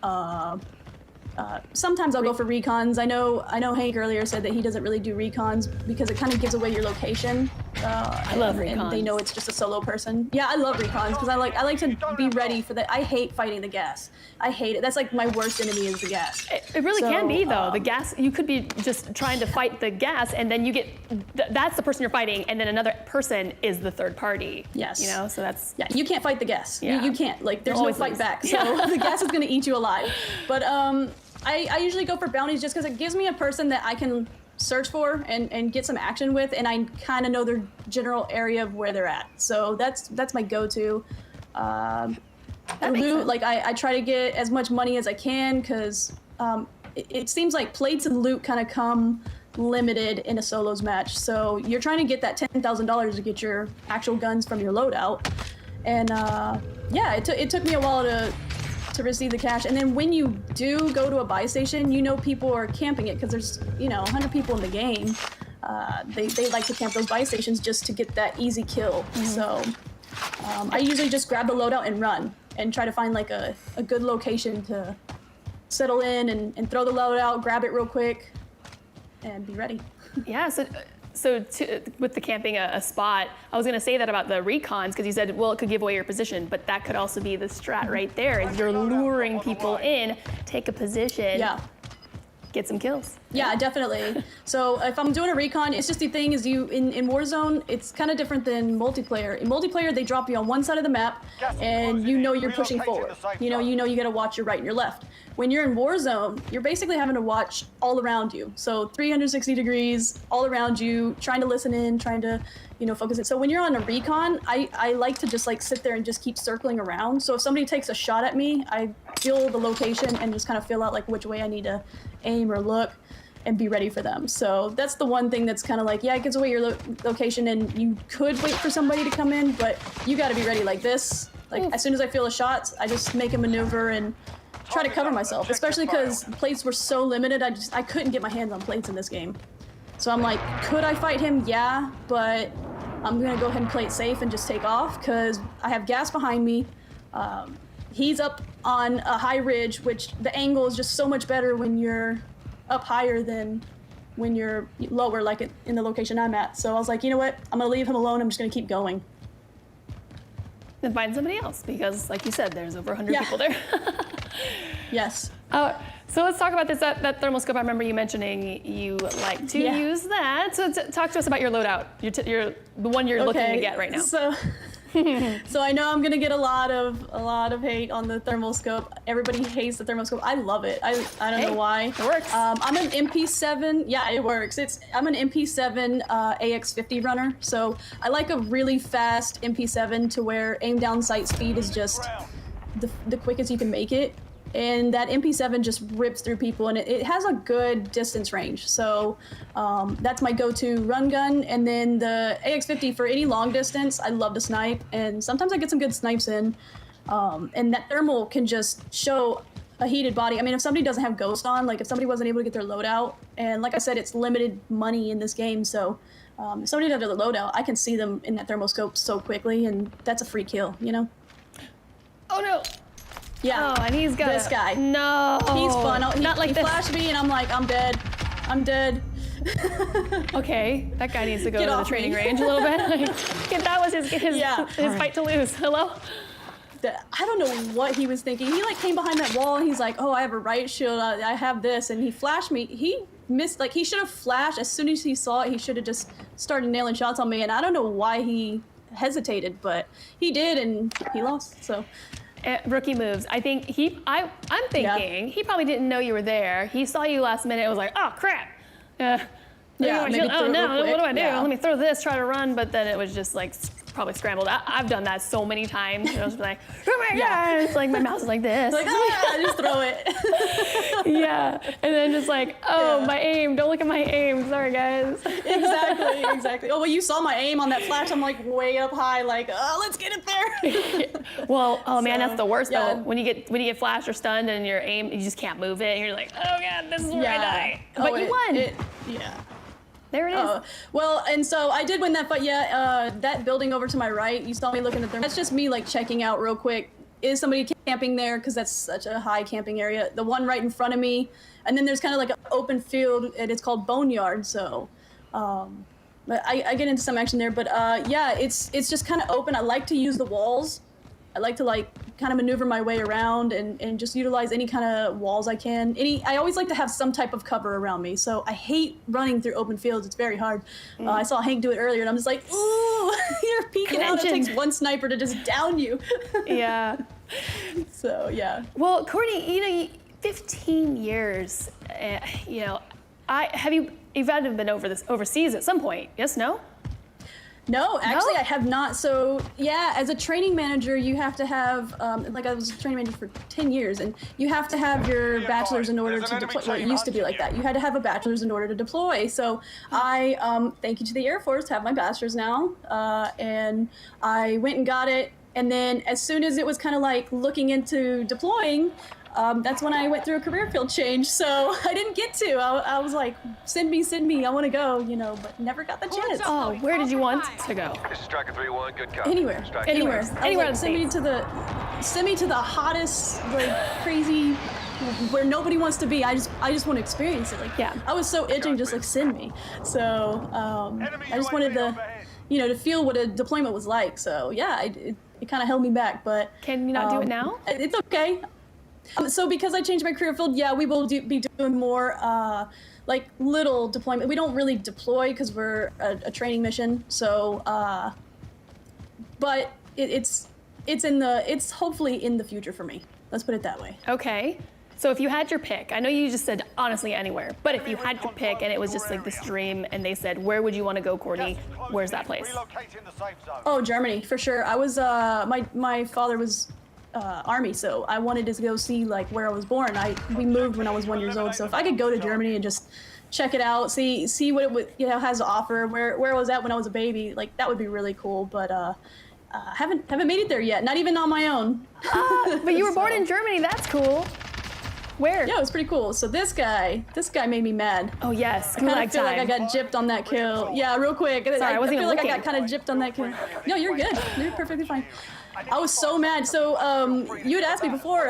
sometimes I'll go for recons. I know Hank earlier said that he doesn't really do recons because it kind of gives away your location. I love and they know it's just a solo person. Yeah, I love recons because I like to be ready for that. I hate fighting the gas. I hate it. That's like my worst enemy is the gas. It really can be though. The gas, you could be just trying to fight the gas, and then you get that's the person you're fighting, and then another person is the third party. Yes. You know, so that's you can't fight the gas. Yeah. You can't. Like there's You'll no always fight lose. back. So the gas is gonna eat you alive. But I usually go for bounties just because it gives me a person that I can search for and get some action with, and I kind of know their general area of where they're at. So that's my go-to. Loot, like I try to get as much money as I can because it seems like plates and loot kind of come limited in a solos match. So you're trying to get that $10,000 to get your actual guns from your loadout. And yeah, it took me a while to receive the cash. And then when you do go to a buy station, you know people are camping it because there's 100 people in the game. They like to camp those buy stations just to get that easy kill. So I usually just grab the loadout and run and try to find like a good location to settle in and throw the loadout, grab it real quick, and be ready. Yeah, so with the camping a spot, I was gonna say that about the recons because you said, well, it could give away your position, but that could also be the strat right there. Is you're luring people in, take a position, get some kills. Yeah, definitely. So if I'm doing a recon, it's just the thing is in Warzone, it's kind of different than multiplayer. In multiplayer, they drop you on one side of the map, and you know you're pushing forward. You know you gotta watch your right and your left. When you're in Warzone, you're basically having to watch all around you. So 360 degrees all around you, trying to listen in, trying to focus it. So when you're on a recon, I like to just like sit there and just keep circling around. So if somebody takes a shot at me, I feel the location and just kind of feel out like which way I need to aim or look and be ready for them. So that's the one thing that's kind of like, yeah, it gives away your location and you could wait for somebody to come in, but you got to be ready like this. Like as soon as I feel a shot, I just make a maneuver and try to cover myself, especially because plates were so limited. I couldn't get my hands on plates in this game. So I'm like, could I fight him? Yeah, but I'm gonna go ahead and play it safe and just take off because I have gas behind me. He's up on a high ridge, which the angle is just so much better when you're up higher than when you're lower, like in the location I'm at. So I was like, you know what? I'm gonna leave him alone. I'm just gonna keep going. Then find somebody else because, like you said, there's over 100 people there. Yes. So let's talk about this that thermal scope. I remember you mentioning you like to use that. So talk to us about your loadout. You're the one you're looking to get right now. So I know I'm gonna get a lot of hate on the thermal scope. Everybody hates the thermal scope. I love it. I don't know why. It works. I'm an MP7. Yeah, it works. I'm an MP7 AX50 runner. So I like a really fast MP7 to where aim down sight speed is just the quickest you can make it. And that MP7 just rips through people, and it has a good distance range. So that's my go-to run gun. And then the AX50 for any long distance, I love to snipe, and sometimes I get some good snipes in. And that thermal can just show a heated body. I mean, if somebody doesn't have Ghost on, like if somebody wasn't able to get their loadout, and like I said, it's limited money in this game, so if somebody doesn't have their loadout, I can see them in that thermal scope so quickly, and that's a free kill, you know? Oh no! Yeah. Oh, and he's got this guy. No. He's fun. Not like he this. flashed me, and I'm like, I'm dead. I'm dead. Okay, that guy needs to go Get to the off training me. range a little bit. Like, that was his fight to lose. Hello? I don't know what he was thinking. He like came behind that wall, and he's like, oh, I have a riot shield. I have this, and he flashed me. He missed. Like he should have flashed as soon as he saw it. He should have just started nailing shots on me, and I don't know why he hesitated, but he did, and he lost. So. Rookie moves. I think I'm thinking he probably didn't know you were there. He saw you last minute and was like, oh crap. Yeah, maybe oh no, what do I do? Yeah. Let me throw this, try to run, but then it was just like probably scrambled. I've done that so many times. I was like, oh my god! It's like my mouse is like this. Like, oh yeah, just throw it. Yeah, and then just like, oh my aim. Don't look at my aim. Sorry guys. Exactly. Oh well, you saw my aim on that flash. I'm like way up high. Like, oh, let's get it there. Well, oh man, that's the worst yeah. though. When you get flashed or stunned and your aim, you just can't move it, and you're like, oh god, this is where I die. But you won. Yeah. There it is. Well, and so I did win that fight. Yeah, that building over to my right, you saw me looking at them. That's just me like checking out real quick. Is somebody camping there? Because that's such a high camping area. The one right in front of me, and then there's kind of like an open field, and it's called Boneyard. So But I get into some action there. But yeah, it's just kind of open. I like to use the walls. I like to like kind of maneuver my way around and just utilize any kind of walls I can. I always like to have some type of cover around me. So I hate running through open fields. It's very hard. I saw Hank do it earlier, and I'm just like, ooh, you're peeking out. It takes one sniper to just down you. Yeah. So yeah. Well, Courtney, 15 years. You know, you've had to have been overseas at some point. Yes, no? No, actually, I have not. So, yeah, as a training manager, you have to have, like I was a training manager for 10 years, and you have to have your bachelor's in order to deploy. Well, it used to be like that. You had to have a bachelor's in order to deploy. So I, thank you to the Air Force, have my bachelor's now, and I went and got it. And then as soon as it was kind of like looking into deploying, that's when I went through a career field change. So I didn't get to. I was like, send me, I want to go, you know, but never got the chance. Oh, where did you want to go? This is Striker 3-1, good copy. Anywhere. Anywhere. Send me to the hottest, like crazy, where nobody wants to be. I just want to experience it. Like, yeah. I was so itching, just like send me. So I just wanted to, you know, to feel what a deployment was like. So yeah, it kind of held me back. But can you not do it now? It's okay. So because I changed my career field, yeah, we will be doing more like little deployment. We don't really deploy because we're a training mission. So, but it's hopefully in the future for me. Let's put it that way. Okay. So if you had your pick, I know you just said honestly anywhere, but if you had your pick and it was just like this dream and they said, where would you want to go, Courtney? Where's that place? Oh, Germany, for sure. I was, my father was Army, so I wanted to go see like where I was born. We moved when I was 1 year old, so if I could go to Germany and just check it out, see what it would, you know, has to offer, where I was at when I was a baby, like that would be really cool. But haven't made it there yet, not even on my own. But you were born in Germany. That's cool. Where? Yeah, it was pretty cool. So this guy made me mad. Oh yes, I kind of feel like I got gypped on that kill. Yeah, real quick. Sorry, I wasn't feel even like looking. I got kind of gypped on that kill. No, you're good. You're perfectly fine. I was so mad. So you had asked me before,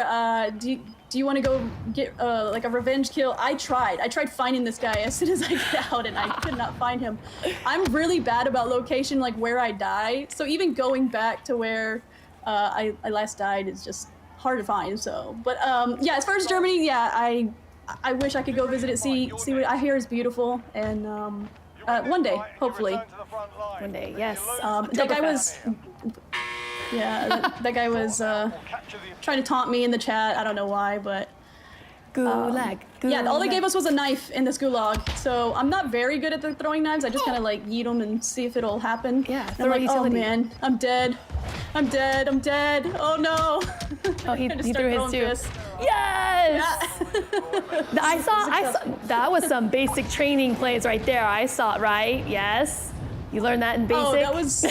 do you want to go get like a revenge kill? I tried finding this guy as soon as I get out, and I could not find him. I'm really bad about location, like where I die. So even going back to where I last died is just hard to find. So, but yeah, as far as Germany, yeah, I wish I could go visit it, see what I hear is beautiful, and one day, hopefully. One day, yes. That guy was. Yeah, that guy was trying to taunt me in the chat. I don't know why, but gulag. Yeah, all they gave us was a knife in this gulag. So I'm not very good at the throwing knives. I just kind of like yeet them and see if it'll happen. Yeah, I'm like, oh man, I'm dead. I'm dead. Oh no. Oh, he threw his too. Fists. Yes! Yeah. I saw, that was some basic training plays right there. I saw it, right? Yes. You learned that in basic? Oh, that was,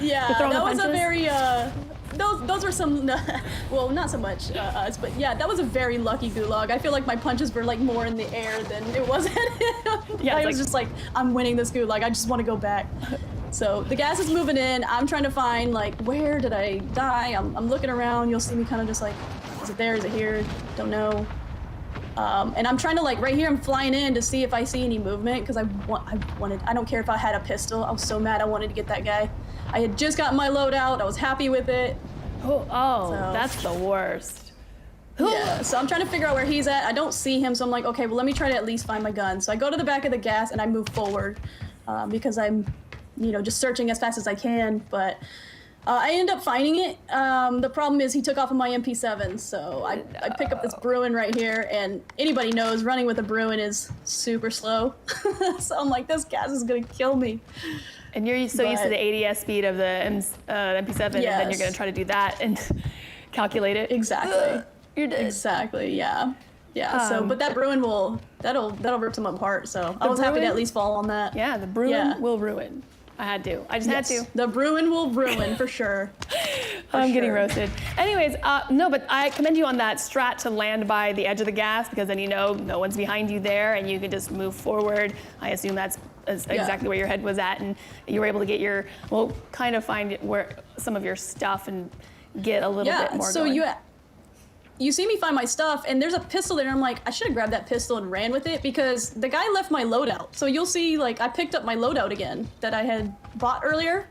yeah, that was a very, those were some, well, not so much us, but yeah, that was a very lucky gulag. I feel like my punches were like more in the air than it was at him. Yeah, I was just like, I'm winning this gulag. I just want to go back. So the gas is moving in. I'm trying to find like, where did I die? I'm looking around. You'll see me kind of just like, is it there? Is it here? Don't know. And I'm trying to like, right here, I'm flying in to see if I see any movement because I don't care if I had a pistol. I was so mad I wanted to get that guy. I had just gotten my loadout. I was happy with it. So, that's the worst. Yeah, so I'm trying to figure out where he's at. I don't see him, so I'm like, okay, well, let me try to at least find my gun. So I go to the back of the gas and I move forward because I'm, you know, just searching as fast as I can, but I end up finding it. The problem is he took off of my MP7, so I pick up this Bruin right here, and anybody knows running with a Bruin is super slow. So I'm like, this gas is gonna kill me. And you're so used to the ADS speed of the MP7, and then you're gonna try to do that and calculate it. Exactly. You're dead. Exactly, yeah. Yeah, so, but that Bruin that'll rip them apart, so I was happy to at least fall on that. Yeah, the Bruin will ruin. I just had to. The Bruin will ruin for sure. I'm getting roasted. Anyways, no, but I commend you on that strat to land by the edge of the gas because then you know no one's behind you there and you can just move forward. I assume that's exactly where your head was at, and you were able to get kind of find where some of your stuff and get a little bit more going. you see me find my stuff, and there's a pistol there, and I'm like, I should have grabbed that pistol and ran with it, because the guy left my loadout. So you'll see, like, I picked up my loadout again that I had bought earlier,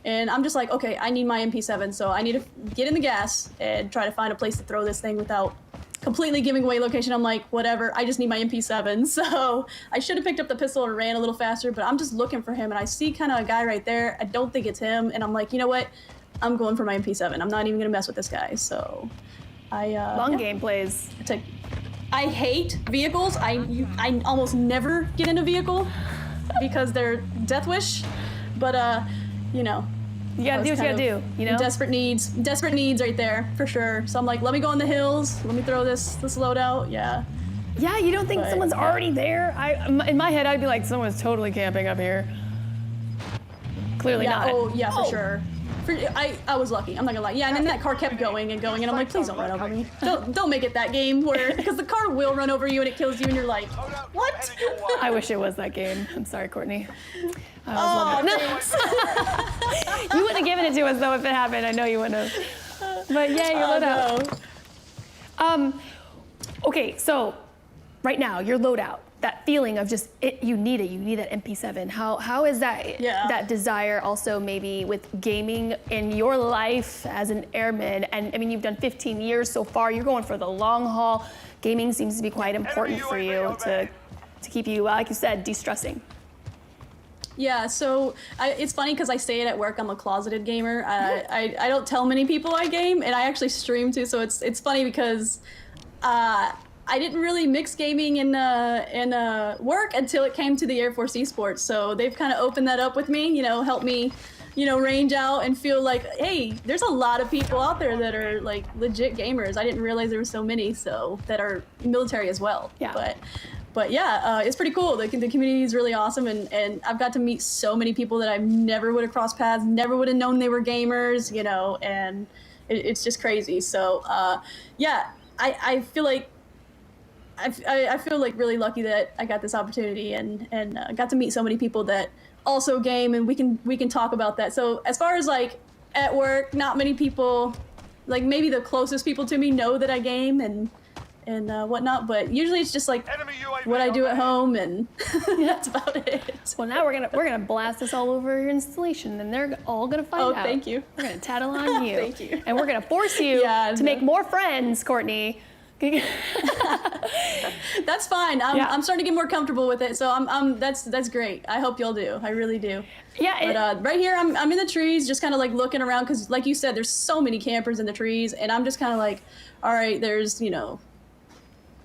and I'm just like, okay, I need my MP7, so I need to get in the gas and try to find a place to throw this thing without completely giving away location. I'm like, whatever, I just need my MP7. So I should have picked up the pistol and ran a little faster, but I'm just looking for him, and I see kind of a guy right there. I don't think it's him, and I'm like, you know what? I'm going for my MP7. I'm not even gonna mess with this guy, so long game plays. I hate vehicles. I almost never get in a vehicle because they're death wish, but you know. You gotta do what you gotta do, you know? Desperate needs right there, for sure. So I'm like, let me go in the hills, let me throw this loadout, yeah. Yeah, you don't think someone's already there? In my head, I'd be like, someone's totally camping up here. Clearly not. Oh, yeah, for sure. I was lucky, I'm not gonna lie. Yeah, and then that car kept going and going, and I'm like, please don't run over me. Don't make it that game where, because the car will run over you and it kills you, and you're like, what? I wish it was that game. I'm sorry, Courtney. I was loving it. You wouldn't have given it to us, though, if it happened. I know you wouldn't have. But yeah, your loadout. Okay, so right now, your loadout, that feeling of just, you need that MP7. How is that, that desire also maybe with gaming in your life as an airman? And I mean, you've done 15 years so far, you're going for the long haul. Gaming seems to be quite important for you to keep you, like you said, de-stressing. Yeah, so it's funny because I say it at work, I'm a closeted gamer. I don't tell many people I game, and I actually stream too, so it's funny because I didn't really mix gaming and work until it came to the Air Force Esports. So they've kind of opened that up with me, you know, helped me, you know, range out and feel like, hey, there's a lot of people out there that are like legit gamers. I didn't realize there were so many, so that are military as well. Yeah. But yeah, it's pretty cool. The community is really awesome, and I've got to meet so many people that I never would have crossed paths, never would have known they were gamers, you know, and it's just crazy. So yeah, I feel like I feel like really lucky that I got this opportunity and got to meet so many people that also game, and we can talk about that. So as far as like at work, not many people, like maybe the closest people to me know that I game and whatnot, but usually it's just like what I do at home, and that's about it. Well, now we're gonna blast this all over your installation, and they're all gonna find out. Oh, thank you. We're gonna tattle on you. Thank you. And we're gonna force you to make more friends, Courtney. That's fine. I'm starting to get more comfortable with it, so that's great. I hope y'all do. I really do. Yeah. But right here, I'm in the trees, just kind of like looking around, because like you said, there's so many campers in the trees, and I'm just kind of like, all right, there's, you know,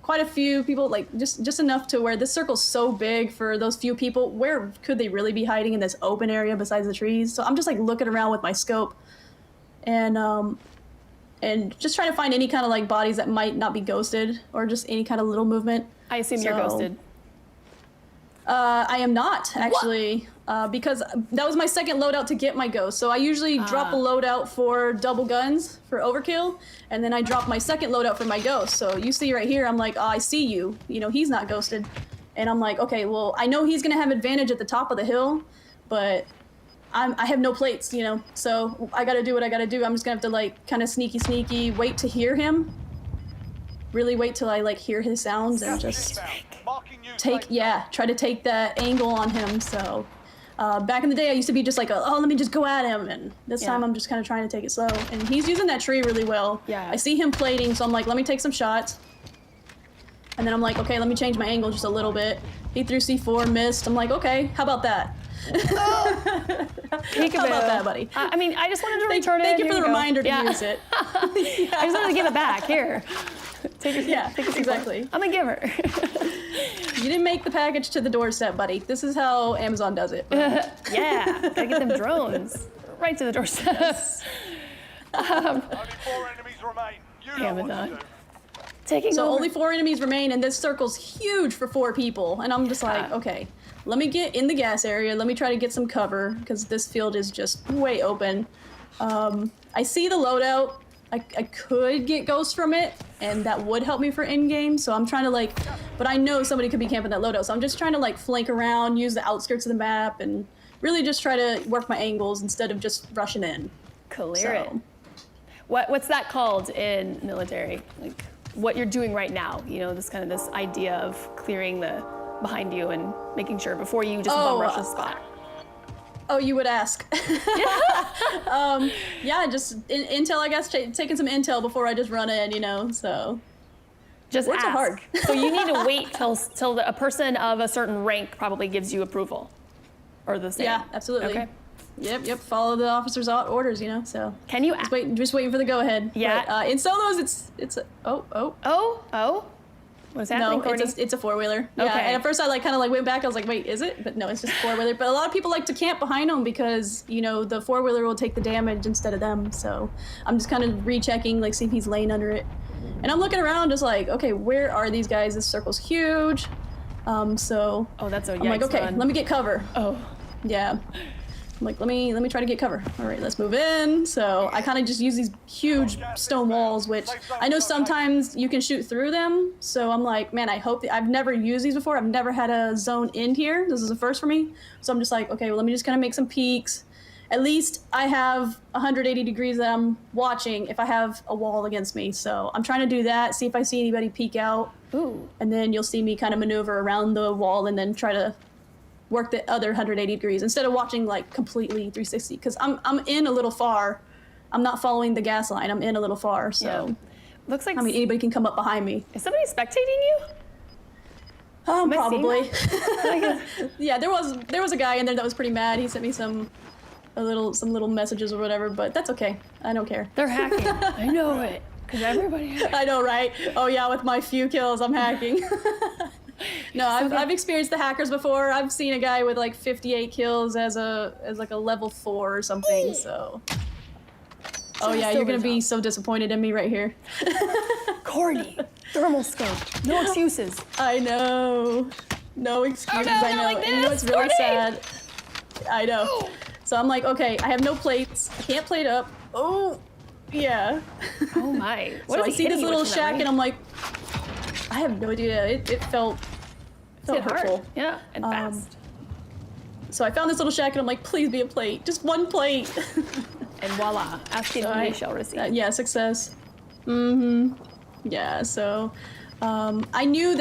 quite a few people, like just enough to where this circle's so big for those few people. Where could they really be hiding in this open area besides the trees? So I'm just like looking around with my scope, and just trying to find any kind of like bodies that might not be ghosted, or just any kind of little movement. I assume you're ghosted. I am not, actually, because that was my second loadout to get my ghost. So I usually drop a loadout for double guns for overkill, and then I drop my second loadout for my ghost. So you see right here, I'm like, oh, I see you. You know, he's not ghosted. And I'm like, okay, well, I know he's gonna have advantage at the top of the hill, but I have no plates, you know, so I gotta do what I gotta do. I'm just gonna have to like kind of sneaky wait to hear him. Really wait till I like hear his sounds and just try to take that angle on him. So back in the day, I used to be just like, oh, let me just go at him. And this time I'm just kind of trying to take it slow. And he's using that tree really well. Yeah. I see him plating, so I'm like, let me take some shots. And then I'm like, okay, let me change my angle just a little bit. He threw C4, missed. I'm like, okay, how about that? Peekaboo. How about that, buddy? I mean, I just wanted to return it. Thank you for the Here we go. reminder to use it. I just wanted to give it back. Here. Take it exactly. I'm a giver. You didn't make the package to the doorstep, buddy. This is how Amazon does it. Yeah, gotta get them drones right to the doorstep. Yes. Only 4 enemies remain. You know what to do. So only 4 enemies remain, and this circle's huge for 4 people. And I'm just like, okay, let me get in the gas area. Let me try to get some cover, because this field is just way open. I see the loadout. I could get ghosts from it, and that would help me for in-game. So I'm trying to like, but I know somebody could be camping that loadout. So I'm just trying to like flank around, use the outskirts of the map, and really just try to work my angles instead of just rushing in. Clear it. What's that called in military? Like what you're doing right now, you know, this idea of clearing the behind you and making sure before you just bum rush the spot. Oh, you would ask. Yeah, just intel, I guess, taking some intel before I just run in, you know, so. Just words ask. are hard. So you need to wait till a person of a certain rank probably gives you approval, or the same. Yeah, absolutely. Okay. Yep. Follow the officer's orders, you know. So. Can you? Just waiting for the go ahead. Yeah. But, in solos, it's a, oh. What's happening, No, Courtney? it's a four-wheeler. Yeah, Okay. and at first I kind of went back. I was like, wait, is it? But no, it's just a four-wheeler. But a lot of people like to camp behind them because, you know, the four-wheeler will take the damage instead of them. So I'm just kind of rechecking, like, see if he's laying under it. And I'm looking around just like, okay, where are these guys? This circle's huge. So oh, that's a I'm like, okay, run. let me get cover. Oh. Yeah. I'm like, let me try to get cover. All right, let's move in. So I kind of just use these huge stone walls, which I know sometimes you can shoot through them. So I'm like, man, I hope I've never used these before. I've never had a zone in here. This is a first for me. So I'm just like, okay, well, let me just kind of make some peeks. At least I have 180 degrees that I'm watching if I have a wall against me. So I'm trying to do that, see if I see anybody peek out. Ooh. And then you'll see me kind of maneuver around the wall and then try to work the other 180 degrees instead of watching like completely 360 because I'm in a little far. I'm not following the gas line. I'm in a little far, so Yeah. Looks like I mean anybody can come up behind me. Is somebody spectating you? Am I Probably. seeing that? Yeah, there was a guy in there that was pretty mad. He sent me some little messages or whatever, but that's okay. I don't care. They're hacking. I know it because everybody. I know, right? Oh yeah, with my few kills, I'm hacking. No, I've experienced the hackers before. I've seen a guy with like 58 kills as like a level 4 or something. So. Oh yeah, you're gonna be so disappointed in me right here. Courtney, thermal scope. No excuses. I know. No excuses. Oh, no, I know. not like And you know what's this, really Courtney. sad? I know. So I'm like, okay, I have no plates. I can't plate up. Oh, yeah. Oh my. What So is I he see hitting this you little with from that shack range? and I'm like, I have no idea. It felt Hit hard. hurtful. Yeah, and fast. So I found this little shack and I'm like, please be a plate. Just one plate. And voila, asking So who you shall receive. yeah, success. Yeah, so I knew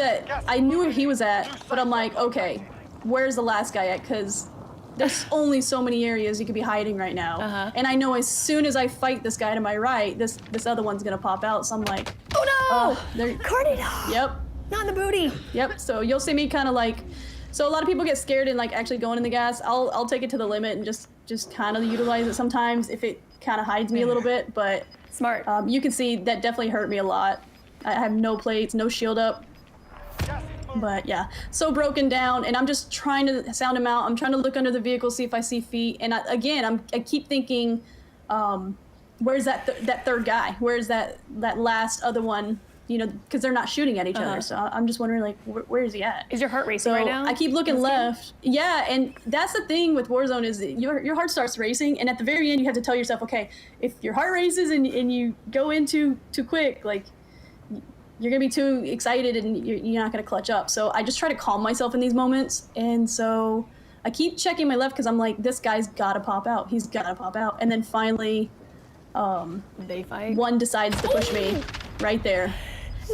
where he was at, but I'm like, okay, where's the last guy at? Because there's only so many areas you could be hiding right now. And I know as soon as I fight this guy to my right, this other one's gonna pop out. So I'm like, oh no! Courtney, yep. Not in the booty. Yep. So you'll see me kind of like, so a lot of people get scared and like actually going in the gas. I'll take it to the limit and just kind of utilize it sometimes if it kind of hides me a little bit. But smart. You can see that definitely hurt me a lot. I have no plates, no shield up. But yeah, so broken down, and I'm just trying to sound him out. I'm trying to look under the vehicle, see if I see feet. And I keep thinking, where's that third guy? Where's that last other one? You know, because they're not shooting at each other. So I'm just wondering, like, where is he at? Is your heart racing So right now? I keep looking left. Yeah, and that's the thing with Warzone is that your heart starts racing, and at the very end you have to tell yourself, okay, if your heart races and you go in too quick, like, you're gonna be too excited and you're not gonna clutch up. So I just try to calm myself in these moments, and so I keep checking my left because I'm like, this guy's gotta pop out. He's gotta pop out, and then finally, they fight. One decides to push me right there.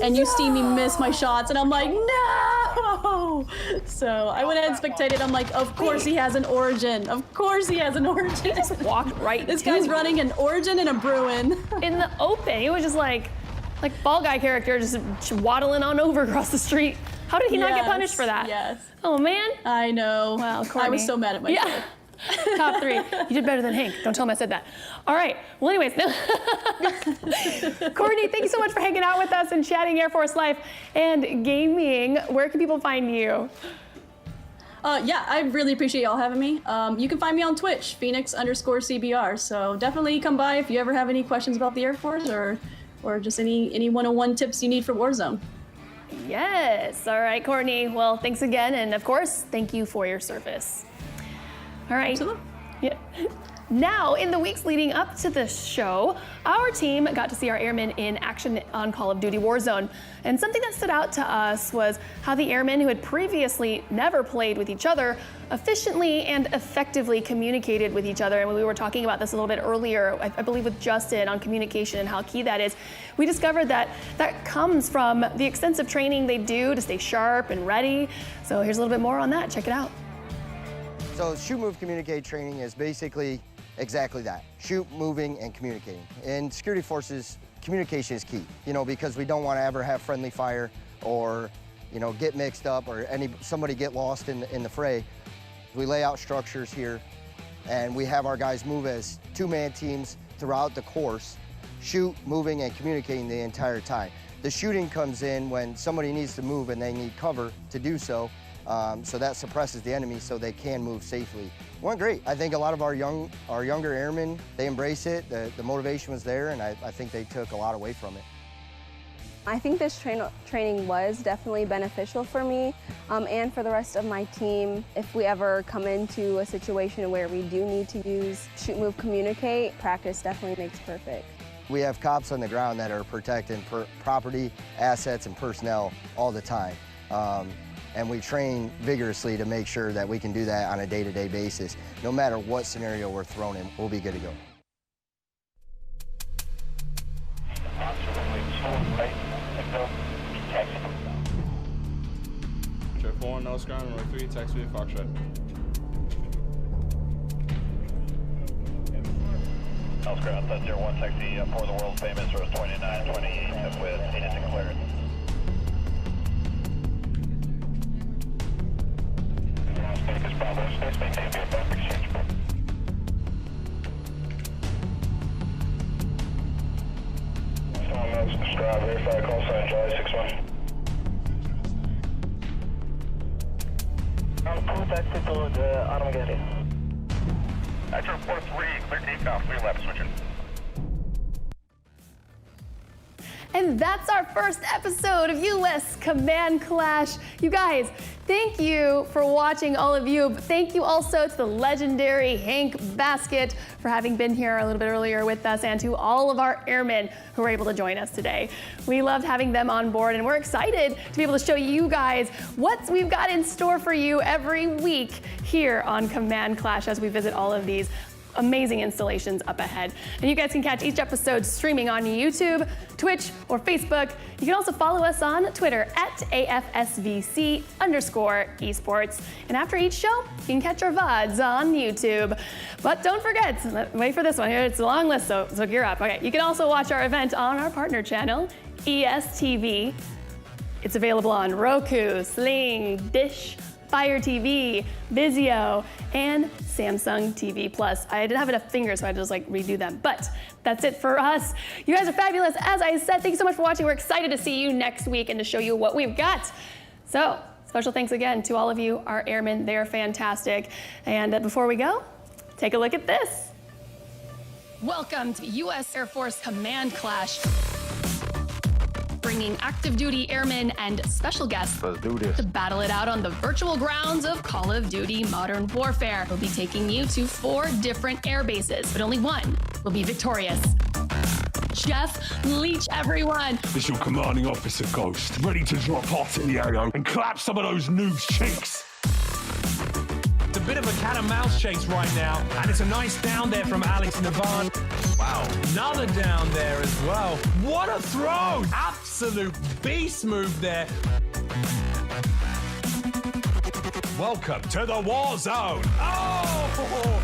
And you see me miss my shots, and I'm like, no! So I went ahead and spectated. I'm like, of course he has an Origin. Of course he has an Origin. He just walked right This to guy's you. running an Origin and a Bruin. In the open. He was just like Fall Guy character, just waddling on over across the street. How did he not get punished for that? Yes. Oh man. I know. Wow, Courtney. I was so mad at myself. Yeah. Top 3. You did better than Hank. Don't tell him I said that. All right. Well, anyways, Courtney, thank you so much for hanging out with us and chatting Air Force life and gaming. Where can people find you? Yeah, I really appreciate y'all having me. You can find me on Twitch, Phoenix_CBR. So definitely come by if you ever have any questions about the Air Force or just any one-on-one tips you need for Warzone. Yes. All right, Courtney. Well, thanks again. And of course, thank you for your service. All right. Absolutely. Yeah. Now, in the weeks leading up to this show, our team got to see our airmen in action on Call of Duty Warzone. And something that stood out to us was how the airmen who had previously never played with each other efficiently and effectively communicated with each other. And we were talking about this a little bit earlier, I believe with Justin, on communication and how key that is. We discovered that that comes from the extensive training they do to stay sharp and ready. So here's a little bit more on that. Check it out. So shoot, move, communicate training is basically exactly that. Shoot, moving, and communicating. In security forces, communication is key, because we don't want to ever have friendly fire or, get mixed up or somebody get lost in the fray. We lay out structures here, and we have our guys move as two-man teams throughout the course, shoot, moving, and communicating the entire time. The shooting comes in when somebody needs to move and they need cover to do so. So that suppresses the enemy so they can move safely. Went great. I think a lot of our younger airmen, they embrace it. The motivation was there, and I think they took a lot away from it. I think this training was definitely beneficial for me and for the rest of my team. If we ever come into a situation where we do need to use shoot, move, communicate, practice definitely makes perfect. We have cops on the ground that are protecting property, assets, and personnel all the time. And we train vigorously to make sure that we can do that on a day-to-day basis. No matter what scenario we're thrown in, we'll be good to go. Jet 4, no ground, runway 3, taxi, Foxtrot. Nose ground, 01 taxi for the world famous source 2928 with agency clearance. Space Bravo, space maintain, be a back exchange. Storm notes, describe, verify, call sign, Charlie 61. I'm full taxi to the Armageddon. Metro 43, clear takeoff, 3 left, switching. And that's our first episode of US Command Clash. You guys, thank you for watching, all of you. Thank you also to the legendary Hank Baskett for having been here a little bit earlier with us, and to all of our airmen who were able to join us today. We loved having them on board, and we're excited to be able to show you guys what we've got in store for you every week here on Command Clash as we visit all of these amazing installations up ahead. And you guys can catch each episode streaming on YouTube, Twitch, or Facebook. You can also follow us on Twitter at AFSVC_esports. And after each show, you can catch our VODs on YouTube. But don't forget, wait for this one here, it's a long list, so gear up. Okay, you can also watch our event on our partner channel, ESTV. It's available on Roku, Sling, Dish, Fire TV, Vizio, and Samsung TV Plus. I didn't have enough fingers, so I had to just redo them. But that's it for us. You guys are fabulous. As I said, thank you so much for watching. We're excited to see you next week and to show you what we've got. So, special thanks again to all of you, our airmen. They are fantastic. And before we go, take a look at this. Welcome to US Air Force Command Clash, bringing active duty airmen and special guests to battle it out on the virtual grounds of Call of Duty Modern Warfare. We'll be taking you to 4 different air bases, but only one will be victorious. Jeff Leach, everyone. This is your commanding officer, Ghost, ready to drop hot in the air and clap some of those noobs' cheeks. It's a bit of a cat and mouse chase right now, and it's a nice down there from Alex Navan. Wow, another down there as well. What a throw! Absolute beast move there. Welcome to the war zone. Oh!